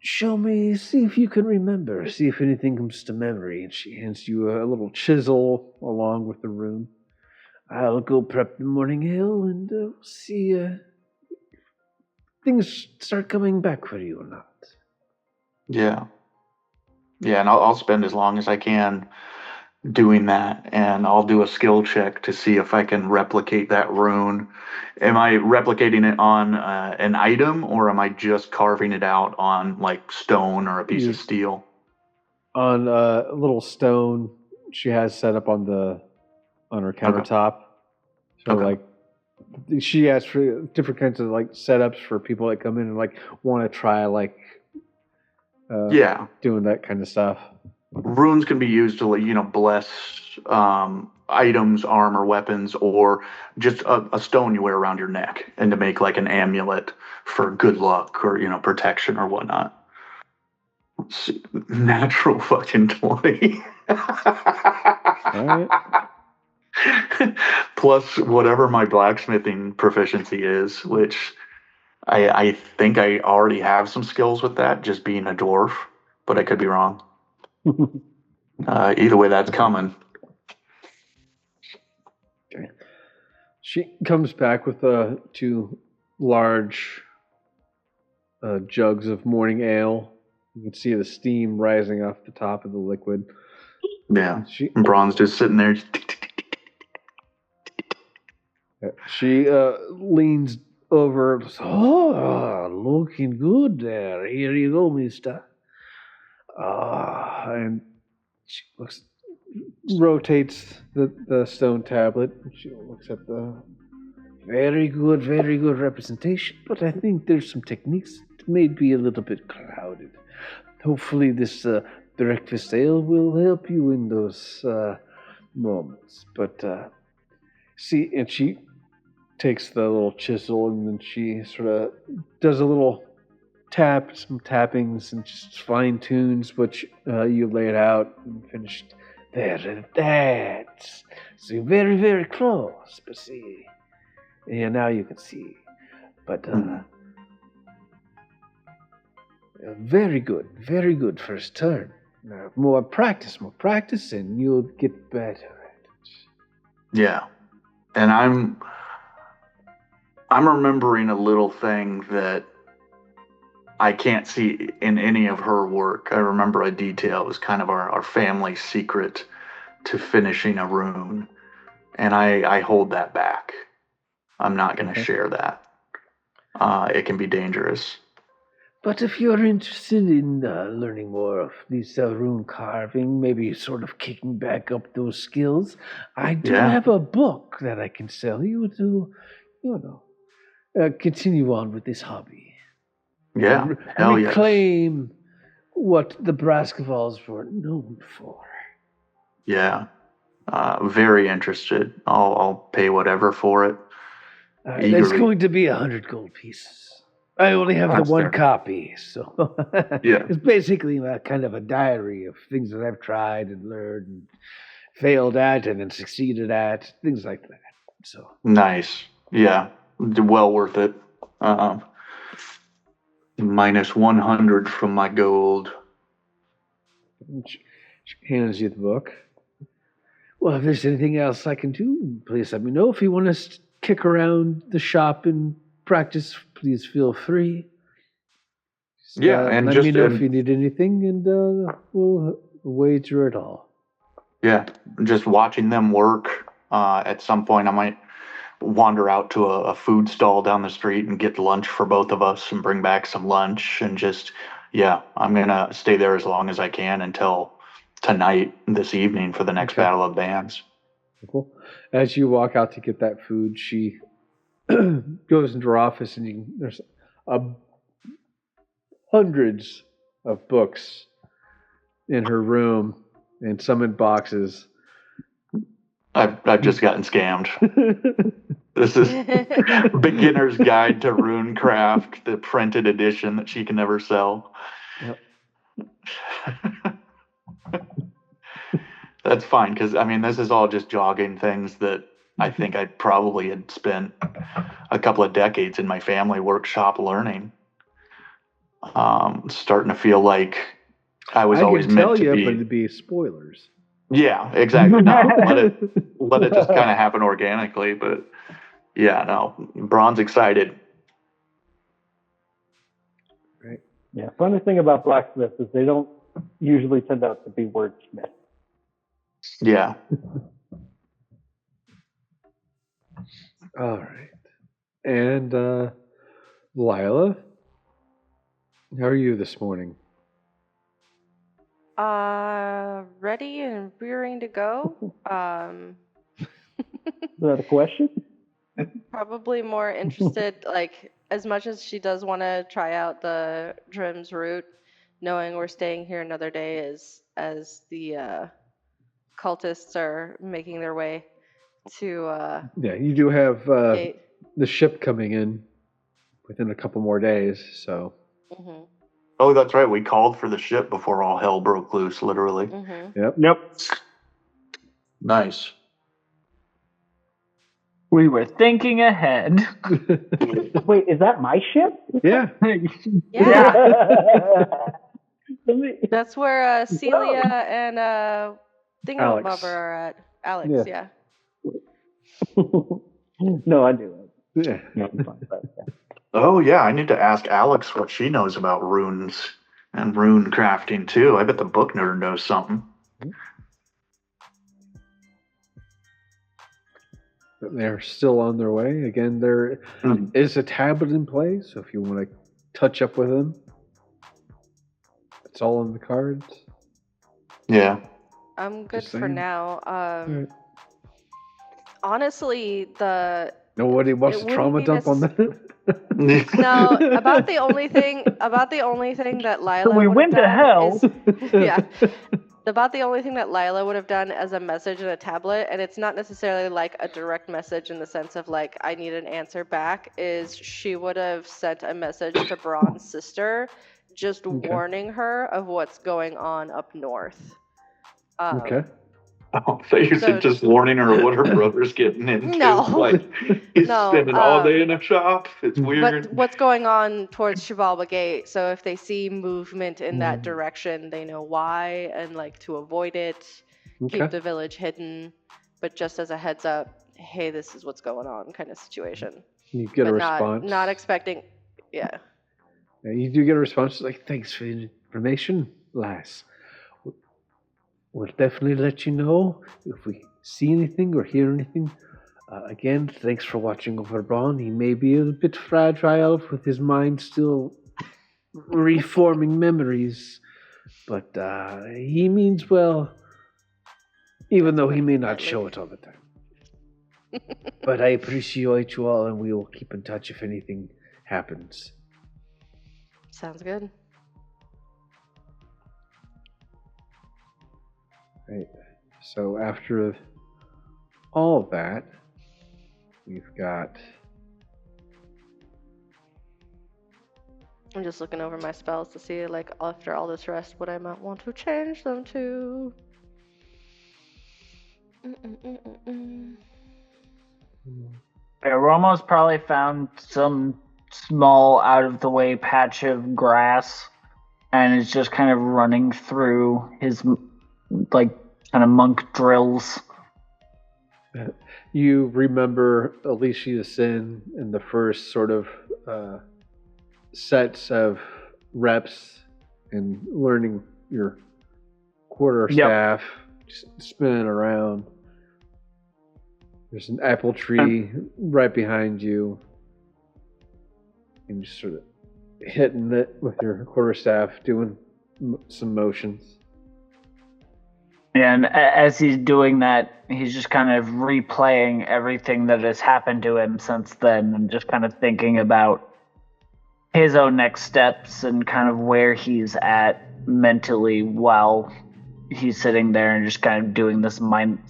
A: Show me, see if you can remember, see if anything comes to memory. And she hands you a little chisel along with the rune. I'll go prep the morning ale and see things start coming back for you or not.
B: Yeah. Yeah, and I'll spend as long as I can doing that, and I'll do a skill check to see if I can replicate that rune. Am I replicating it on an item, or am I just carving it out on like stone or a piece of
A: You
B: steel?
A: on a little stone she has set up on her
B: Okay.
A: countertop. So
B: Okay.
A: like she has for different kinds of like setups for people that come in and like want to try like
B: Yeah,
A: doing that kind of stuff.
B: runes can be used to bless items, armor, weapons, or just a stone you wear around your neck, and to make like an amulet for good luck or protection or whatnot. Natural fucking 20.
A: All right.
B: Plus whatever my blacksmithing proficiency is, which I think I already have some skills with that, just being a dwarf, but I could be wrong. Either way, that's coming.
A: Okay. She comes back with two large jugs of morning ale. You can see the steam rising off the top of the liquid.
B: Yeah. And Braun's just sitting there.
A: She leans over. Oh, looking good there. Here you go, mister. And she rotates the stone tablet. She looks at the very good representation. But I think there's some techniques that may be a little bit clouded. Hopefully, this breakfast ale will help you in those moments. But she takes the little chisel and then she sort of does a little some tappings, and just fine tunes what you laid out and finished. There, that's so very close. But see, yeah, now you can see. But very good first turn. Now, more practice, and you'll get better at it.
B: Yeah, and I'm remembering a little thing that I can't see in any of her work. I remember a detail. It was kind of our family secret to finishing a rune, and I hold that back. I'm not going to share that. It can be dangerous.
A: But if you're interested in learning more of these rune carving, maybe sort of kicking back up those skills, I do have a book that I can sell you to, continue on with this hobby.
B: Yeah, hell yes.
A: Reclaim what the Braskavals were known for.
B: Yeah, very interested. I'll pay whatever for it.
A: There's going to be 100 gold pieces. I only have the one copy, so
B: yeah,
A: it's basically kind of a diary of things that I've tried and learned and failed at and then succeeded at, things like that. So
B: nice. Yeah, well worth it. Minus 100 from my gold.
A: She hands you the book. Well, if there's anything else I can do, please let me know. If you want to kick around the shop and practice, please feel free.
B: And
A: let me know if you need anything, and we'll wager it all.
B: Yeah, just watching them work. At some point, I might wander out to a food stall down the street and get lunch for both of us and bring back some lunch, and just, I'm going to stay there as long as I can until tonight, this evening, for the next Battle of Bands.
A: Cool. As you walk out to get that food, she goes into her office, and there's hundreds of books in her room, and some in boxes.
B: I've just gotten scammed. This is Beginner's Guide to Runecraft, the printed edition that she can never sell.
A: Yep.
B: That's fine, because this is all just jogging things that I think I probably had spent a couple of decades in my family workshop learning. Starting to feel like I was always meant to be.
A: But it'd be spoilers.
B: Yeah, exactly. No, let it just kind of happen organically. But yeah, no, Braun's excited.
A: Right.
D: Yeah. Funny thing about blacksmiths is they don't usually tend out to be wordsmiths.
B: Yeah.
A: All right. And Lila, how are you this morning?
C: Ready and rearing to go.
D: Is that a question?
C: Probably more interested, like, as much as she does want to try out the Drim's route, knowing we're staying here another day as the cultists are making their way to
A: Yeah, you do have
C: gate.
A: the ship coming in within a couple more days, so.
C: Mhm.
B: Oh, that's right. We called for the ship before all hell broke loose, literally.
C: Mhm.
E: Yep.
B: Nice.
E: We were thinking ahead.
D: Wait, is that my ship?
A: Yeah.
C: Yeah.
D: Let me-
C: That's where Celia and Thingamabobber
A: Alex.
C: are at. Alex,
A: Yeah.
C: yeah.
D: No, I do.
A: Yeah.
D: No, I'm fine, but, yeah.
B: Oh, yeah. I need to ask Alex what she knows about runes and rune crafting, too. I bet the book nerd knows something.
A: But they're still on their way. Again, there is a tablet in place, so if you want to touch up with them, it's all on the cards.
B: Yeah.
C: I'm good
A: Just
C: for
A: saying.
C: now.
A: Right.
C: Honestly,
A: Nobody wants
C: It
A: to trauma
C: wouldn't be
A: dump on that.
C: no, about the only thing that Lila
E: We
C: would
E: went to
C: have
E: hell.
C: done is yeah. About the only thing that Lila would have done as a message in a tablet, and it's not necessarily like a direct message in the sense of like I need an answer back, is she would have sent a message to Braun's sister just warning her of what's going on up north.
A: Okay.
B: Oh, so you said just warning her what her brother's getting into.
C: No.
B: Like, he's
C: No,
B: spending all day in a shop. It's weird.
C: But what's going on towards Shivalba Gate, so if they see movement in that direction, they know why and like to avoid it, keep the village hidden, but just as a heads up, hey, this is what's going on kind of situation.
A: You get a
C: But
A: response.
C: Not expecting, yeah.
A: Yeah, you do get a response like, thanks for the information, lass. We'll definitely let you know if we see anything or hear anything. Again, thanks for watching over Braun. He may be a bit fragile with his mind still reforming memories, but he means well, even though he may not show it all the time. But I appreciate you all, and we will keep in touch if anything happens.
C: Sounds good.
A: Right. So after all that, we've got...
C: I'm just looking over my spells to see, like, after all this rest, what I might want to change them to.
E: Yeah, Romo's probably found some small out-of-the-way patch of grass and is just kind of running through his, like, kind of monk drills.
A: You remember Alicia Sin in the first sort of sets of reps and learning your quarterstaff, just spinning around. There's an apple tree right behind you, and just sort of hitting it with your quarterstaff, doing some motions.
E: And as he's doing that, he's just kind of replaying everything that has happened to him since then and just kind of thinking about his own next steps and kind of where he's at mentally while he's sitting there and just kind of doing this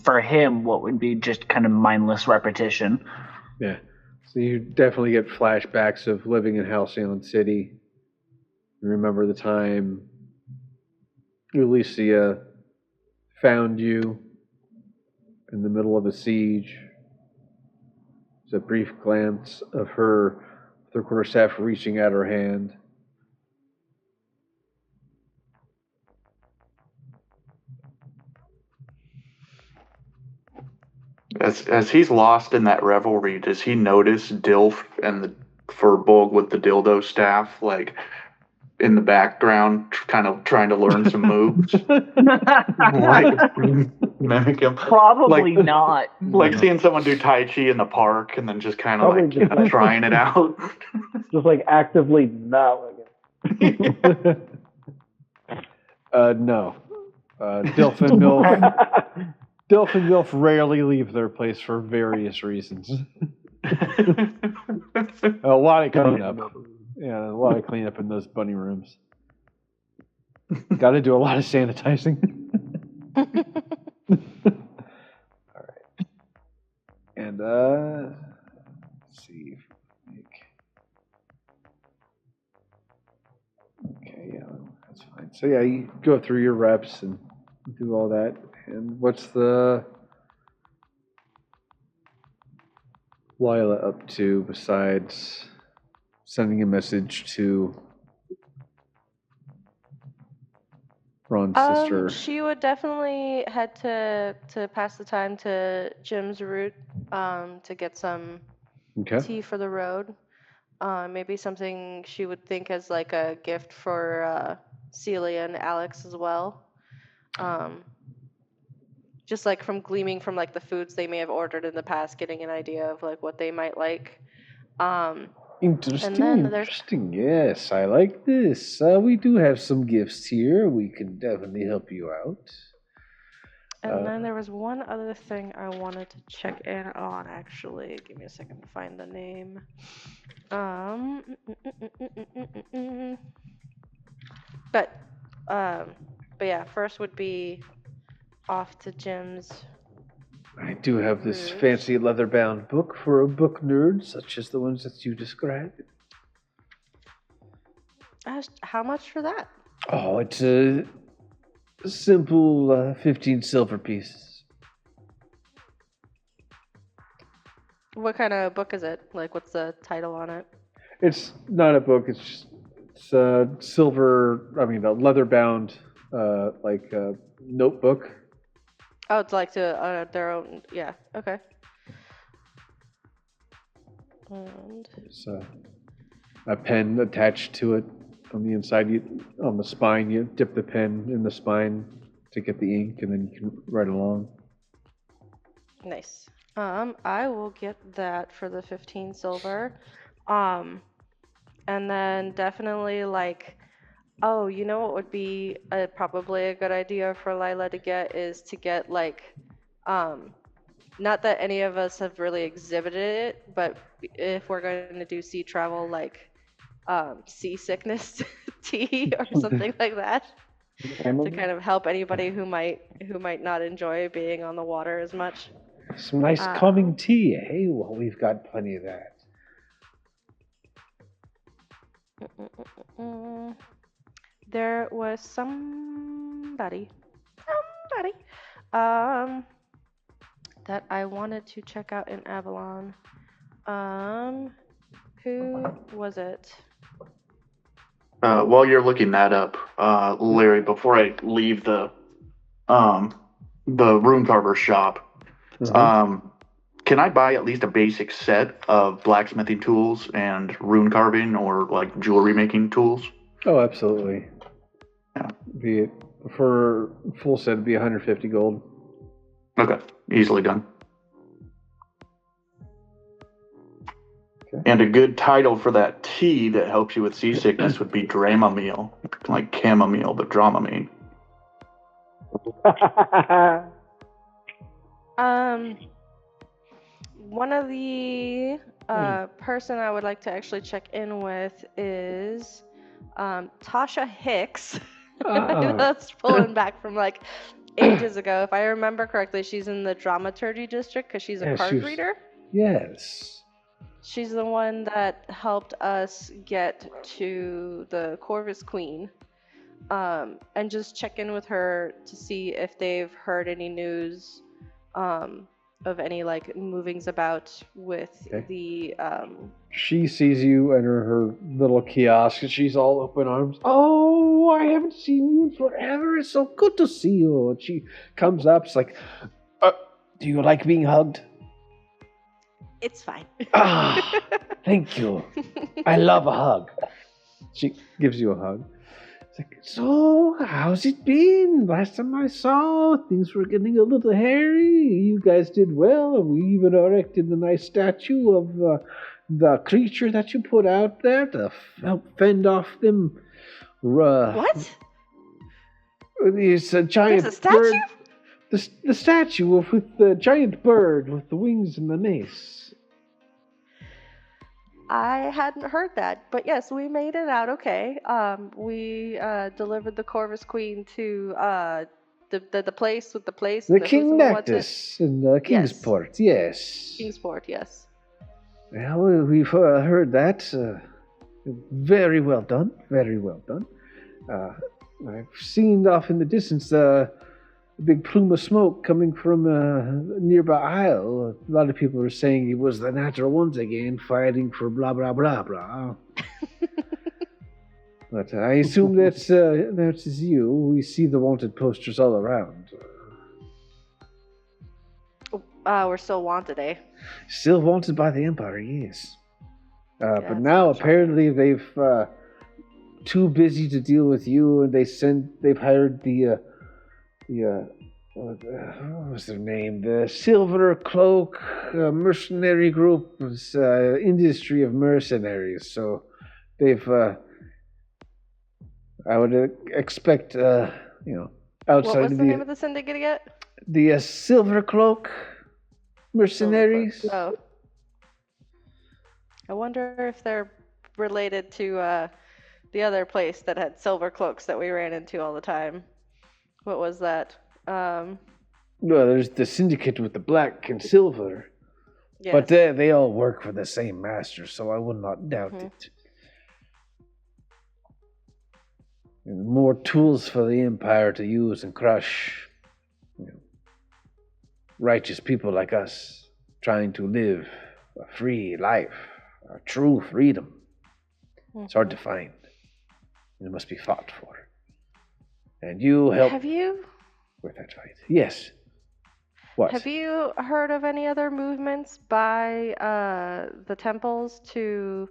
E: for him, what would be just kind of mindless repetition.
A: Yeah. So you definitely get flashbacks of living in Halcyon City. You remember the time Alicia found you in the middle of a siege. There's a brief glance of her with her quarterstaff reaching out her hand.
B: As he's lost in that revelry, does he notice Dilf and the Furbolg with the dildo staff? Like, in the background, kind of trying to learn some moves, like mimic him.
E: Probably not.
B: Like seeing someone do Tai Chi in the park and then just kind of
D: Probably
B: like
D: just like-
B: trying it out.
D: Just like actively not.
A: No. Dilf and Milf. Dilf and Milf rarely leave their place for various reasons. A lot of cleanup. Yeah, a lot of cleanup in those bunny rooms. Got to do a lot of sanitizing. All right. And let's see. Okay, yeah, that's fine. So yeah, you go through your reps and do all that. And what's the Lila up to besides sending a message to Ron's sister?
C: She would definitely head to pass the time to Jim's route to get some
A: Okay.
C: tea for the road. Maybe something she would think as like a gift for Celia and Alex as well. Just like from gleaming from like the foods they may have ordered in the past, getting an idea of like what they might like.
A: Interesting.
C: then there's-
A: Interesting. Yes, I like this. We do have some gifts here. We can definitely help you out.
C: And then there was one other thing I wanted to check in on, actually. Give me a second to find the name. But yeah, first would be off to Jim's.
A: I do have this fancy leather-bound book for a book nerd, such as the ones that you described.
C: How much for that?
A: Oh, it's a simple 15 silver pieces.
C: What kind of book is it? Like, what's the title on it?
A: It's not a book. It's silver. I mean, a leather-bound, like notebook.
C: Oh, it's like to their own. Yeah. Okay. And
A: It's a pen attached to it on the inside. On the spine, you dip the pen in the spine to get the ink, and then you can write along.
C: nice. I will get that for the 15 silver. And then definitely like, oh, you know what would be probably a good idea for Lila to get is to get like, not that any of us have really exhibited it, but if we're going to do sea travel, like seasickness tea or something like that, to kind of help anybody who might not enjoy being on the water as much.
A: Some nice calming tea. Hey, well, we've got plenty of that.
C: There was somebody that I wanted to check out in Avalon. Who was it?
B: While you're looking that up, Larry, before I leave the rune carver shop, can I buy at least a basic set of blacksmithing tools and rune carving or like jewelry making tools?
A: Oh, absolutely.
B: Yeah.
A: Be it for full set, it'd be 150 gold.
B: Okay, easily done.
A: Okay.
B: And a good title for that tea that helps you with seasickness would be Dramamine, like chamomile, but Dramamine.
C: One of the person I would like to actually check in with is Tasha Hicks. That's pulling back from like ages ago. If I remember correctly, she's in the dramaturgy district because she's a card reader.
A: Yes.
C: She's the one that helped us get to the Corvus Queen. And just check in with her to see if they've heard any news of any like movings about with the
A: She sees you enter her little kiosk and she's all open arms. Oh, I haven't seen you in forever. It's so good to see you. And she comes up, it's like, do you like being hugged?
C: It's fine.
A: Ah, thank you. I love a hug. She gives you a hug. It's like, so, how's it been? Last time I saw, things were getting a little hairy. You guys did well, and we even erected a nice statue of the creature that you put out there to help fend off them.
C: What?
A: It's a giant
C: There's a statue?
A: bird. The statue with the giant bird with the wings and the mace.
C: I hadn't heard that, but yes, we made it out okay. We delivered the Corvus Queen to the place with the place.
A: The
C: who's
A: King
C: and what's it.
A: Nactus in Kingsport, yes.
C: Kingsport, yes.
A: Well, we've heard that. Very well done, very well done. I've seen off in the distance a big plume of smoke coming from a nearby isle. A lot of people are saying it was the Natural Ones again, fighting for blah, blah, blah, blah. But I assume that's you. We see the wanted posters all around.
C: We're still wanted, eh?
A: Still wanted by the Empire, yes. But
C: it's
A: now
C: not
A: apparently they've too busy to deal with you, and they've hired the what was their name? The Silver Cloak mercenary group was industry of mercenaries. So they've I would expect outside
C: What was
A: of
C: the name of the syndicate again?
A: the Silver Cloak mercenaries.
C: Oh. I wonder if they're related to the other place that had silver cloaks that we ran into all the time. What was that?
A: Well, there's the syndicate with the black and silver,
C: Yes.
A: but they all work for the same master, so I would not doubt it. And more tools for the Empire to use and crush righteous people like us, trying to live a free life, a true freedom. It's hard to find. It must be fought for. And you help
C: Have you
A: with that fight. Yes. What?
C: have you heard of any other movements by the temples to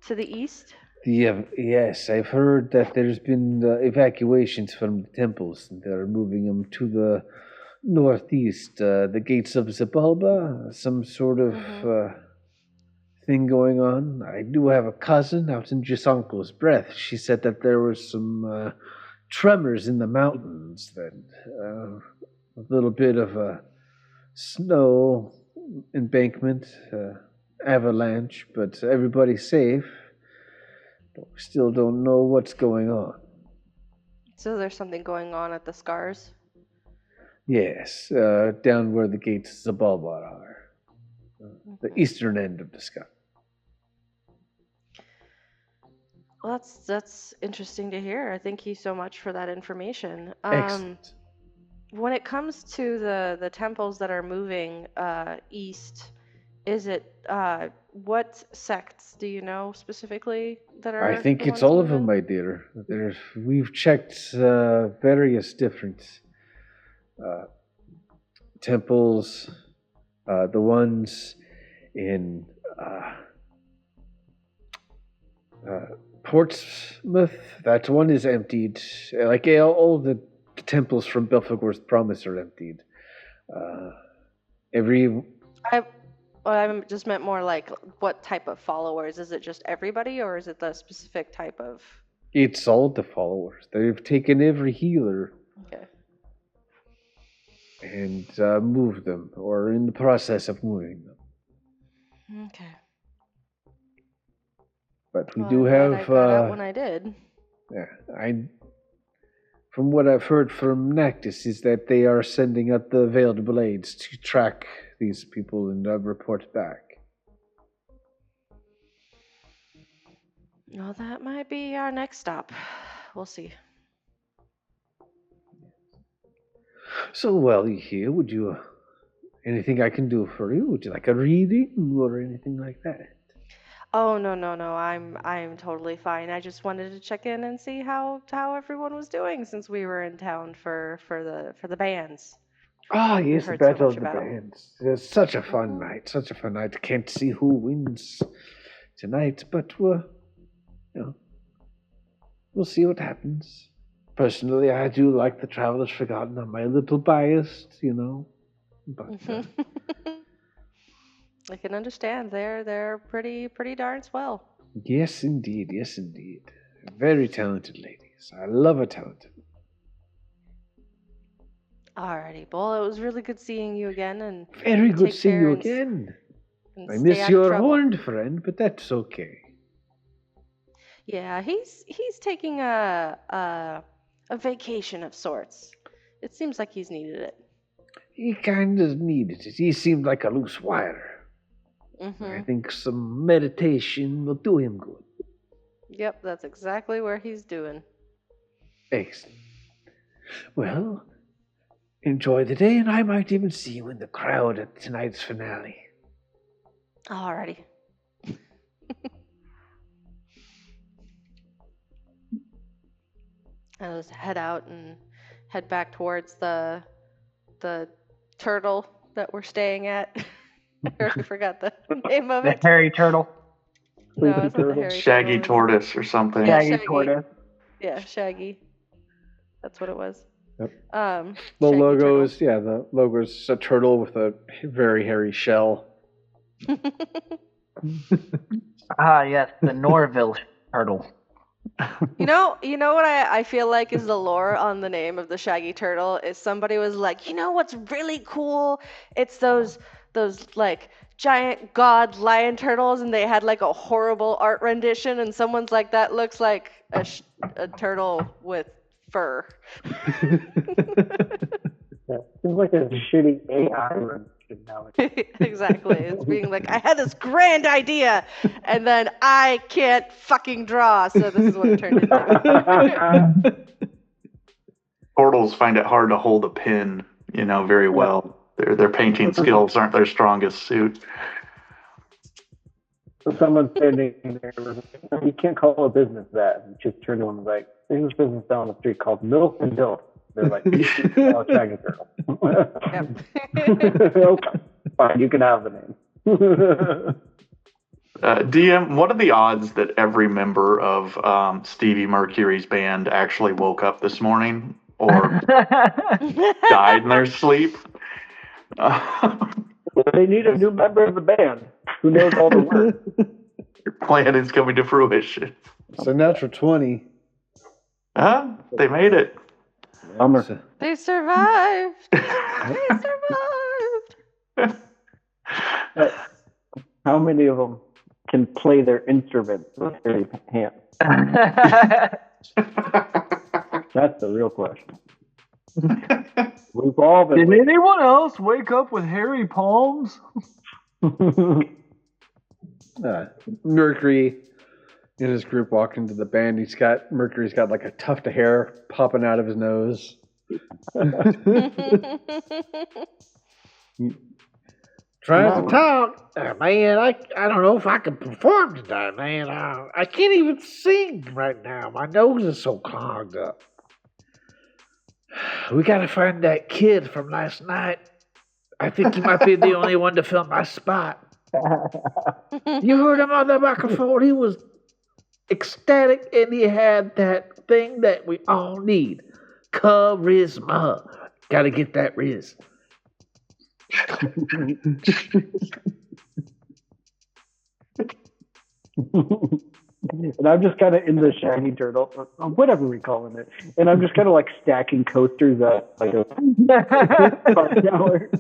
C: the east?
A: Yes, I've heard that there's been evacuations from the temples, and they're moving them to the northeast, the gates of Zabalba, some sort of thing going on. I do have a cousin out in Jisanko's breath. She said that there was some tremors in the mountains, that a little bit of a snow embankment, avalanche, but everybody's safe. But we still don't know what's going on.
C: So there's something going on at the scars?
A: Yes, down where the gates of Zabalba are. The eastern end of the sky.
C: Well, that's interesting to hear. Thank you so much for that information.
A: Excellent.
C: When it comes to the temples that are moving east, is it what sects do you know specifically that are?
A: I think
C: the
A: it's
C: ones
A: all of them,
C: moving?
A: my dear. We've checked various different temples, the ones in Portsmouth. That one is emptied. Like all the temples from Belfagor's Promise are emptied.
C: I just meant more like what type of followers? Is it just everybody, or is it the specific type of?
A: It's all the followers. They've taken every healer
C: Okay.
A: and moved them, or are in the process of moving them.
C: Okay.
A: But we
C: Well,
A: do
C: I'm glad
A: have.
C: I got out when I did.
A: Yeah, from what I've heard from Nactus is that they are sending out the Veiled Blades to track these people and report back.
C: Well, that might be our next stop. We'll see.
A: So, while you're here, would you... anything I can do for you? Would you like a reading or anything like that?
C: Oh no. I'm totally fine. I just wanted to check in and see how everyone was doing since we were in town for the bands.
A: Ah, yes, the
C: heard so
A: Battle
C: much
A: of the
C: about.
A: Bands. It was such a fun night, such a fun night. Can't see who wins tonight, but we'll see what happens. Personally, I do like the Traveler's Forgotten. I'm a little biased, but
C: I can understand. They're pretty darn swell.
A: yes, indeed, very talented ladies. I love a talented.
C: Alrighty, well, it was really good seeing you again, and
A: Very good
C: take
A: seeing
C: care
A: you
C: and
A: again.
C: and
A: I
C: stay
A: miss
C: out of
A: your
C: trouble.
A: horned friend, but that's okay.
C: Yeah, he's taking a vacation of sorts. It seems like he's needed it.
A: He kind of needed it. He seemed like a loose wire. I
C: Mm-hmm.
A: think some meditation will do him good.
C: Yep, that's exactly where he's doing.
A: Excellent. Well, enjoy the day, and I might even see you in the crowd at tonight's finale.
C: Alrighty. I'll just head out and head back towards the turtle that we're staying at. I already forgot the name of
E: The
C: it.
E: hairy turtle.
C: No,
D: Sleepy
C: it's not the
D: turtle.
C: hairy
B: Shaggy
C: turtle.
B: tortoise or something.
C: Yeah,
E: Shaggy
C: Shaggy.
E: tortoise.
C: Yeah, Shaggy. That's what it was.
A: Yep.
C: The
A: The logo is a turtle with a very hairy shell.
E: Ah, yes, the Norville turtle.
C: You know what I feel like is the lore on the name of the Shaggy Turtle is somebody was like, you know what's really cool? It's those like giant god lion turtles, and they had like a horrible art rendition, and someone's like, that looks like a turtle with fur.
D: Yeah, seems like a shitty AI rendition now.
C: Exactly. It's being like, I had this grand idea, and then I can't fucking draw, so this is what it turned into.
B: Portals find it hard to hold a pen, very well. Their painting skills aren't their strongest suit.
D: So someone's standing there, you can't call a business that. And just turn to one and be like, there's this business down the street called Milk and Milk. They're like, oh, Shaggy Turtle.
C: Yep.
D: Okay, fine, you can have the name.
B: DM, what are the odds that every member of Stevie Mercury's band actually woke up this morning or died in their sleep?
D: They need a new member of the band who knows all the words.
B: Your plan is coming to fruition.
A: So natural 20.
B: They made it.
D: Bummer.
A: So-
C: They survived. They survived.
D: How many of them can play their instruments with their hands? That's the real question. We've all been.
E: Did anyone else wake up with hairy palms?
A: Mercury in his group walked into the band. Mercury's got like a tuft of hair popping out of his nose. Trying to talk, man. I don't know if I can perform tonight, man. I can't even sing right now. My nose is so clogged up. We gotta find that kid from last night. I think he might be the only one to fill my spot. You heard him on the microphone. He was ecstatic, and he had that thing that we all need. Charisma. Gotta get that Riz.
D: And I'm just kind of in the Shaggy Turtle, or whatever we're calling it. And I'm just kind of like stacking coasters at like a hour.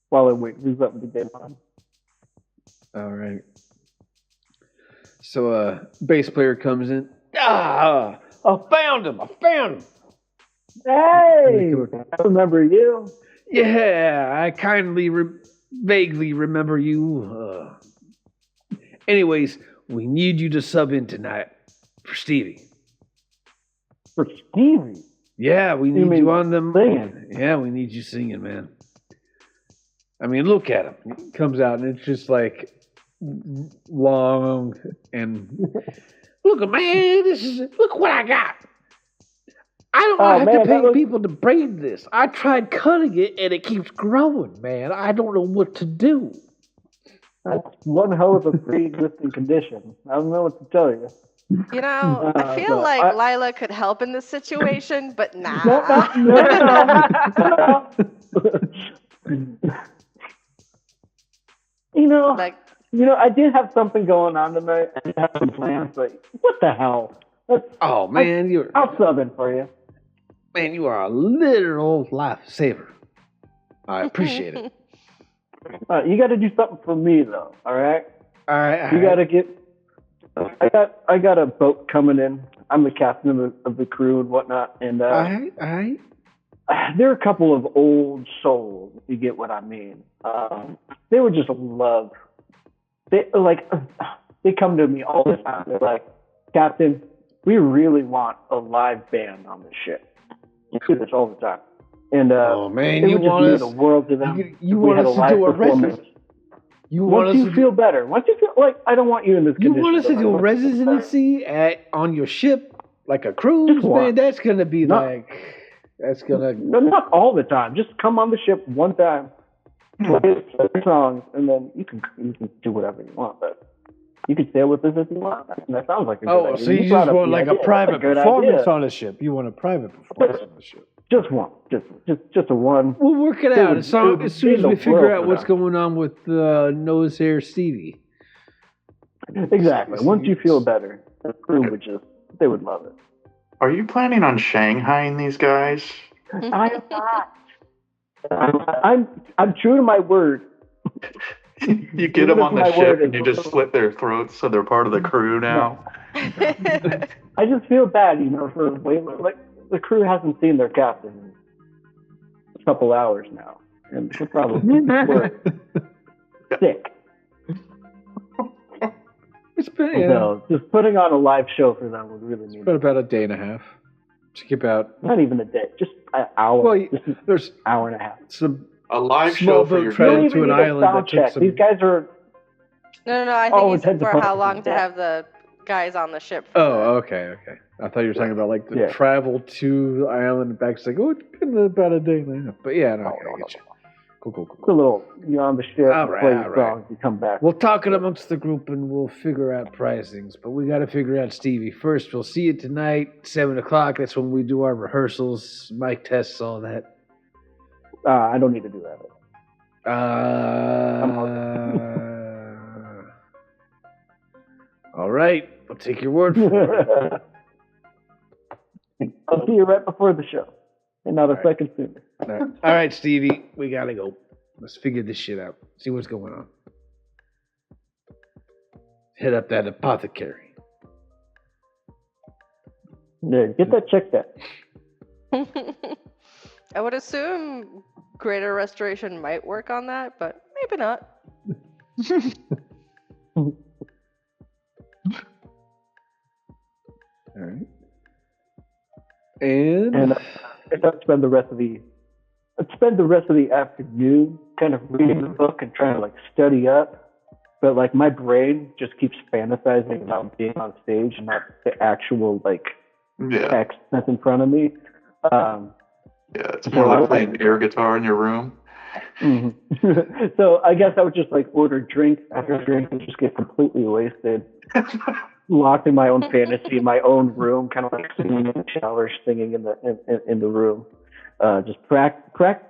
D: While I wait for something to get on.
A: All right. So bass player comes in. I found him.
D: Hey, I remember you.
A: Yeah, I vaguely remember you. Anyways, we need you to sub in tonight for Stevie.
D: For Stevie.
A: Yeah, we need you on them.
D: Singing.
A: Yeah, we need you singing, man. I mean, look at him. He comes out and it's just like long and look, man. Look what I got. I don't have to pay people to braid this. I tried cutting it and it keeps growing, man. I don't know what to do.
D: That's one hell of a pre-existing condition. I don't know what to tell you.
C: You know, I feel
D: So
C: like Lila could help in this situation, but
D: No,
C: nah. Like,
D: I did have something going on tonight. I did have some plans, but what the hell?
A: Oh man,
D: I'll sub in for you.
A: Man, you are a literal lifesaver. I appreciate it.
D: You got to do something for me, though. All right. You got to get. I got a boat coming in. I'm the captain of the crew and whatnot, and
A: all right.
D: There are a couple of old souls, if you get what I mean. They would just love. They come to me all the time. They're like, Captain, we really want a live band on this ship. You do this all the time. And
A: oh man,
D: it
A: you
D: would just
A: want
D: mean
A: us?
D: the world to them.
A: You want us to do a resident?
D: Once you feel better, once you feel like I don't want you in this condition.
A: You want us to do a residency on your ship, like a cruise, man? That's gonna be not
D: all the time. Just come on the ship one time, play songs, and then you can do whatever you want. But you can sail with us if you want. That sounds like a good idea.
A: So you just want like a private performance on a ship? You want a private performance on the ship?
D: Just one, just a one.
A: We'll work it out as soon as we figure out what's going on with nose hair Stevie.
D: Exactly. Once you feel better, the crew they would love it.
B: Are you planning on Shanghaiing these guys?
D: I am not. I'm true to my word.
B: You get them on the ship and you just slit their throats so they're part of the crew now.
D: I just feel bad, for like the crew hasn't seen their captain in a couple hours now, and they're probably sick.
A: It's been
D: so just putting on a live show for them would really mean.
A: It's been about a day and a half.
D: Not even a day, just an hour.
A: Well, there's
D: hour and a half.
B: A live show for your
A: travel to an island that took some...
D: These guys are.
C: No. I think he's for how long to have the guys on the ship.
A: Oh, okay. I thought you were talking about like the travel to the island and back. It's like, it's been about a day and a half. But yeah, no, I get you. Cool.
D: It's a little, you're on the ship, play songs, you come back.
A: We'll talk it amongst the group and we'll figure out pricings. But we got to figure out Stevie first. We'll see you tonight, 7:00. That's when we do our rehearsals, mic tests, all that.
D: I don't need to do that.
A: All right, we'll take your word for it.
D: I'll see you right before the show, and not a second sooner.
A: All right, Stevie, we gotta go. Let's figure this shit out. See what's going on. Hit up that apothecary.
D: Yeah, get that checked out.
C: I would assume greater restoration might work on that, but maybe not.
A: All right. And
D: I'd spend the rest of the afternoon kind of reading the book and trying to study up. But my brain just keeps fantasizing about being on stage and not the actual text that's in front of me.
B: It's more like playing air guitar in your room.
D: Mm-hmm. So I guess I would just order drink after drink and just get completely wasted. Locked in my own fantasy, in my own room, kind of singing in the shower, singing in the room. Just practice.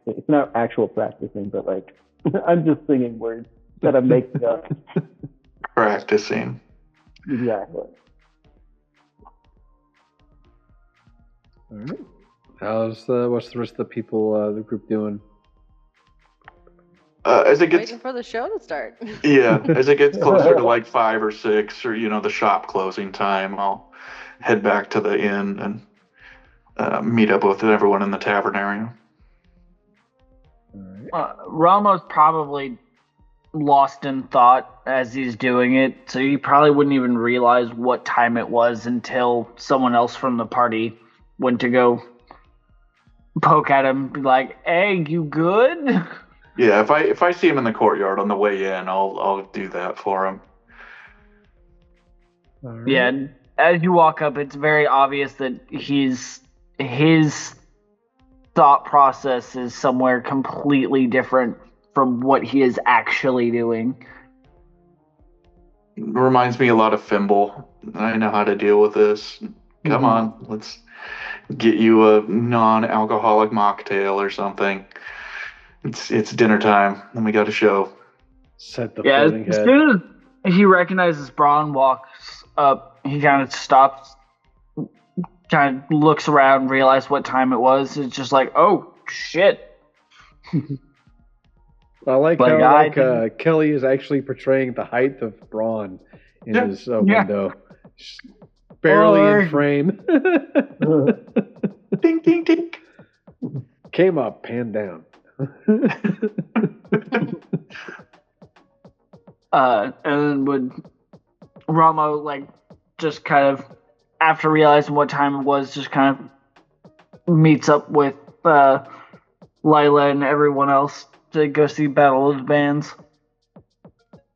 D: It's not actual practicing, but I'm just singing words that I'm making up.
B: Practicing.
D: Exactly.
A: All right. What's the rest of the people, the group doing?
B: As it gets
C: waiting for the show to start.
B: Yeah, as it gets closer to 5 or 6, or the shop closing time, I'll head back to the inn and meet up with everyone in the tavern area.
E: Ramo's probably lost in thought as he's doing it, so he probably wouldn't even realize what time it was until someone else from the party went to go poke at him, be like, "Hey, you good?"
B: Yeah, if I see him in the courtyard on the way in, I'll do that for him.
A: Right.
E: Yeah, as you walk up, it's very obvious that his thought process is somewhere completely different from what he is actually doing.
B: Reminds me a lot of Fimble. I know how to deal with this. Come on, let's get you a non-alcoholic mocktail or something. It's dinner time, and we got a show.
A: Set the
E: Yeah,
A: floating
E: as
A: head.
E: soon as he recognizes Braun walks up, he kind of stops, kind of looks around, realizes what time it was. It's just like, oh shit.
A: I like
E: Like,
A: how Kelly is actually portraying the height of Braun in his window. Just barely in frame.
B: Ding, ding, ding.
A: Came up, pan down.
E: And then would Ramo, like, just kind of, after realizing what time it was, just kind of meets up with Lila and everyone else to go see Battle of the Bands.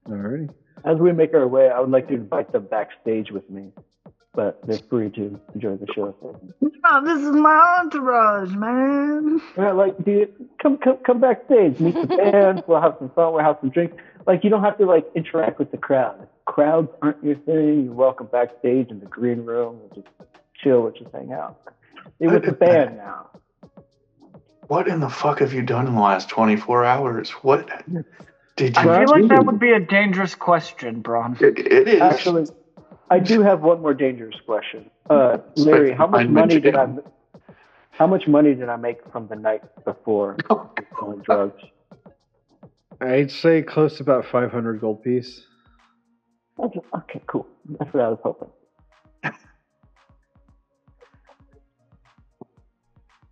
A: Alrighty.
D: As we make our way, I would like to invite them backstage with me, but they're free to enjoy the show.
E: Oh, this is my entourage, man.
D: Yeah, like, dude, come backstage, meet the band. We'll have some fun. We'll have some drinks. Like, you don't have to like interact with the crowd. Crowds aren't your thing. You're welcome backstage in the green room. We'll just chill. We'll just hang out. You're with the band now.
B: What in the fuck have you done in the last 24 hours? What did you
E: I feel like
B: do?
E: that would be a dangerous question, Braun.
B: It is.
D: Actually, I do have one more dangerous question. Larry, how much money did I make from the night before selling drugs?
A: I'd say close to about 500 gold piece.
D: Okay, cool. That's what I was hoping.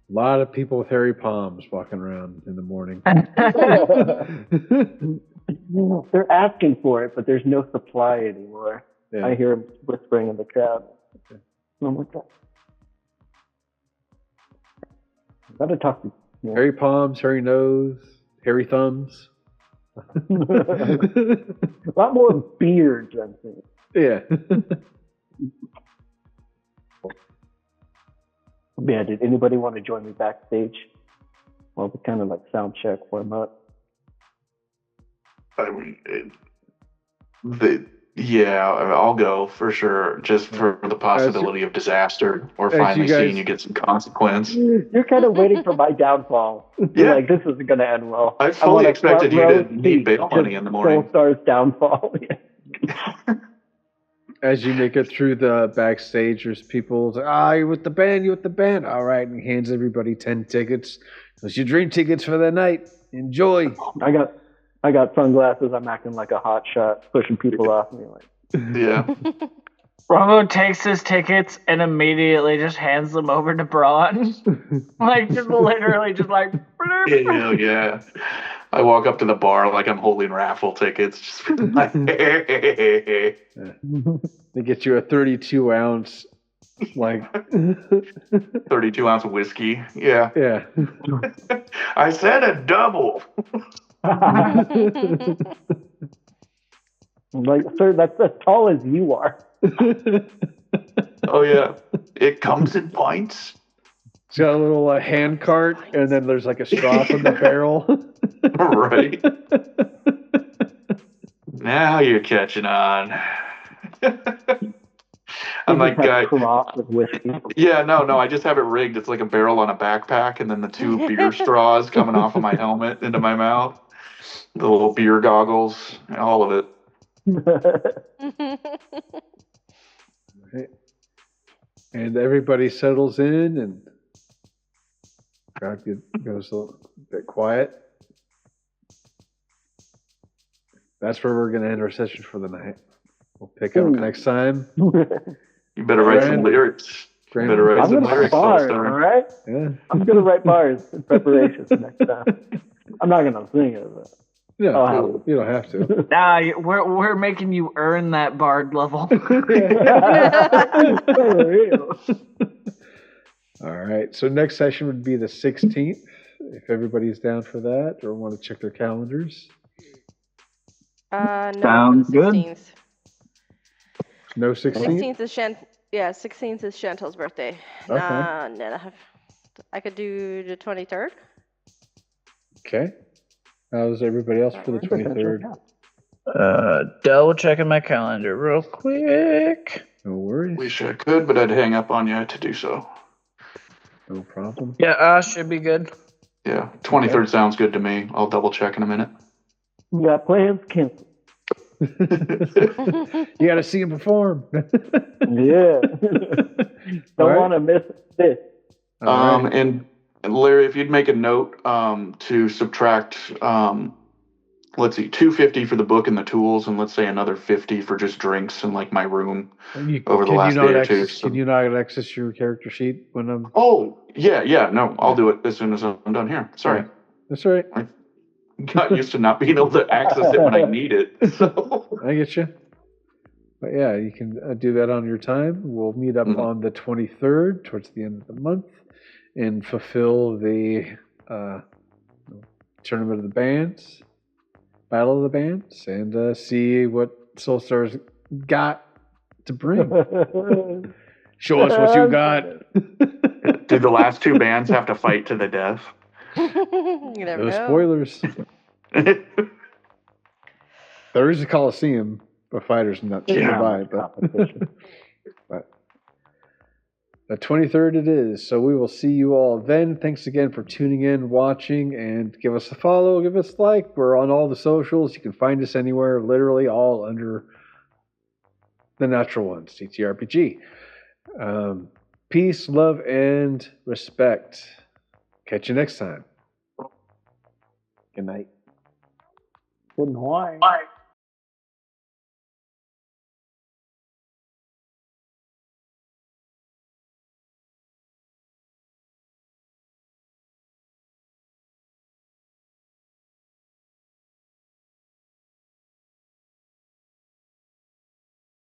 A: A lot of people with hairy palms walking around in the morning.
D: They're asking for it, but there's no supply anymore.
A: Yeah.
D: I hear them whispering in the crowd. Oh my God. I gotta talk to you.
A: Hairy palms, hairy nose, hairy thumbs.
D: A lot more beards, I think.
A: Yeah.
D: Yeah, did anybody want to join me backstage? Well, we kind of like sound check, warm up.
B: I mean, I'll go for sure, just for the possibility of disaster or finally seeing you get some consequence.
D: You're kind of waiting for my downfall. You're like, this isn't going to end well.
B: I fully expected you to need bail money in the morning.
D: Soulstar's downfall.
A: As you make it through the backstage, there's people like, you're with the band, you're with the band. All right, and he hands everybody 10 tickets. Those your dream tickets for the night. Enjoy.
D: I got sunglasses. I'm acting like a hot shot, pushing people off me.
B: Yeah.
E: Ramo takes his tickets and immediately just hands them over to Braun. Like, just literally just like...
B: Hell yeah. I walk up to the bar like I'm holding raffle tickets. Just like,
A: They get you a 32-ounce, like...
B: 32-ounce whiskey. Yeah.
A: Yeah.
B: I said a double.
D: Like, sir, that's as tall as you are.
B: Oh, yeah. It comes in pints.
A: It's got a little hand cart, and then there's like a straw from the barrel.
B: Right. Now you're catching on. I'm like,
D: with whiskey.
B: yeah, no, I just have it rigged. It's like a barrel on a backpack, and then the 2 beer straws coming off of my helmet into my mouth. The little beer goggles, all of it.
A: Right. And everybody settles in, and crowd goes a little bit quiet. That's where we're going to end our session for the night. We'll pick up next time.
B: You better write some lyrics. You better write
D: I'm
B: some
D: gonna
B: lyrics.
D: write bars, all
B: Soulstar.
D: right?
A: Yeah.
D: I'm gonna write bars in preparation for next time. I'm not gonna sing it, but
A: No, you don't have to.
E: Nah, we're making you earn that bard level.
A: All right. So next session would be the 16th, if everybody's down for that or want to check their calendars.
C: No,
E: Sounds
C: the
E: good.
C: 16th.
A: No 16th?
C: 16th is Chantel's birthday.
A: Okay.
C: I could do the 23rd.
A: Okay. How's everybody else for the
C: That works.
A: 23rd?
E: Double checking my calendar real quick.
A: No worries.
B: Wish I could, but I'd hang up on you to do so.
A: No problem.
E: Yeah, should be good.
B: Yeah, 23rd sounds good to me. I'll double check in a minute.
D: You got plans, Kim?
A: You got to see him perform.
D: Yeah. Don't want to miss this.
A: All right.
B: And Larry, if you'd make a note to subtract, let's see, $250 for the book and the tools, and let's say another $50 for just drinks and like my room over the last day or two.
A: Can you not access your character sheet when I'm?
B: Oh, yeah. No, I'll do it as soon as I'm done here. Sorry.
A: That's all right.
B: I got used to not being able to access it when I need it. So.
A: I get you. But yeah, you can do that on your time. We'll meet up on the 23rd, towards the end of the month, and fulfill the Tournament of the Bands, Battle of the Bands, and see what Soulstar's got to bring. Show us what you got.
B: Did the last two bands have to fight to the death?
C: You never
A: No
C: know.
A: spoilers. There is a Coliseum, but fighters not nearby. But the 23rd it is. So we will see you all then. Thanks again for tuning in, watching, and give us a follow, give us a like. We're on all the socials. You can find us anywhere, literally all under the Natural Ones, TTRPG. Peace, love, and respect. Catch you next time. Good night.
D: Good night.
E: Bye.